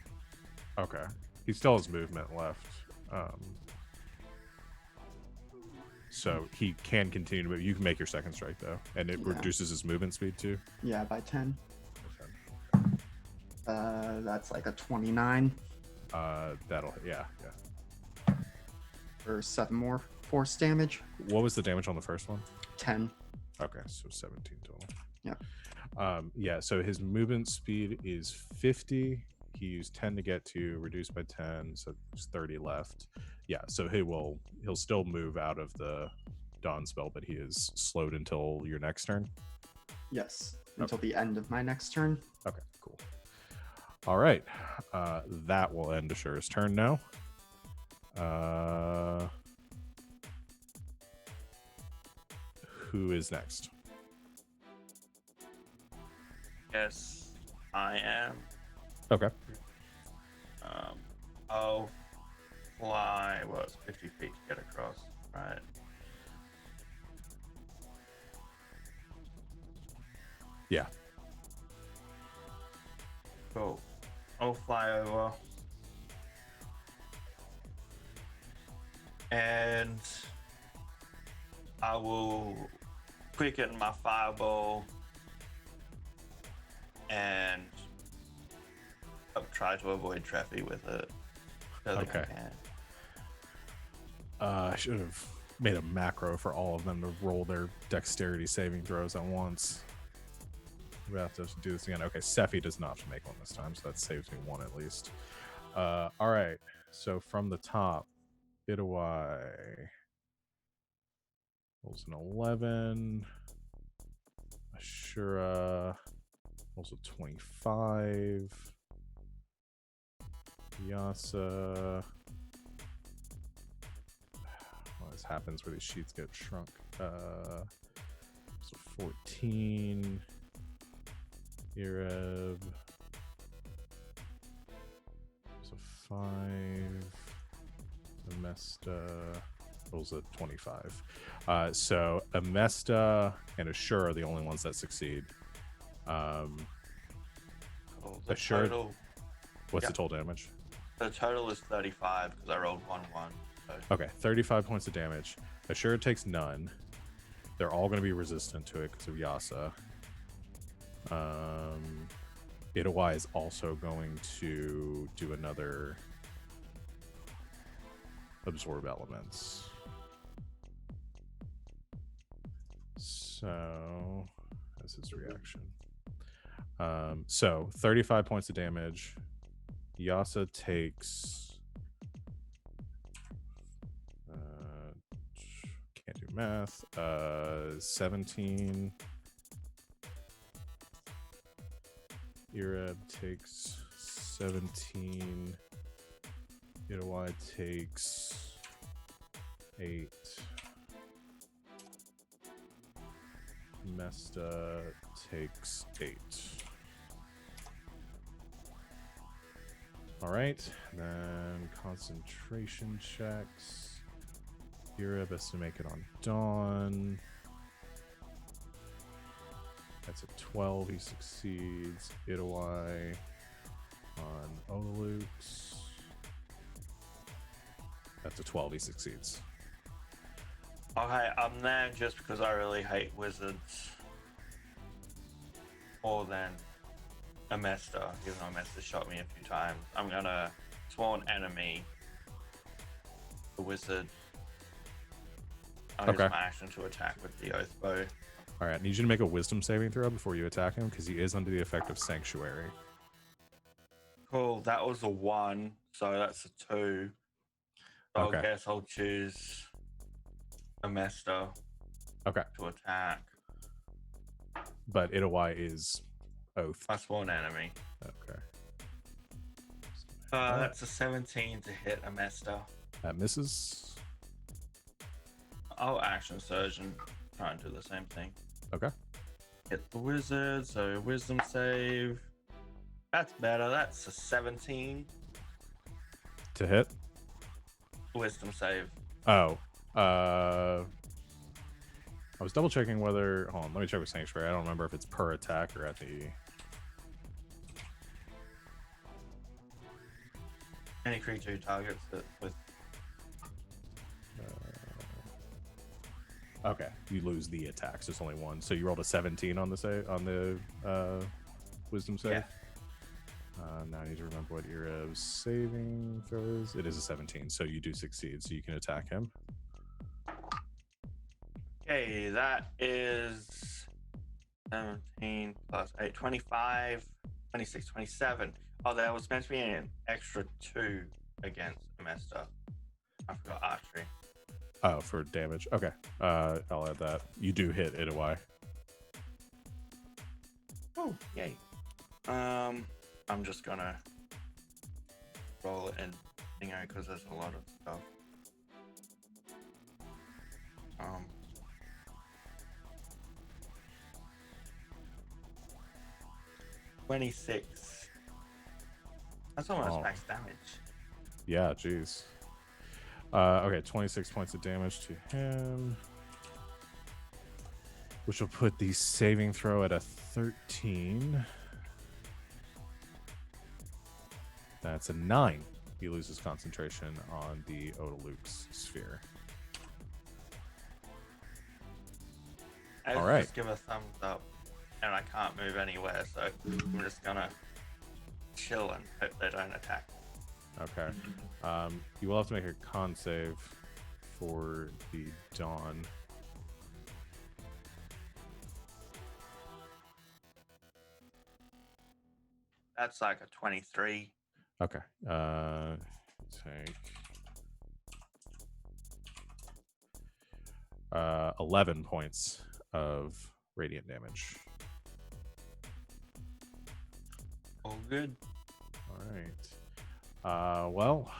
Okay. He still has movement left. So he can continue to move. You can make your second strike though, and it Yeah. reduces his movement speed too. Yeah, by 10. That's like a 29 That'll yeah. for 7 more force damage. What was the damage on the first one? 10. Okay, so 17 total. Yeah. Yeah, so his movement speed is 50. He used 10 to get to, reduced by 10, so there's 30 left. Yeah, so he'll still move out of the Dawn spell, but he is slowed until your next turn. Yes, until the end of my next turn. Okay, cool. All right, that will end Ashura's turn now. Who is next? Yes, I am. Okay. I'll fly. Well, it's 50 feet to get across, right? Yeah. Cool. I'll fly over. And I will quicken my fireball and I'll try to avoid Treffy with it. Okay. I should have made a macro for all of them to roll their dexterity saving throws at once. We have to do this again. Okay, Sephi does not have to make one this time, so that saves me one at least. All right, so from the top, Bidawai rolls an 11. Ashura rolls a 25. Yasa. Well, this happens where these sheets get shrunk. So 14. Ireb. So 5. Amesta rolls a 25. So Amesta and Ashura are the only ones that succeed. Cool. The Assured- total, What's Yeah. the total damage? the total is 35 because I rolled 1-1. So Okay, 35 points of damage. Ashura takes none. They're all going to be resistant to it because of Yasa. Itawai is also going to do another absorb elements. So that's his reaction. So 35 points of damage. Yasa takes can't do math. 17. Ireb takes 17. Itawai takes 8. Mesta takes 8. All right, then concentration checks. Ireb has to make it on Dawn. That's a 12. He succeeds. Itawai on Olux. That's a 12. He succeeds. Okay, I'm there just because I really hate wizards more than Amesta, even though Amesta shot me a few times. I'm gonna sworn enemy the wizard. I'll use my action to attack with the oath bow. All right, I need you to make a wisdom saving throw before you attack him because he is under the effect of sanctuary. Cool, that was a 1, so that's a 2. So Okay. I guess I'll choose Amesta Okay, to attack. but Itawai is oath. My sworn enemy. Okay. That's a 17 to hit Amesta. That misses. I'll action surge and try and do the same thing. Okay. Hit the wizard, so wisdom save. That's better. That's a 17 To hit. wisdom save. Oh. I was double checking whether. Hold on, let me check with sanctuary. I don't remember if it's per attack or at the. Any creature who targets it with. Okay, you lose the attack, so it's only one. So you rolled a 17 on the wisdom save. Yeah. Now I need to remember what your saving throw is. It is a 17, so you do succeed. So you can attack him. Okay, that is 17 plus 8, 25, 26, 27. Oh, there was meant to be an extra 2 against Amesta. I forgot archery. Oh, for damage. Okay. I'll add that. You do hit Itawai. Oh, yay. I'm just gonna roll it in Dingo because there's a lot of stuff. 26. That's almost max damage. Yeah, jeez. Okay, 26 points of damage to him. Which will put the saving throw at a 13. That's a 9. He loses concentration on the Odaluk's sphere. I'll All right. just give a thumbs up, and I can't move anywhere, so I'm just gonna chill and hope they don't attack. Okay. You will have to make a con save for the Dawn. That's like a 23. Okay. Take 11 points of radiant damage. All good. All right. Well,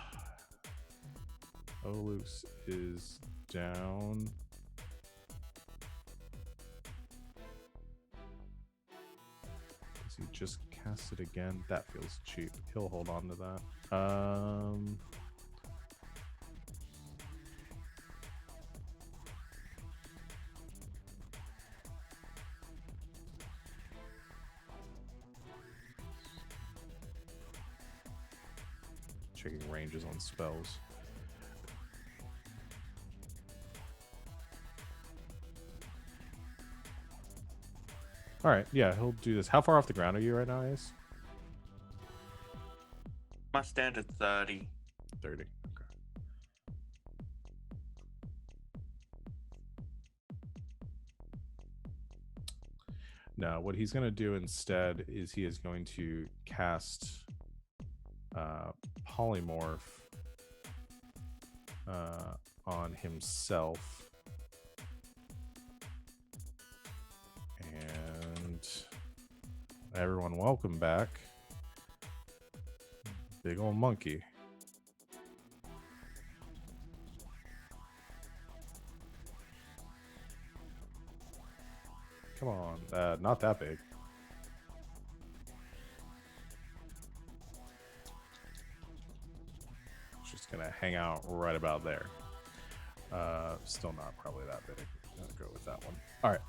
Olus is down. Does he just cast it again? That feels cheap. He'll hold on to that. Checking ranges on spells. All right, yeah, he'll do this. How far off the ground are you right now, Ace? My standard 30. 30. Okay. Now, what he's going to do instead is he is going to cast Polymorph on himself. And everyone, welcome back. Big old monkey. Come on, not that big. It's just gonna hang out right about there. Still not probably that big. I'm gonna go with that one. All right,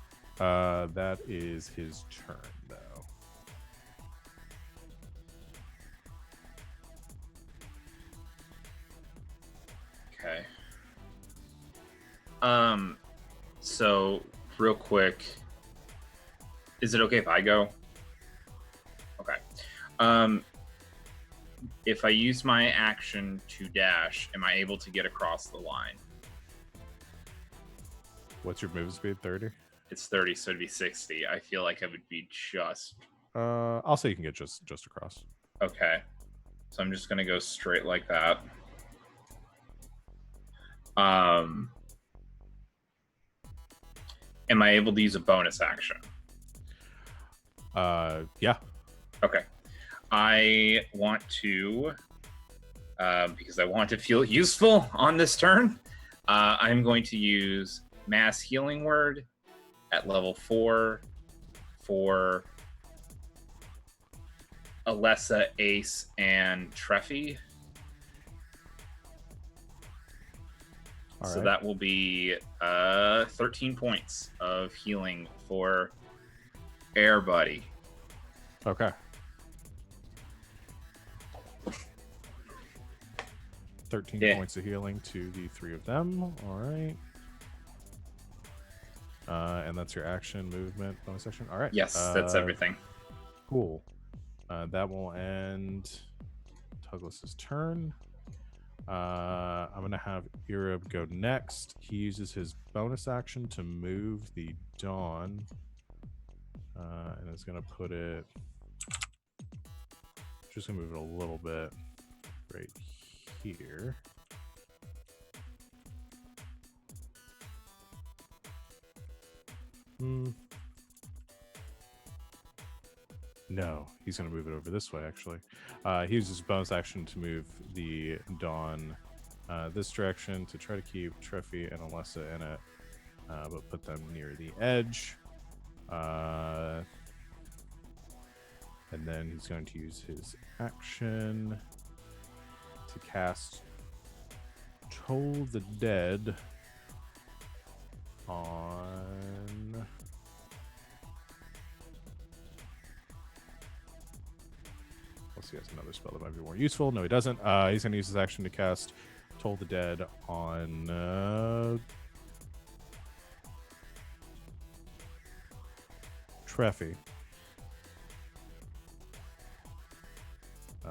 that is his turn though. Okay. So real quick, is it okay if I go? Okay. If I use my action to dash, am I able to get across the line? What's your move speed? 30? It's 30, so it'd be 60. I feel like I would be just... I'll say you can get just across. Okay. So I'm just gonna go straight like that. Am I able to use a bonus action? Yeah. Okay. I want to, because I want to feel useful on this turn, I'm going to use Mass Healing Word at level 4 for Alessa, Ace, and Treffy. All So right. that will be 13 points of healing for Air Buddy. Okay. 13 Yeah. points of healing to the 3 of them. All right. And that's your action, movement, bonus action. All right. Yes, that's everything. Cool. That will end Douglas's turn. I'm going to have Irib go next. He uses his bonus action to move the Dawn. And is going to put it... Just going to move it a little bit right here. No, he's going to move it over this way, actually. He uses his bonus action to move the Dawn this direction to try to keep Treffy and Alessa in it, but put them near the edge. And then he's going to use his action to cast Toll the Dead on... Let's see, he has another spell that might be more useful. No, he doesn't. He's going to use his action to cast Toll the Dead on Treffy.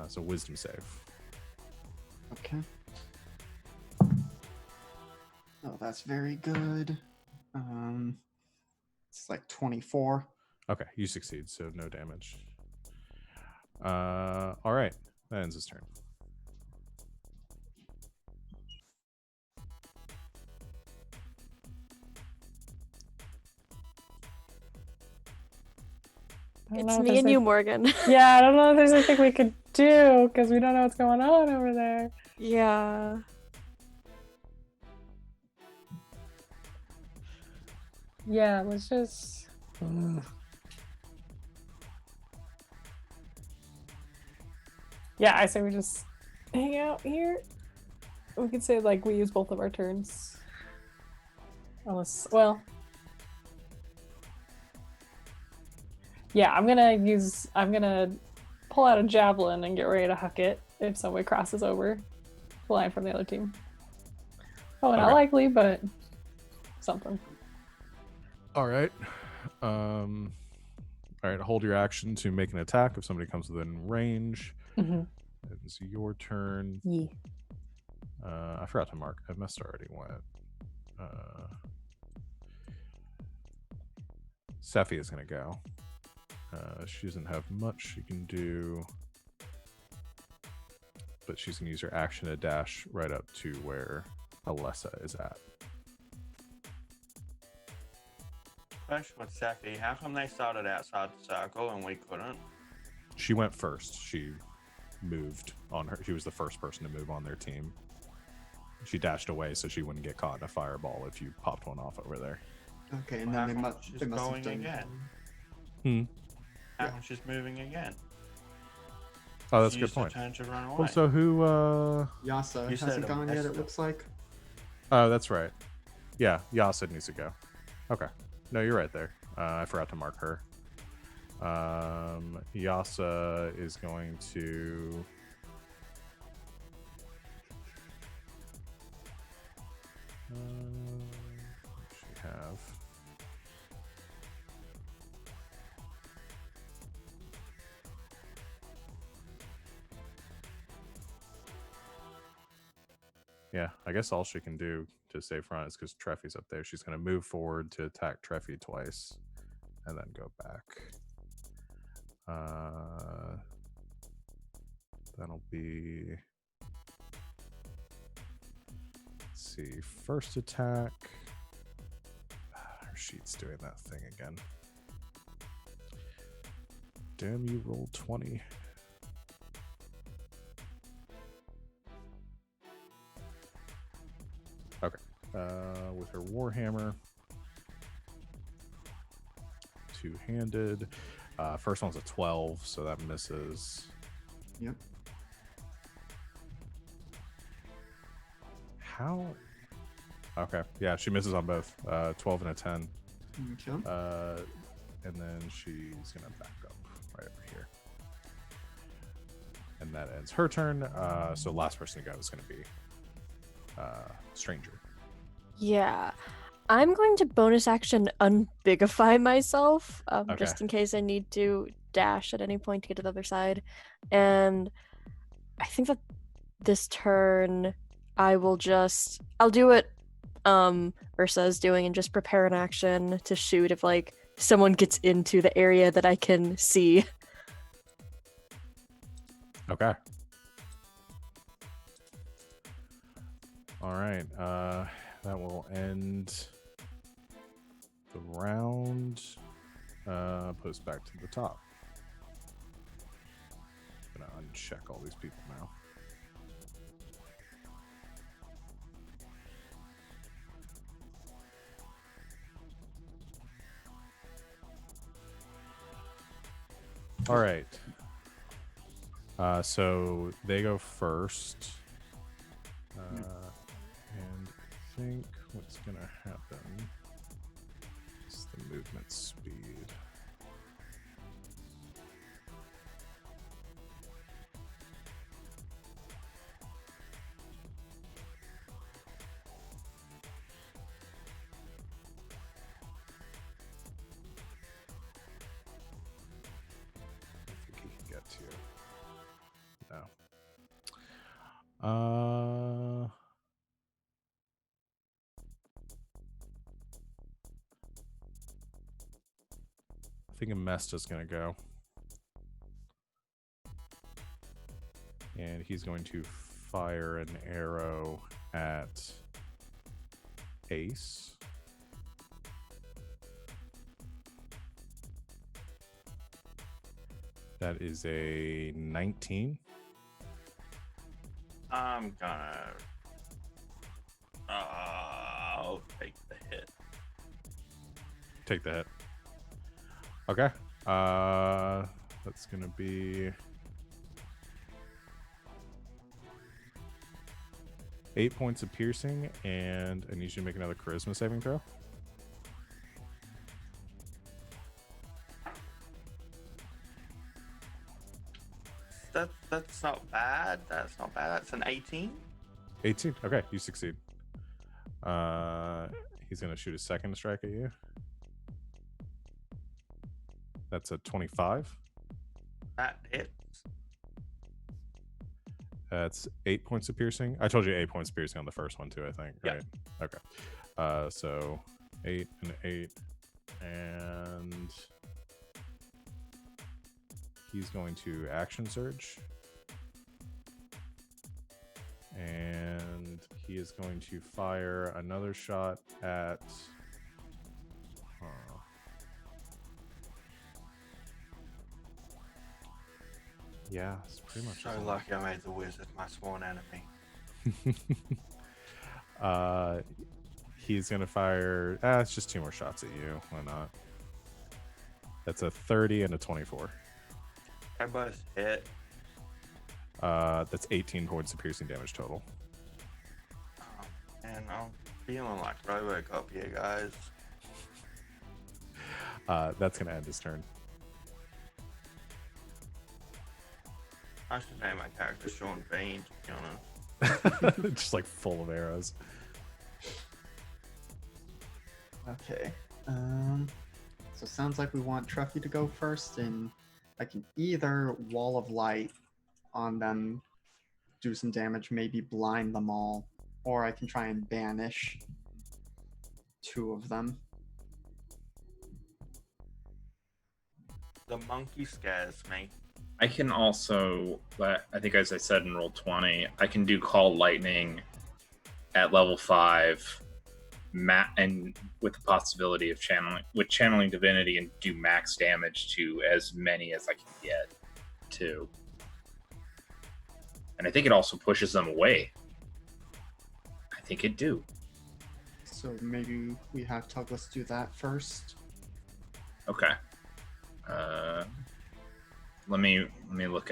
So wisdom save. Okay. Oh, that's very good. It's like 24. Okay, you succeed, so no damage. All right, that ends his turn. It's me and you, Morgan. Yeah, I don't know if there's anything we could do because we don't know what's going on over there. Yeah. Yeah, let's just. Yeah, I say we just hang out here. We could say like we use both of our turns. Unless, well. Yeah, I'm gonna pull out a javelin and get ready to huck it if somebody crosses over the line from the other team. Oh, not Okay. likely, but something. All right. All right, hold your action to make an attack if somebody comes within range. Mm-hmm. It's your turn. Yeah. I forgot to mark. I must already went. Sephi is going to go. She doesn't have much she can do, but she's going to use her action to dash right up to where Alessa is at. Question with Safi, how come they started outside the circle and we couldn't? She went first. She moved on her. She was the first person to move on their team. She dashed away so she wouldn't get caught in a fireball if you popped one off over there. Okay, and How then come they she's must have going done. again? How come she's moving again? Oh, that's She a good used her point. turn to run away. Well, so who? Yasa You said hasn't gone yet. It Alessa. looks like. Oh, that's right. Yeah, Yasa needs to go. Okay. No, you're right there. I forgot to mark her. Yasa is going to. What does she have? Yeah, I guess all she can do to stay front is because Treffy's up there. She's going to move forward to attack Treffy twice and then go back. That'll be. Let's see. First attack. Her sheet's doing that thing again. Damn, you rolled 20. Okay. With her Warhammer. Two-handed. First one's a 12, so that misses. Yep. How? Okay. Yeah, she misses on both. 12 and a 10. Okay. And then she's going to back up right over here. And that ends her turn. So last person to go is going to be Stranger. Yeah. I'm going to bonus action unbigify myself, Okay. just in case I need to dash at any point to get to the other side. And I think that this turn I'll do what Ursa is doing and just prepare an action to shoot if like someone gets into the area that I can see. Okay. All right. That will end the round. Put us back to the top. Gonna uncheck all these people now. All right. So they go first. And I think what's gonna happen is the movement speed. I think he can get to you. No. I think Amesta's gonna go. And he's going to fire an arrow at Ace. That is a 19. I'm gonna. I'll take the hit. Take the hit. Okay. That's gonna be 8 points of piercing, and I need you to make another charisma saving throw. That's not bad. That's not bad. That's an 18. 18. Okay, you succeed. He's gonna shoot a second strike at you. That's a 25. That hits. That's 8 points of piercing. I told you 8 points of piercing on the first one too, I think. Yeah. Right. Okay. So 8 and 8, and he's going to action surge, and he is going to fire another shot at. Yeah, it's pretty much. So lucky I made the wizard my sworn enemy. He's gonna fire. It's just 2 more shots at you. Why not? That's a 30 and a 24. I both hit. That's 18 points of piercing damage total. And I'm feeling like Robocop here, guys. That's gonna end his turn. I should name my character Sean Bean, to be honest. Just like full of arrows. Okay. So it sounds like we want Truffy to go first, and I can either Wall of Light on them, do some damage, maybe blind them all, or I can try and banish 2 of them. The monkey scares me. I can also, I think as I said in roll 20, I can do Call Lightning at level 5, and with the possibility of channeling Divinity, and do max damage to as many as I can get too. And I think it also pushes them away. I think it do. So maybe we have Tuglas do that first. Okay. Let me look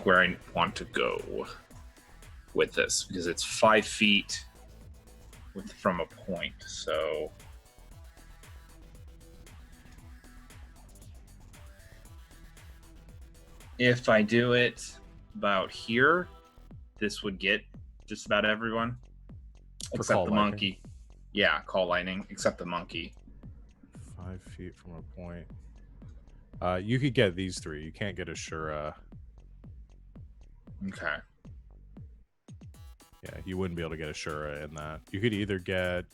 where I want to go with this, because it's 5 feet from a point. So if I do it about here, this would get just about everyone except Call the Lightning. monkey. Yeah, Call Lightning, except the monkey. 5 feet from a point. You could get these 3. You can't get Ashura. Okay. Yeah, you wouldn't be able to get Ashura in that. You could either get.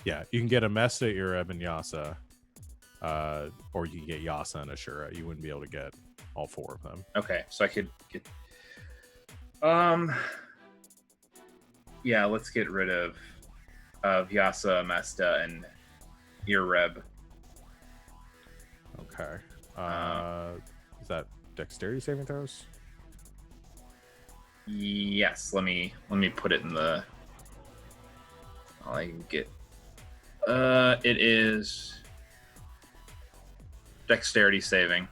Yeah, you can get Amesta, Ireb, and Yasa. Or you can get Yasa and Ashura. You wouldn't be able to get all 4 of them. Okay, so I could get. Yeah, let's get rid of Yasa, Mesta, and Ireb. Okay. Is that dexterity saving throws? Yes, let me put it in the. All I can get. It is dexterity saving.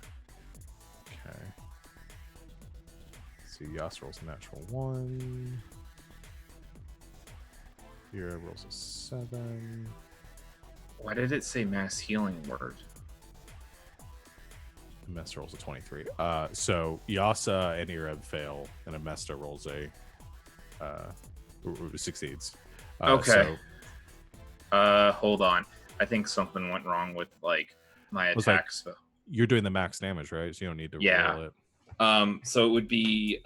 Okay. Let's see, Yas rolls a natural 1. Ireb rolls a 7. Why did it say mass healing word? Amesta rolls a 23. So Yasa and Ireb fail, and Amesta rolls succeeds. Okay. Hold on. I think something went wrong with like my Looks like- attacks. You're doing the max damage, right? So you don't need to roll it. So it would be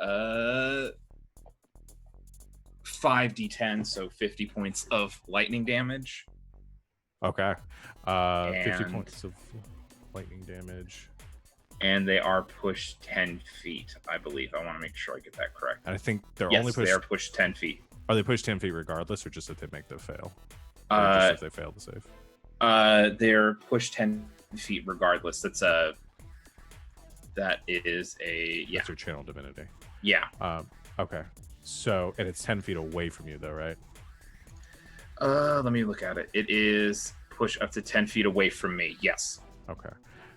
5d10, so 50 points of lightning damage. Okay. 50 And- points of lightning damage. And they are pushed 10 feet, I believe. I want to make sure I get that correct. And I think they're Yes, only pushed. they are pushed 10 feet. Are they pushed 10 feet regardless, or just if they make the fail? Or Uh, just if they fail to save? They're pushed 10 feet regardless. That is a That's your channel divinity. yeah. Okay. So, and it's 10 feet away from you, though, right? Let me look at it. It is push up to 10 feet away from me. Yes. Okay.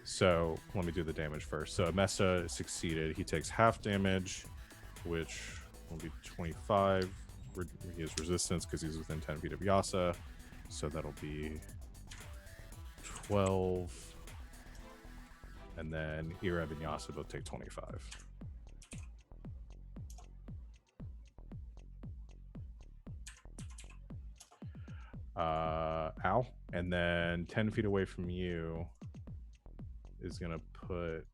So let me do the damage first. So Amesta succeeded. He takes half damage, which will be 25. He has resistance because he's within 10 feet of Yasa. So that'll be 12. And then Ireb and Yasa both take 25. Ow. And then 10 feet away from you. is gonna put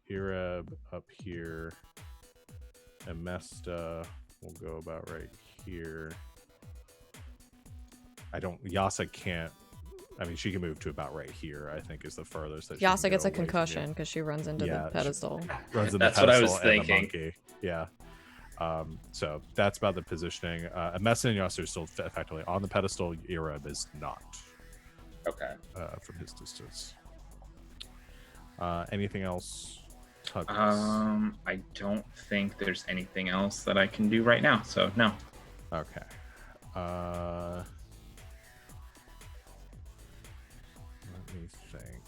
Ireb up here, and Mesta will go about right here. Yasa can't. I mean, she can move to about right here, I think, is the furthest that she can Yasa go gets a away from you. concussion because she runs into Yeah, the pedestal. Runs in That's the what I pedestal was and the thinking. monkey. Yeah. So that's about the positioning. Mesta and Yasa are still effectively on the pedestal. Ireb is not. Okay. From his distance. Anything else? I don't think there's anything else that I can do right now. So no. Okay. Let me think.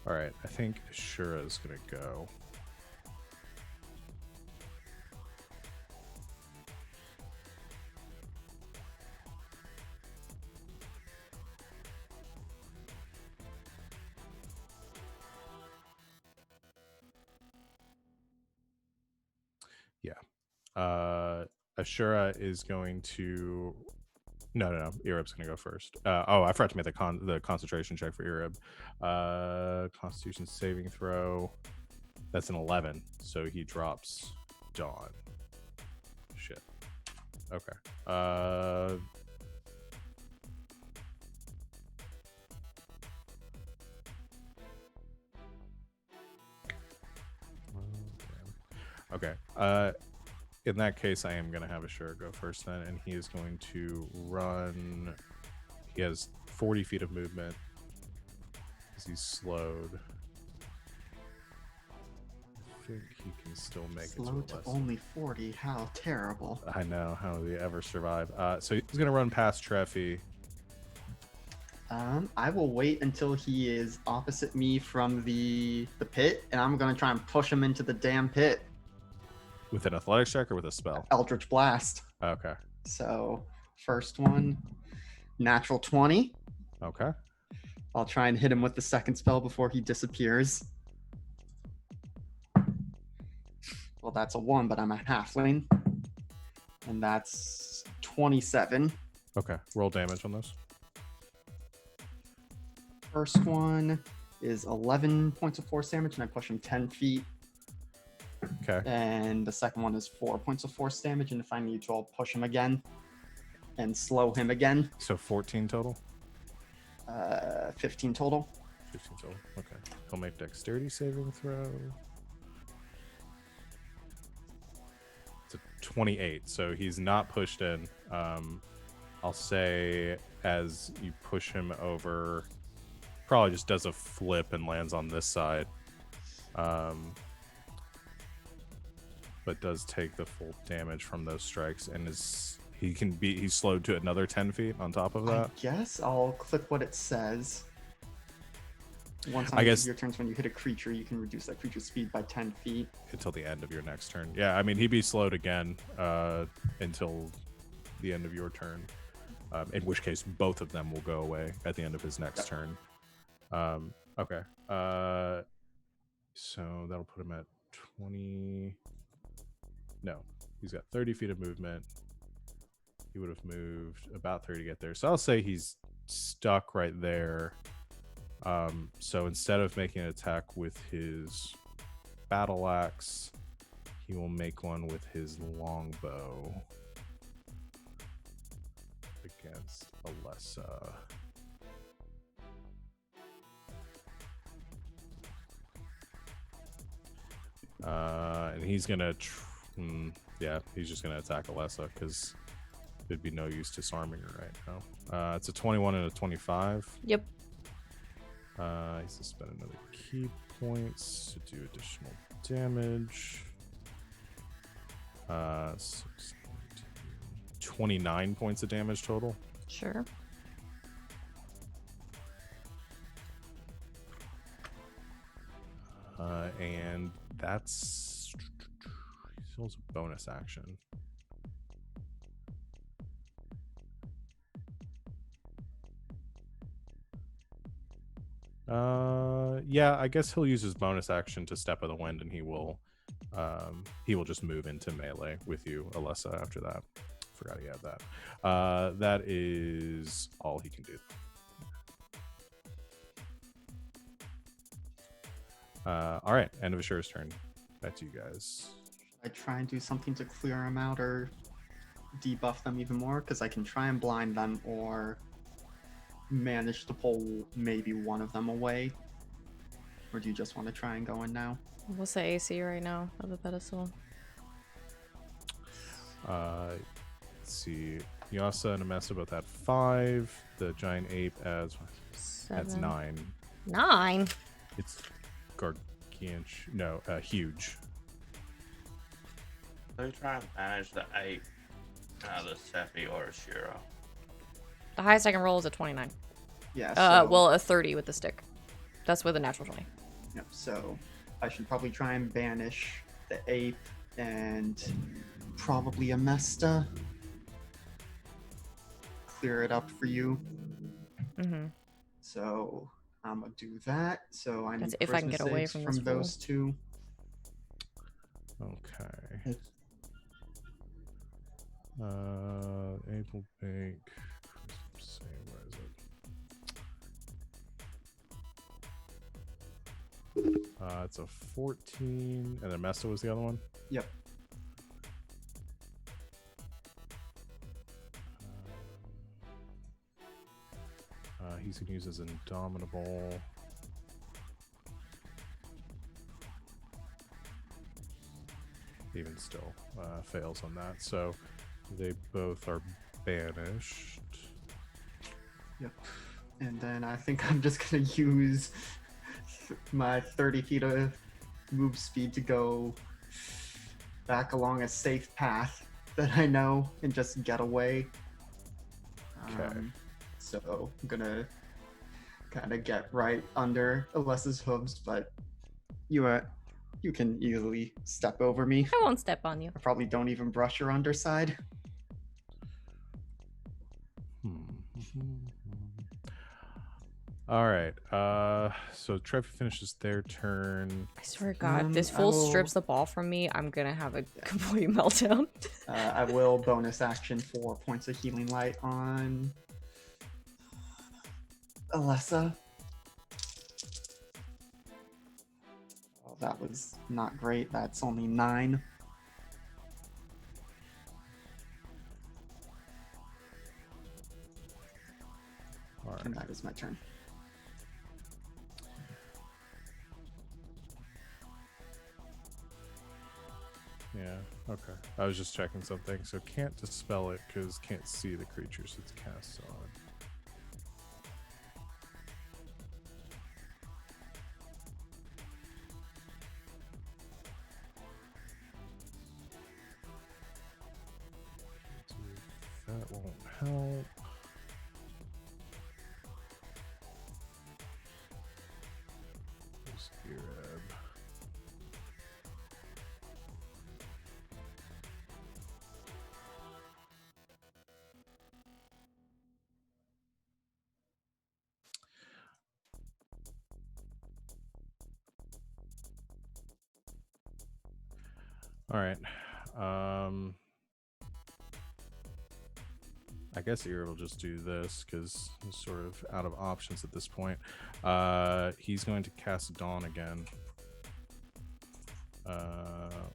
All right, I think Ashura's gonna go. Yeah. Ashura is going to. No. Ireb's gonna go first. I forgot to make the concentration check for Ireb. Constitution saving throw. That's an 11, so he drops Dawn. Shit. Okay. Okay. In that case, I am going to have Ashura go first then, and he is going to run. He has 40 feet of movement because he's slowed. I think he can still make Slow it to less. only 40. How terrible. I know. How will he ever survive? So he's going to run past Treffy. I will wait until he is opposite me from the pit, and I'm gonna try and push him into the damn pit. With an athletics check or with a spell? Eldritch Blast. Okay. So first one, natural 20. Okay. I'll try and hit him with the second spell before he disappears. Well, that's a 1, but I'm a halfling. And that's 27. Okay. Roll damage on those. First one is 11 points of force damage, and I push him 10 feet. Okay. And the second one is 4 points of force damage, and if I need to, I'll push him again and slow him again. So 14 total? 15 total. 15 total. Okay. He'll make dexterity saving throw. It's a 28, so he's not pushed in. I'll say as you push him over, probably just does a flip and lands on this side. But does take the full damage from those strikes, and he's slowed to another 10 feet on top of that. I guess I'll click what it says. Once I guess your turns, when you hit a creature, you can reduce that creature's speed by 10 feet. Until the end of your next turn. Yeah, I mean, he'd be slowed again until the end of your turn. In which case, both of them will go away at the end of his next turn. Okay. So that'll put him at 20. No, he's got 30 feet of movement. He would have moved about 30 to get there. So I'll say he's stuck right there. So instead of making an attack with his battle axe, he will make one with his longbow against Alessa. And he's gonna he's just gonna attack Alessa because there'd be no use disarming her right now. It's a 21 and a 25. Yep. He's to spend another key points to do additional damage. 29 points of damage total. Sure. And that's still a bonus action. Yeah, I guess he'll use his bonus action to Step of the Wind, and he will he will just move into melee with you, Alessa, after that. Forgot he had that. That is all he can do. All right, end of Ashura's turn. Back to you guys. I try and do something to clear them out or debuff them even more, because I can try and blind them or manage to pull maybe one of them away. Or do you just want to try and go in now? What's the AC right now of the pedestal? Let's see. Yasa and Amessa both had 5. The giant ape adds 7. 9. 9? It's gargantuan. No, huge. So try and manage the 8, the Sephi or Ashura. The highest I can roll is a 29. Yeah. So, Well, a 30 with the stick. That's with a natural 20. Yep, so I should probably try and banish the ape and probably Amesta. Clear it up for you. Mm-hmm. So I'm gonna do that. So I That's need if I can charisma get away saves from this fool. those two. Okay. Able bake. Say, where is it? It's a 14, and then Mesta was the other one. Yep. He's gonna use his Indomitable. Even still, fails on that. So they both are banished. Yep. And then I think I'm just gonna use my 30 feet of move speed to go back along a safe path that I know and just get away. Okay. So I'm gonna kind of get right under Alessa's hooves, but you can easily step over me. I won't step on you. I probably don't even brush your underside. All right. So Trevi finishes their turn. I swear to God, if this I fool will- strips the ball from me, I'm gonna have a complete meltdown. I will bonus action 4 points of healing light on Alessa. Oh, that was not great. That's only 9. All right. And that is my turn. Yeah. Okay. I was just checking something. So can't dispel it because can't see the creatures it's cast on. That won't help. Just grab. All right. I guess Ear will just do this because he's sort of out of options at this point. He's going to cast Dawn again,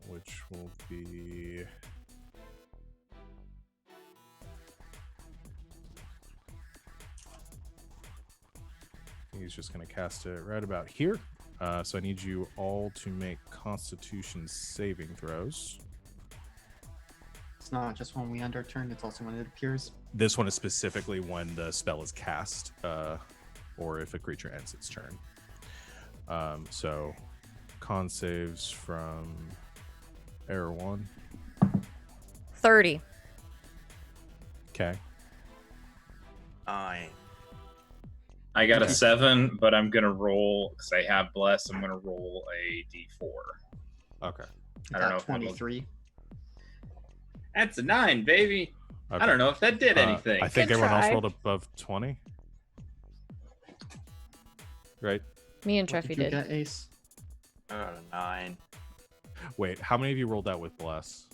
which will be he's just going to cast it right about here. So I need you all to make Constitution saving throws. It's not just when we end our turn, it's also when it appears. This one is specifically when the spell is cast, or if a creature ends its turn. So con saves from Error 1. 30. Okay. 9. I got a Okay. 7, but I'm gonna roll because I have bless. I'm gonna roll a d4. Okay. I don't Got know if that'll- 23. That's a 9, baby. Okay. I don't know if that did anything. I think Good everyone else try. rolled above 20. Right? Me and What Treffy did you did. get, Ace? I got a 9. Wait, how many of you rolled that with bless?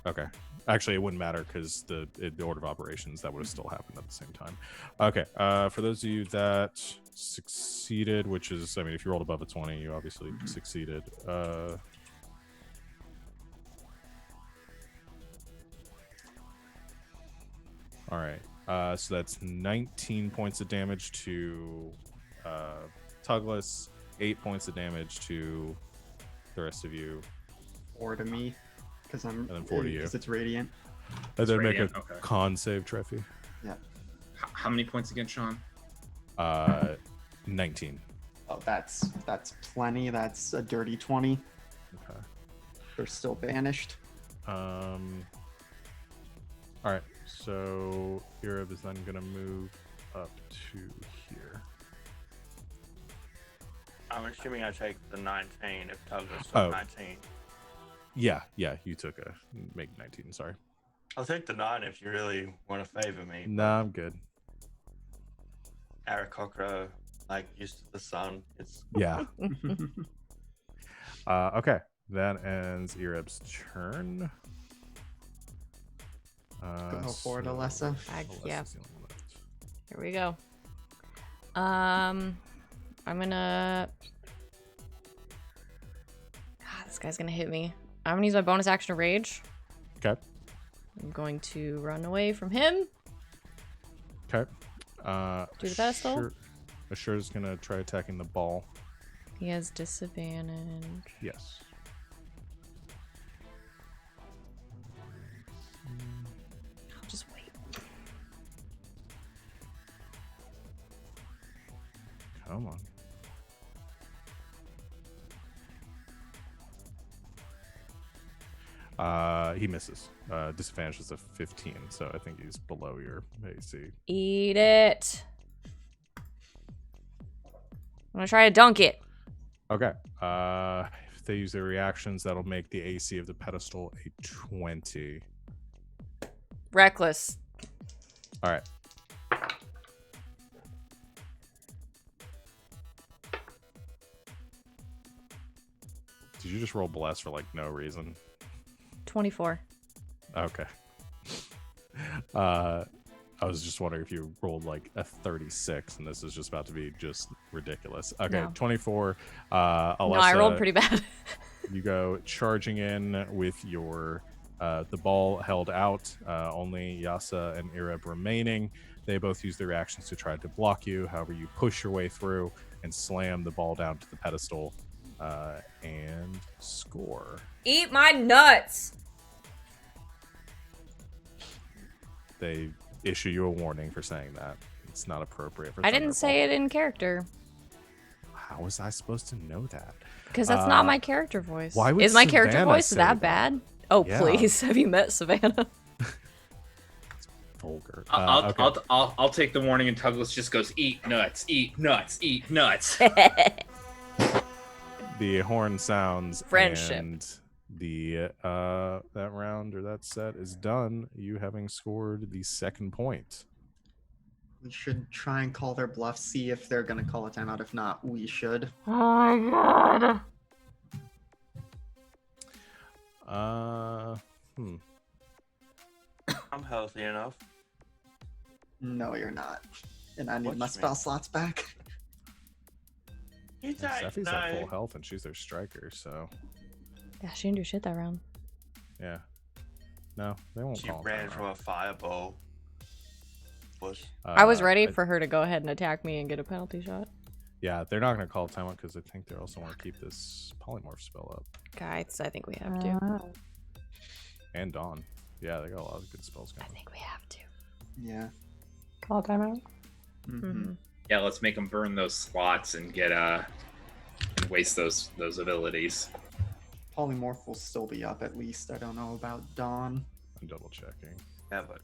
Okay. Actually, it wouldn't matter because the order of operations that would have still happened at the same time. Okay. For those of you that succeeded, which is, I mean, if you rolled above a 20, you obviously succeeded. All right. So that's 19 points of damage to Tugless, 8 points of damage to the rest of you. 4 to me, because I'm. And then 4 to you. Because it's radiant. And then make radiant, a okay. con save, Treffy. Yeah. How many points again, Sean? 19. Oh, that's plenty. That's a dirty 20. Okay. They're still banished. All right. So Irib is then gonna move up to here. I'm assuming I take the 19 if Douglas took Oh. 19. Yeah, you took a make 19. Sorry. I'll take the 9 if you really want to favor me. Nah, I'm good. Aarakocra, like, used to the sun. It's Yeah. Okay. That ends Irib's turn. Go for it, Alessa. Yeah. Alessa's the only one left. Here we go. I'm gonna. God, this guy's gonna hit me. I'm gonna use my bonus action to rage. Okay. I'm going to run away from him. Okay. Do the pedestal? Assure's gonna try attacking the ball. He has disadvantage. Yes. I'll just wait. Come on. He misses. Disadvantage is a 15, so I think he's below your AC. Eat it. I'm gonna try to dunk it. Okay. If they use their reactions, that'll make the AC of the pedestal a 20. Reckless. All right. Did you just roll bless for like no reason? 24. Okay. I was just wondering if you rolled like a 36 and this is just about to be just ridiculous. Okay, No. 24. No, I Alessa, rolled pretty bad. you go charging in with your the ball held out. Only Yasa and Ireb remaining. They both use their reactions to try to block you. However, you push your way through and slam the ball down to the pedestal and score. Eat my nuts. They issue you a warning for saying that. It's not appropriate for I didn't Thunderball. say it in character How was I supposed to know that? because that's not my character voice. why would Is my character Savannah voice say that that? bad? Oh, Yeah. please. Have you met Savannah? Vulgar. I'll take the warning, and Douglas just goes, eat nuts, eat nuts, eat nuts. The horn sounds. Friendship. And the that round or that set is done. You having scored the second point. We should try and call their bluff, see if they're going to call a timeout. If not, we should. Oh my god. I'm healthy enough. No, you're not. And I need What my you spell mean? slots back. You don't Steffi's at full know. health and she's their striker, so Yeah, she didn't do shit that round. yeah. No, they won't She call ran timeout. from a fireball. I was ready I- for her to go ahead and attack me and get a penalty shot. Yeah, they're not going to call timeout because I think they also want to keep this polymorph spell up. Guys, I think we have to. And Dawn. Yeah, they got a lot of good spells I going. think we have to. Yeah. Call timeout. Mhm. Yeah, let's make them burn those slots and get and waste those abilities. Polymorph will still be up at least. I don't know about Dawn. I'm double checking. Yeah, but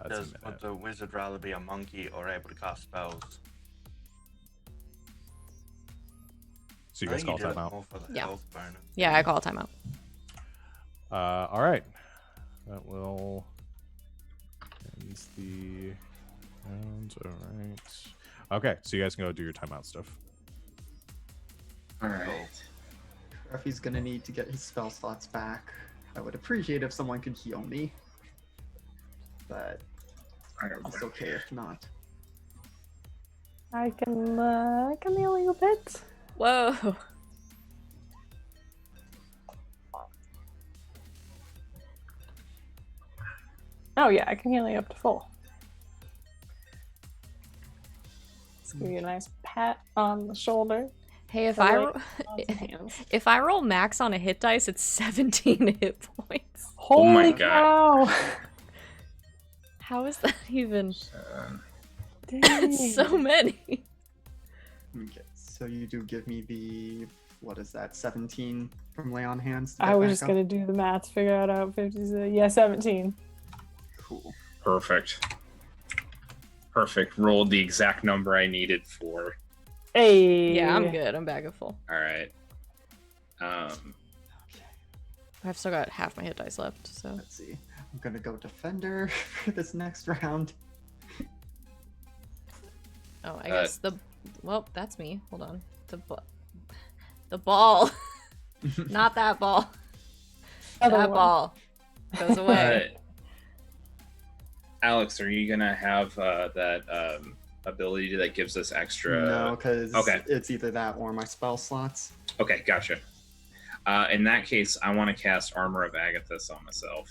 It's a would minute. the wizard rather be a monkey or able to cast spells? So you I guys think call did it timeout? more for the Yeah. health bonus. Yeah, I call a timeout. All right. That will end the round. All right. Okay, so you guys can go do your timeout stuff. All right. Ruffy's gonna need to get his spell slots back. I would appreciate if someone could heal me, but it's okay if not. I can heal you a bit. Whoa. Oh yeah, I can heal you up to full. Let's give you a nice pat on the shoulder. Hey, if The I leg, ro- arms, and hands. if I roll max on a hit dice, it's 17 hit points. Oh my Holy God. cow! How is that even? Dang. That's so many. Okay, so you do give me the, what is that, 17 from lay on hands? to I get was back just up? gonna do the math, figure out 50. Yeah, 17. Cool. Perfect. Perfect. Rolled the exact number I needed for. Hey. Yeah, I'm good. I'm back at full. All right. I've still got half my hit dice left, so. Let's see. I'm gonna go defender for this next round. Oh, I guess well, that's me. Hold on. The ball. Not that ball. Other That one. ball goes away. Alex, are you gonna have that ability that gives us extra? No, because okay. it's either that or my spell slots. Okay, gotcha. In that case, I want to cast Armor of Agathis on myself.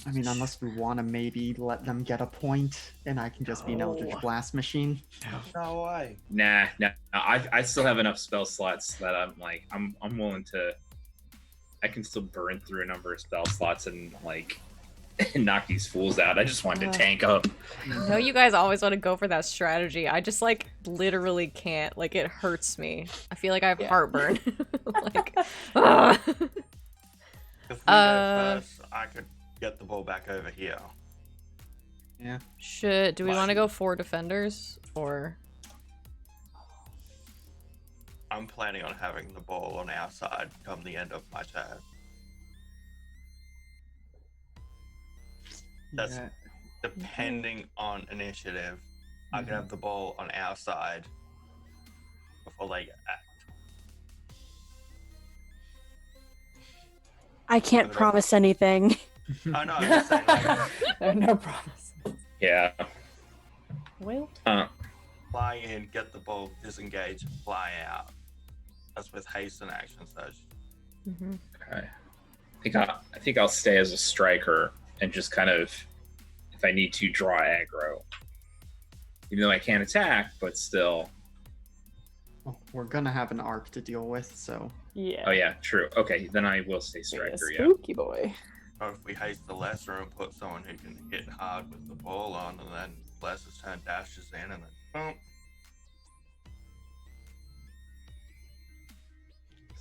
I mean, unless we want to maybe let them get a point, and I can just be an Eldritch No. Blast machine. No way. Nah. I still have enough spell slots that I'm willing to. I can still burn through a number of spell slots and knock these fools out. I just wanted to tank up. No, you guys always want to go for that strategy. I just literally can't. It hurts me. I feel like I have heartburn. Ah. If we go first, I could get the ball back over here. Yeah. Do we want to go 4 defenders or? I'm planning on having the ball on our side come the end of my turn. That's Yeah. depending on initiative. I can have the ball on our side before they act. I can't Okay. promise anything. I know, I'm just saying, There are no promises. Yeah. Well, fly in, get the ball, disengage, and fly out. That's with haste and action surge. Mm-hmm. Okay. I think I'll stay as a striker and just kind of, if I need to, draw aggro. Even though I can't attack, but still. Well, we're gonna have an arc to deal with, so yeah. Oh yeah, true. Okay, then I will stay Yeah, striker. Yeah. spooky boy. Or if we haste the lesser and put someone who can hit hard with the ball on, and then lesser's turn dashes in, and then boom.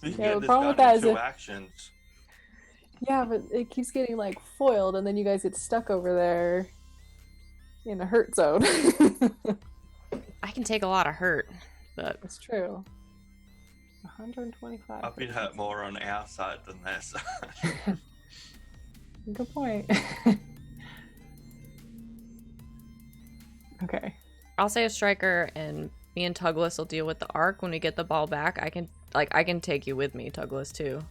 We can Yeah, get the this problem with done that in is 2 if- actions. Yeah, but it keeps getting foiled, and then you guys get stuck over there in a hurt zone. I can take a lot of hurt, but That's true. 125. I've been hurt more on our side than their side. Good point. Okay. I'll say a striker, and me and Tuglas will deal with the arc when we get the ball back. I can take you with me, Tuglas, too.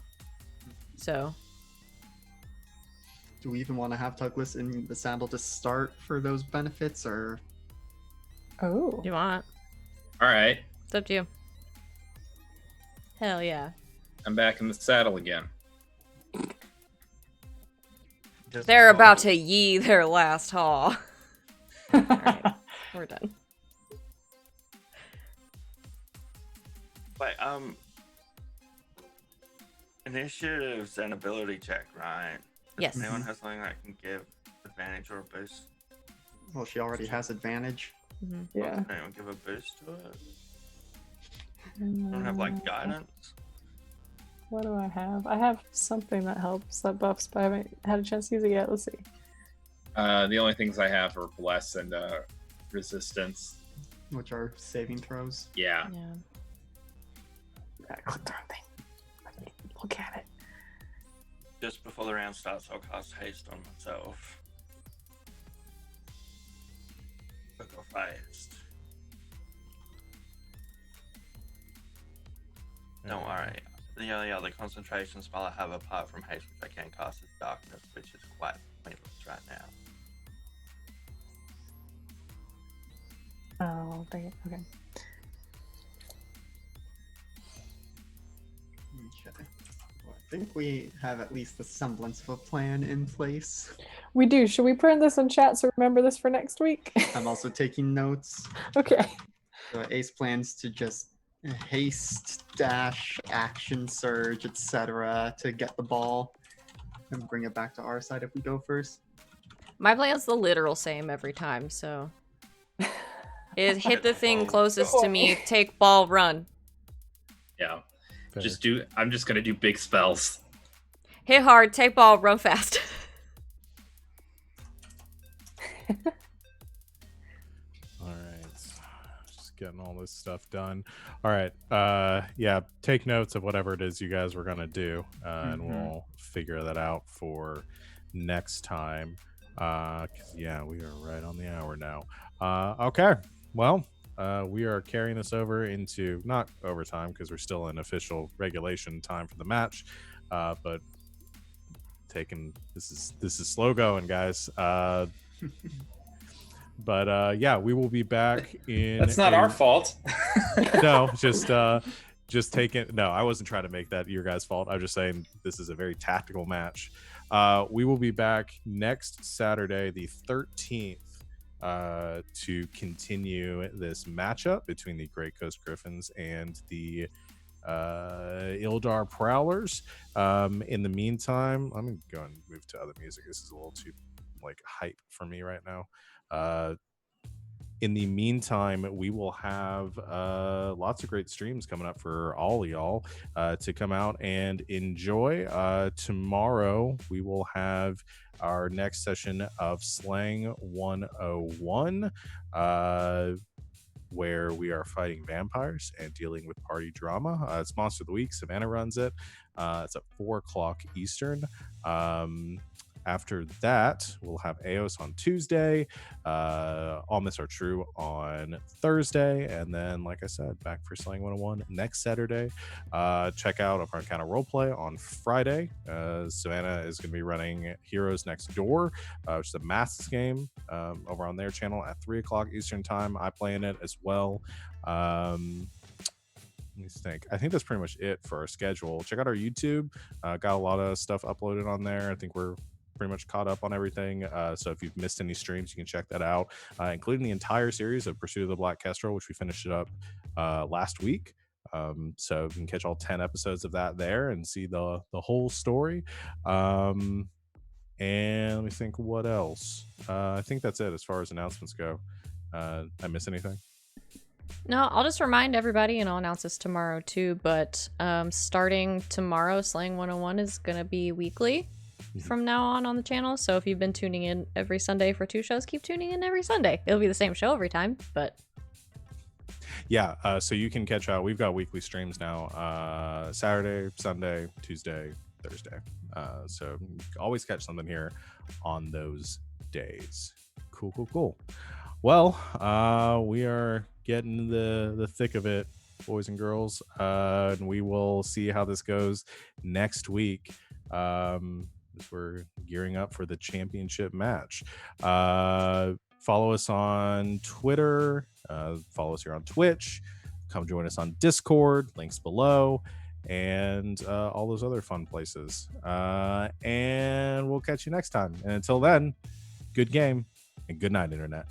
So do we even want to have Tuglas in the saddle to start for those benefits, or Oh. you want? All right, It's up to you. Hell yeah. I'm back in the saddle again. Just They're about before- to yee their last haul. Alright, we're done. Wait, initiatives and ability check, right? Yes. Does anyone have something that can give advantage or a boost? well, she already has advantage. Mhm. Yeah. Does anyone give a boost to it? Don't have guidance. What do I have? I have something that helps, that buffs, but I haven't had a chance to use it yet. Let's see. The only things I have are bless and resistance. Which are saving throws. Yeah. Yeah. I clicked the wrong thing. Let me look at it. Just before the round starts, I'll cast haste on myself. Quick or fast. the only other concentration spell I have apart from haste, which I can cast, is darkness, which is quite pointless right now. Oh, dang it. Okay. Okay. Well, I think we have at least the semblance of a plan in place. We do. Should we print this in chat so remember this for next week? I'm also taking notes. Okay. So Ace plans to just haste, dash, action surge, etc. to get the ball and bring it back to our side if we go first. My plan's the literal same every time, so it hit the thing closest to me, take ball, run. Yeah. Fair. I'm just gonna do big spells. Hit hard, take ball, run fast. All right. Just getting all this stuff done. All right. Yeah, take notes of whatever it is you guys were gonna do, and we'll figure that out for next time. 'Cause yeah, we are right on the hour now. Okay. Well, we are carrying this over into not overtime because we're still in official regulation time for the match, but taking this is slow going, guys. But yeah, we will be back in. That's not our fault. No, just taking. No, I wasn't trying to make that your guys' fault. I'm just saying this is a very tactical match. We will be back next Saturday, the 13th. To continue this matchup between the Great Coast Griffins and the Ildar Prowlers. In the meantime, let me go and move to other music. This is a little too hype for me right now. In the meantime, we will have lots of great streams coming up for all y'all to come out and enjoy. Tomorrow, we will have our next session of Slang 101, where we are fighting vampires and dealing with party drama. It's Monster of the Week. Savannah runs it. It's at 4 o'clock Eastern. After that, we'll have Eos on Tuesday, All Myths Are True on Thursday, and then, like I said, back for Slang 101 next Saturday. Check out our Encounter Roleplay on Friday. Savannah is going to be running Heroes Next Door, which is a Masks game over on their channel at 3 o'clock Eastern Time. I play in it as well. Let me think. I think that's pretty much it for our schedule. Check out our YouTube. Got a lot of stuff uploaded on there. I think we're pretty much caught up on everything. So if you've missed any streams, you can check that out, including the entire series of Pursuit of the Black Kestrel, which we finished it up last week. So you can catch all 10 episodes of that there and see the whole story. And let me think what else. I think that's it as far as announcements go. I miss anything? No, I'll just remind everybody, and I'll announce this tomorrow too, but starting tomorrow, Slang 101 is going to be weekly from now on the channel. So if you've been tuning in every Sunday for 2 shows, keep tuning in every Sunday. It'll be the same show every time, but yeah, so you can catch out. We've got weekly streams now, Saturday, Sunday, Tuesday, Thursday. So you can always catch something here on those days. Cool. Well, we are getting the thick of it, boys and girls, and we will see how this goes next week. As we're gearing up for the championship match. Follow us on Twitter, follow us here on Twitch, come join us on Discord, links below, and all those other fun places. And we'll catch you next time. And until then, good game and good night, Internet.